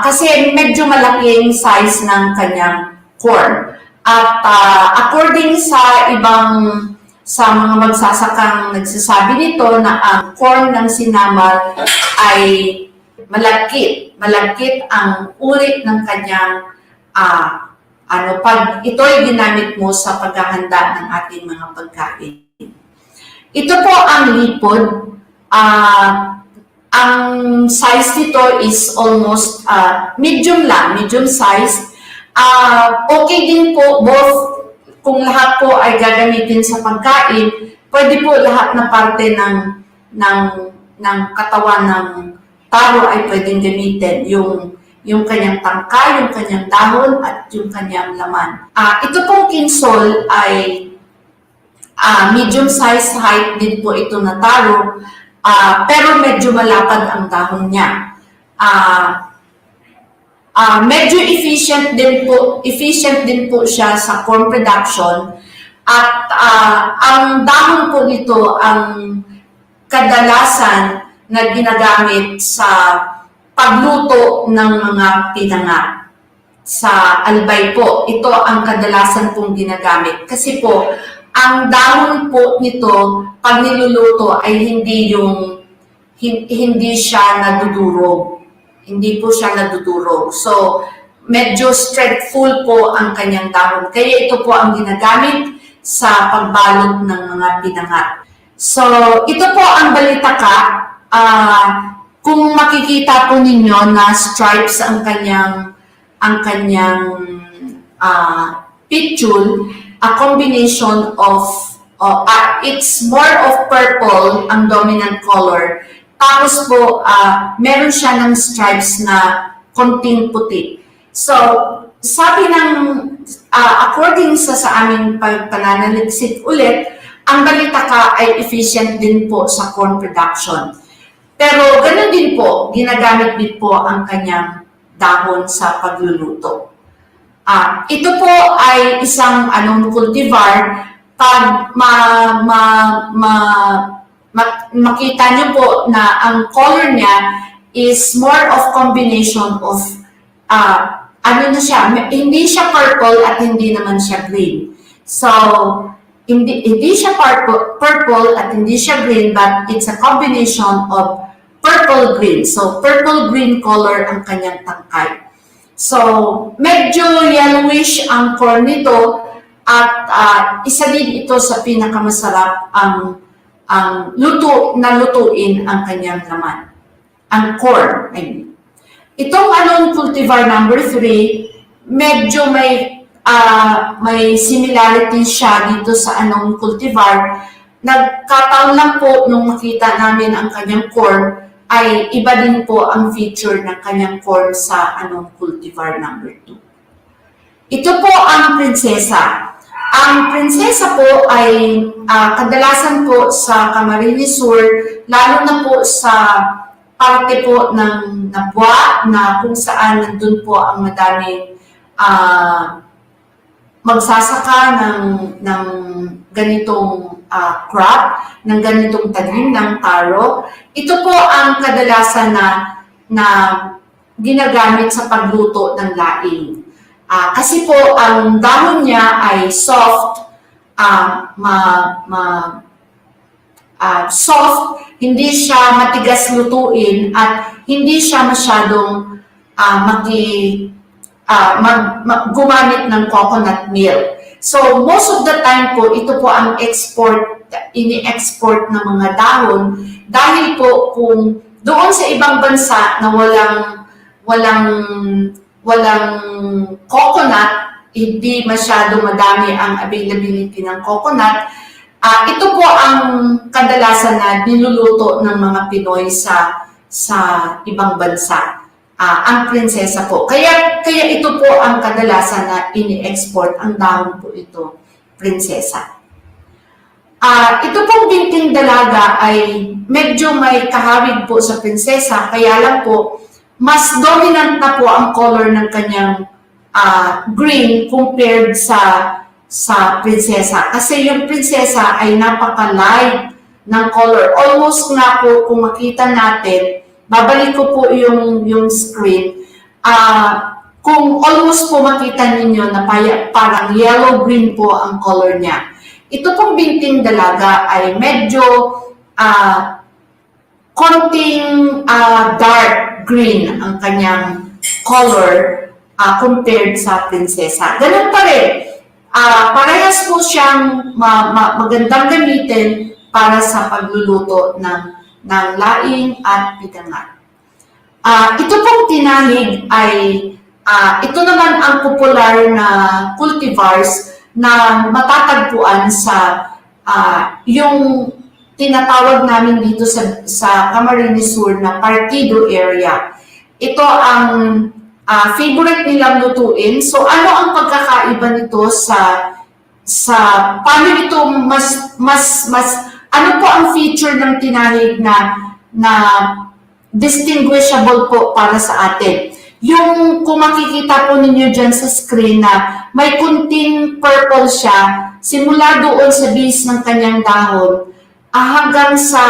Kasi medyo malaking size ng kanyang corn. At according sa mga magsasakang nagsasabi nito na ang corn ng Sinamar ay malagkit ang uri ng kanyang pag ito'y ginamit mo sa paghahanda ng ating mga pagkain. Ito po ang lipod. Ang size nito is almost medium size. Okay din po, both kung lahat po ay gagamitin sa pagkain, pwede po lahat na parte ng katawan ng taro ay pwedeng gamitin. Yung kanyang tangka, yung kanyang dahon, at yung kanyang laman. Ito pong kinsol ay medium size height din po ito na taro, pero medyo malapad ang dahon niya. medyo efficient din po siya sa corn production at ang dahon po nito ang kadalasan na ginagamit sa pagluto ng mga pinangat. Sa albay po, ito ang kadalasan pong ginagamit. Kasi po, ang dahon po nito, pag niluluto ay hindi siya nadudurog. Hindi po siya nadudurog. So, medyo strengthful po ang kanyang dahon. Kaya ito po ang ginagamit sa pagbalot ng mga pinangat. So, ito po ang balitaka. Kung makikita po ninyo na stripes ang kanyang picture, a combination of, it's more of purple ang dominant color. Tapos po, meron siya ng stripes na konting puti. So, sabi according sa aming pananaliksik ulit, ang balitaka ay efficient din po sa corn production. Pero ganoon din po, ginagamit din po ang kanyang dahon sa pagluluto. Ito po ay isang cultivar. Pag makita nyo po na ang color niya is more of combination of hindi siya purple at hindi naman siya green. So, hindi siya purple at hindi siya green, but it's a combination of purple-green. So, purple-green color ang kanyang tangkay. So, medyo yellowish ang corn nito at isa din ito sa pinakamasarap ang lutuin ang kanyang laman. Ang corn, I mean. Itong cultivar number 3, medyo may similarity siya dito sa cultivar. Nagkataon lang po nung makita namin ang kanyang corn, ay iba din po ang feature ng kanyang corn sa cultivar number 2. Ito po ang prinsesa. Ang prinsesa po ay kadalasan po sa Camarines Sur, lalo na po sa parte po ng Nabua, na kung saan nandun po ang madaming magsasaka ng ganitong crop, ng ganitong tanim ng taro. Ito po ang kadalasan na ginagamit sa pagluto ng laing. Kasi po ang dahon niya ay soft, soft, hindi siya matigas lutuin at hindi siya masyadong gumamit ng coconut milk. So, most of the time po, ito po ang ini-export ng mga dahon dahil po kung doon sa ibang bansa na walang coconut, hindi masyado madami ang availability ng coconut, ito po ang kadalasan na niluluto ng mga Pinoy sa ibang bansa. Ang prinsesa po. Kaya ito po ang kadalasan na ini-export, ang dahon po ito, prinsesa. Ito pong binting dalaga ay medyo may kahawig po sa prinsesa, kaya lang po, mas dominant na po ang color ng kanyang green compared sa prinsesa. Kasi yung prinsesa ay napaka-light ng color. Almost nga po, kung makita natin, babalik ko po yung screen. Kung almost po makita ninyo na parang yellow-green po ang color niya. Ito pong binting dalaga ay medyo konting dark green ang kanyang color compared sa prinsesa. Ganun pa rin. Parehas po siyang magandang gamitin para sa pagluluto ng laing at pinangat. Ito pong tinahig ay, ito naman ang popular na cultivars na matatagpuan sa yung tinatawag namin dito sa Camarines Sur na Partido area. Ito ang favorite nilang lutuin. So ano ang pagkakaiba nito sa paano ito mas ano po ang feature ng tinahig na distinguishable po para sa atin. Yung kung makikita po ninyo dyan sa screen na may kunting purple siya, simula doon sa base ng kanyang dahon, hanggang sa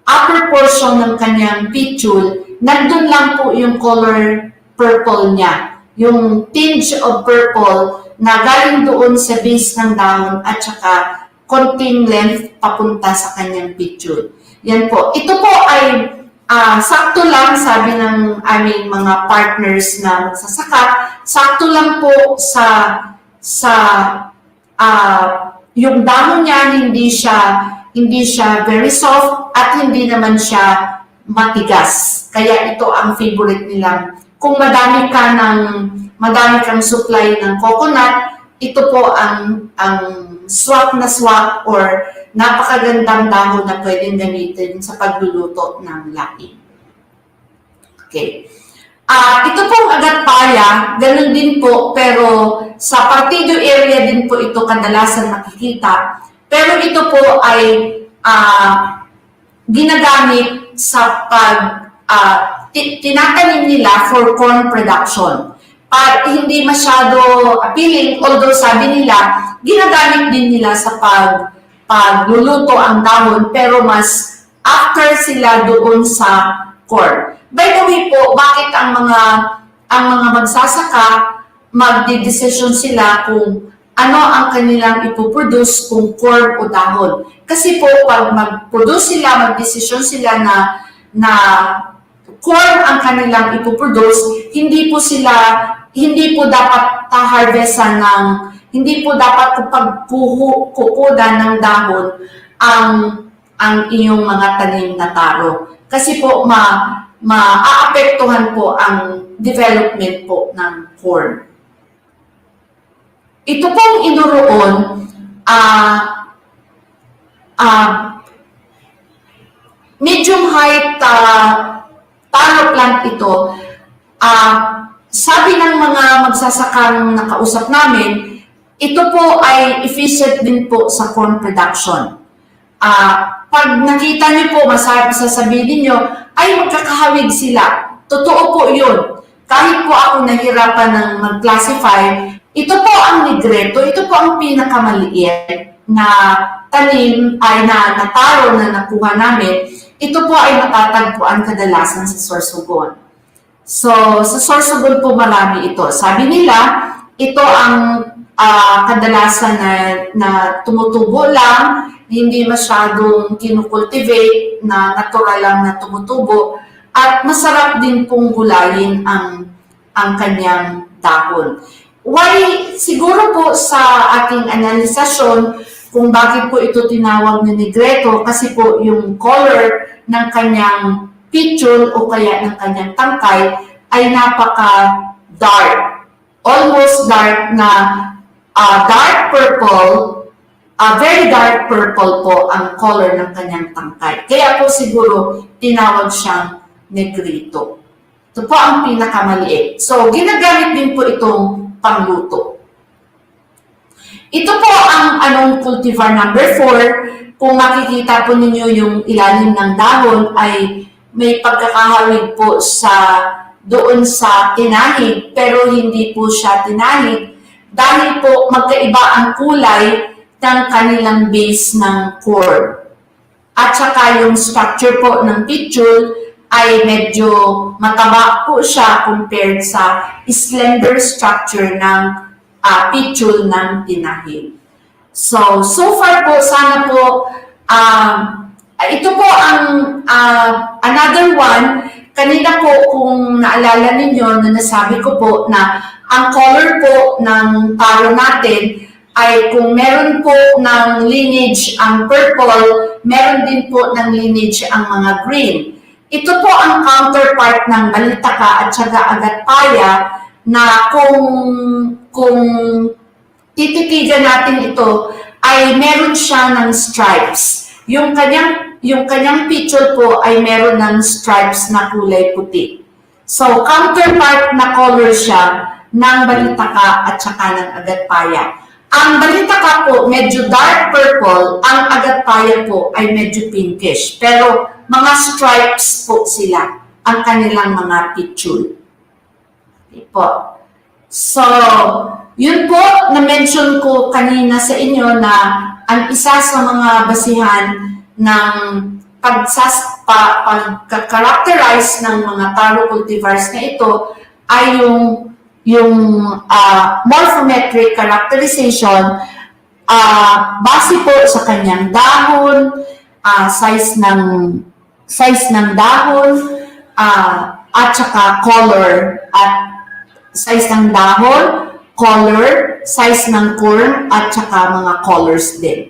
upper portion ng kanyang petiole, nandun lang po yung color purple niya. Yung tinge of purple na galing doon sa base ng dahon at saka konting length papunta sa kanyang petiole. Yan po. Ito po ay sakto lang, sabi ng aming mga partners na magsasaka, sakto lang po sa yung dahon niya hindi siya very soft at hindi naman siya matigas. Kaya ito ang favorite nilang. Kung madami kang supply ng coconut, ito po ang swak na swak or napakagandang dahon na pwedeng gamitin sa pagluluto ng laing. Okay. Ito pong agatpaya, ganun din po, pero sa partido area din po ito kadalasan makikita. Pero ito po ay ginagamit sa tinatanim nila for corn production. Hindi masyado appealing, although sabi nila, ginagamit din nila sa pagluluto ang dahon, pero mas after sila doon sa corn. By the way po, bakit ang mga magsasaka, magdidesisyon sila kung ano ang kanilang ipoproduce, kung corn o dahon. Kasi po, pag mag-produce sila, magdesisyon sila na corn ang kanilang ipoproduce, hindi po dapat harvestan hindi po dapat pagkukudan ng dahon ang iyong mga tanim na taro. Kasi po, maaapektuhan po ang development po ng corn. Ito pong inuroon, medium height taro plant ito. Sabi ng mga magsasakang nakausap namin, ito po ay efficient din po sa corn production. Pag nakita niyo po, sasabihin niyo, ay magkakahawig sila. Totoo po yun. Kahit po ako nahirapan ng mag-classify, ito po ang nigreto, ito po ang pinakamaliit na tanim ay na taro na nakuha namin. Ito po ay matatagpuan kadalasan sa Sorsogon. So, sa Sorsogon po marami ito. Sabi nila, ito ang kadalasan na tumutubo lang, hindi masyadong kinukultivate, na natural lang na tumutubo, at masarap din pong gulayin ang kanyang dahon. Why? Siguro po sa ating analisasyon kung bakit po ito tinawag na nigreto, kasi po yung color ng kanyang petiole o kaya ng kanyang tangkay ay napaka-dark. Almost dark na dark purple, very dark purple po ang color ng kanyang tangkay. Kaya po siguro tinawag siyang negrito. Ito po ang pinakamaliit. So, ginagamit din po itong pangluto. Ito po ang cultivar number 4. Kung makikita po ninyo yung ilalim ng dahon ay may pagkakahawig po doon sa tinahig, pero hindi po siya tinahig dahil po magkaiba ang kulay ng kanilang base ng corn. At saka yung structure po ng petiole ay medyo mataba po siya compared sa slender structure ng petiole ng tinahig. So far po, sana po, ito po ang another one. Kanina po, kung naalala ninyo na nasabi ko po na ang color po ng taro natin ay kung meron po ng lineage ang purple, meron din po ng lineage ang mga green. Ito po ang counterpart ng balitaka at saka agatpaya na kung tititigan natin ito ay meron siya ng stripes. Yung kanyang petiole po ay meron ng stripes na kulay puti. So, counterpart na color siya ng balitaka at saka ng agatpaya. Ang balita ka po, medyo dark purple, ang agatpaya po ay medyo pinkish. Pero mga stripes po sila, ang kanilang mga pitchul. Okay po. So, yun po, na-mention ko kanina sa inyo na ang isa sa mga basihan ng pag-characterize ng mga taro cultivars na ito ay yung morphometric characterization base po sa kanyang dahon, size ng dahon, at saka color at size ng dahon, color, size ng corm, at saka mga colors din.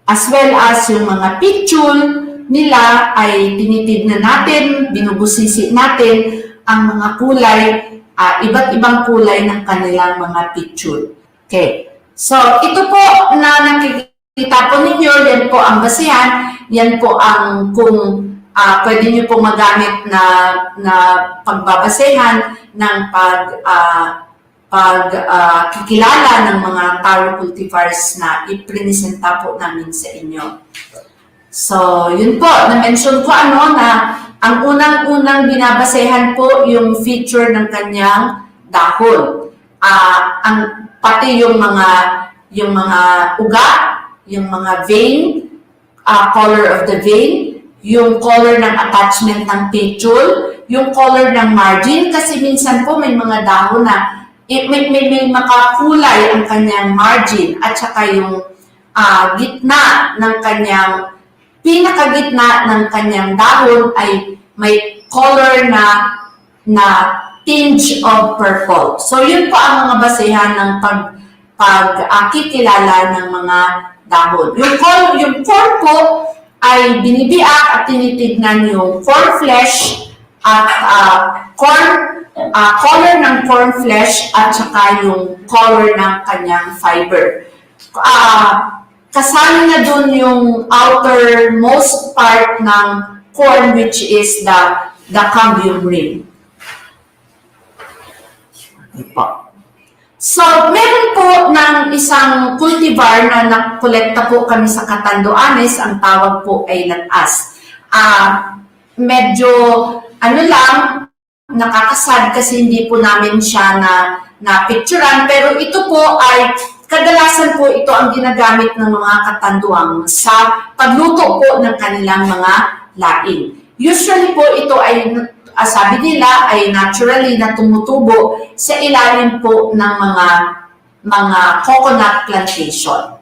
As well as yung mga pitchul nila ay tinitignan natin, binubusisi natin ang mga kulay, iba't ibang kulay ng kanilang mga pitchul. Okay. So, ito po na nakikita po ninyo, yan po ang basihan, yan po ang kung pwede nyo po magamit na pagbabasehan ng kikilala ng mga taro cultivars na ipresenta po namin sa inyo. So, yun po, na-mention ko na ang unang-unang binabasehan po yung feature ng kanyang dahon. Pati yung mga ugat, yung mga vein, color of the vein, yung color ng attachment ng petiole, yung color ng margin, kasi minsan po may mga dahon na may makakulay ang kanyang margin at saka yung gitna ng kanyang, pinakagitna ng kanyang dahon ay may color na tinge of purple. So yun po ang mga basehan ng pagkikilala ng mga dahon. Yung corm po ay binibiak at tinitignan yung corm flesh at color ng corn flesh at saka yung color ng kanyang fiber. Kasali na dun yung outermost part ng corn, which is the cambium ring. So, meron po ng isang cultivar na nakolekta po kami sa Catanduanes, ang tawag po ay latas. Medyo, nakakasad kasi hindi po namin siya na-picturean, pero ito po ay, kadalasan po ito ang ginagamit ng mga Katanduang sa pagluto po ng kanilang mga laing. Usually po ito ay, sabi nila, ay naturally na tumutubo sa ilalim po ng mga coconut plantation.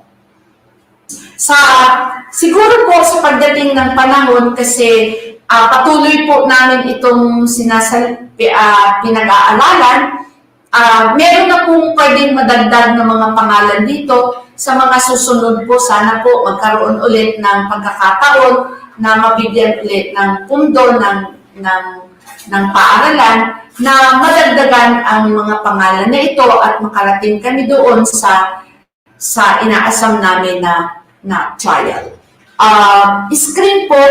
Siguro po sa pagdating ng panahon kasi patuloy po namin itong pinag-aalalan, meron na pong pwedeng madagdag ng mga pangalan dito. Sa mga susunod po, sana po magkaroon ulit ng pagkakataon na mabigyan ulit ng pundo ng paaralan na madagdagan ang mga pangalan na ito at makarating kami doon sa inaasam namin na trial. Screen po,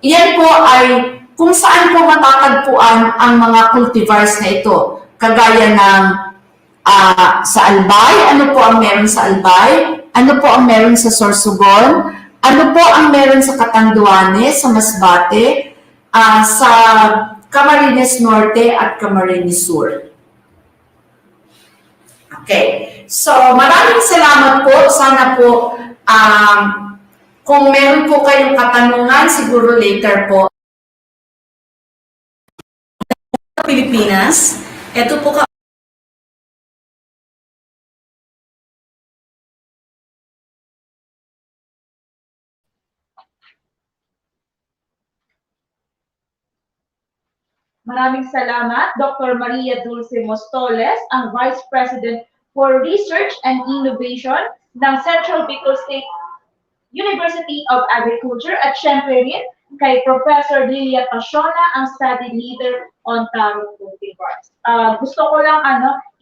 yan po ay kung saan po matatagpuan ang mga cultivars na ito. Kagaya ng sa Albay, ano po ang meron sa Albay? Ano po ang meron sa Sorsogon? Ano po ang meron sa Catanduanes, sa Masbate, sa Camarines Norte at Camarines Sur? Okay. So, maraming salamat po. Sana po, kung meron po kayong katanungan, siguro later po. Pilipinas, ito po Maraming salamat, Dr. Maria Dulce Mostoles, ang Vice President for Research and Innovation ng Central Bicol State University of Agriculture, at syempre rin kay Professor Lilia Pasiona, ang Study Leader on Taro Cultivars. Gusto ko lang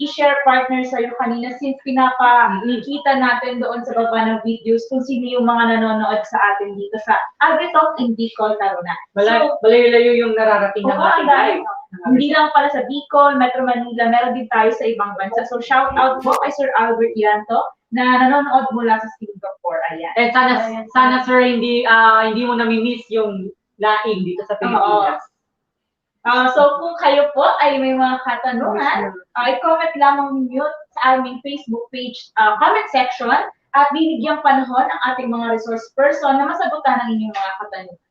i-share, partner sa'yo kanina, since pinapakita natin doon sa baba ng videos kung sino yung mga nanonood sa atin dito sa AgriTalk in Bicol, Taruna. Malayo-layo yung nararating na natin. Hindi lang pala sa Bicol, Metro Manila, meron din tayo sa ibang bansa. So shout out po kay Sir Albert Ianto na nanonood mula sa Singapore. Ayan. Eh sana sir hindi mo nami-miss yung laing dito sa Pilipinas. So kung kayo po ay may mga katanungan, i-comment lamang ninyo sa aming Facebook page comment section at binigyang panahon ang ating mga resource person na masagutan ang inyong mga katanungan.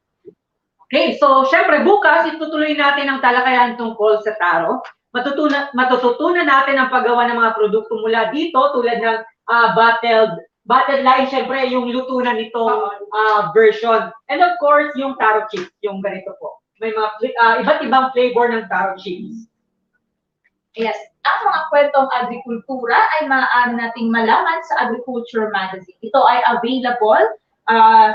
Okay, so syempre bukas itutuloy natin ang talakayan tungkol sa taro. Matututunan natin ang paggawa ng mga produkto mula dito tulad ng bottled line, syempre yung luto na nitong version. And of course, yung taro chips, yung ganito po. May mga iba't ibang flavor ng taro chips. Yes, ang mga kwentong agrikultura ay maaari nating malaman sa Agriculture Magazine. Ito ay available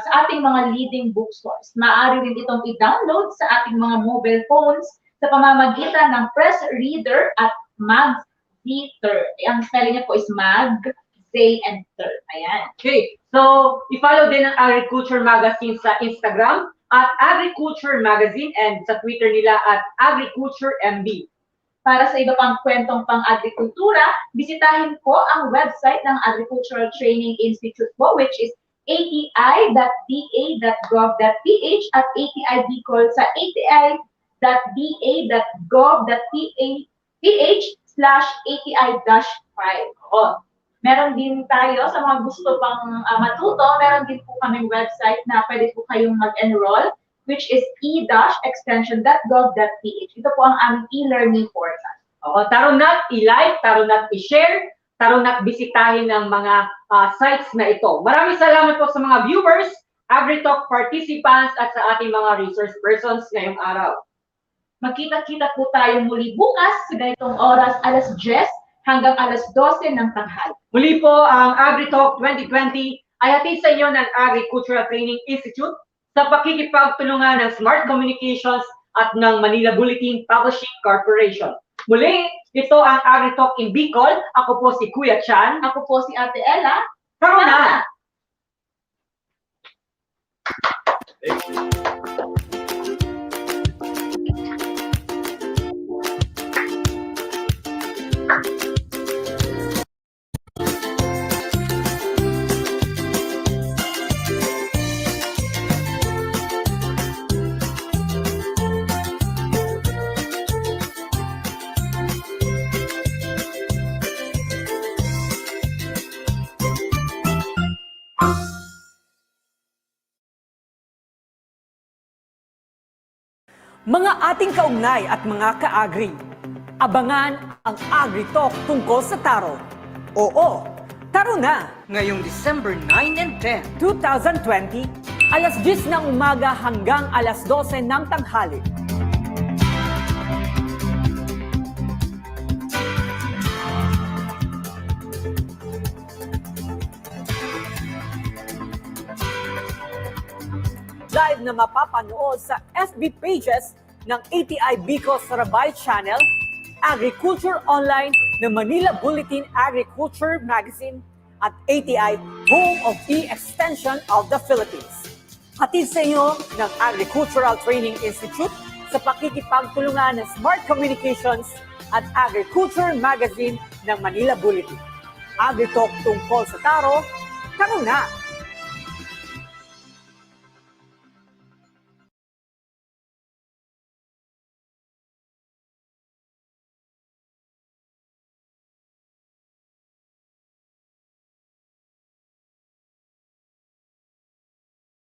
sa ating mga leading bookstores. Maaari rin itong i-download sa ating mga mobile phones sa pamamagitan ng Press Reader at Mag-Reader. Ang spelling niya po is Mag-Enter. Ayan. Okay, so i-follow din ang Agriculture Magazine sa Instagram at Agriculture Magazine and sa Twitter nila at Agriculture MB. Para sa iba pang kwentong pang-agrikultura, bisitahin po ang website ng Agricultural Training Institute po, which is ati.da.gov.ph at ATI Bicol sa ati.da.gov.ph/ATI-5. Meron din tayo sa mga gusto pang matuto, meron din po kaming website na pwede po kayong mag-enroll, which is e-extension.gov.ph. Ito po ang aming e-learning portal. Taro na't i-like, taro na't i-share, taro na't bisitahin ang mga sites na ito. Maraming salamat po sa mga viewers, AgriTalk participants at sa ating mga resource persons ngayong araw. Magkita-kita po tayo muli bukas sa ganitong oras, alas 10 hanggang alas 12 ng tanghali. Muli po ang AgriTalk 2020 ay hatid sa inyo ng Agricultural Training Institute sa pakikipagtulungan ng Smart Communications at ng Manila Bulletin Publishing Corporation. Muli, ito ang AgriTalk in Bicol. Ako po si Kuya Chan. Ako po si Ate Ella. Tara na! Mga ating kaugnay at mga ka-agri, abangan ang AgriTalk tungkol sa taro. Oo, taro na! Ngayong December 9 and 10. 2020, alas 10 ng umaga hanggang alas 12 ng tanghali. Live na mapapanood sa FB pages ng ATI Bicol Sarabay Channel, Agriculture Online ng Manila Bulletin Agriculture Magazine at ATI Home of E-Extension of the Philippines. Hatid sa inyo ng Agricultural Training Institute sa pakikipagtulungan ng Smart Communications at Agriculture Magazine ng Manila Bulletin. AgriTalk tungkol sa taro, taro na!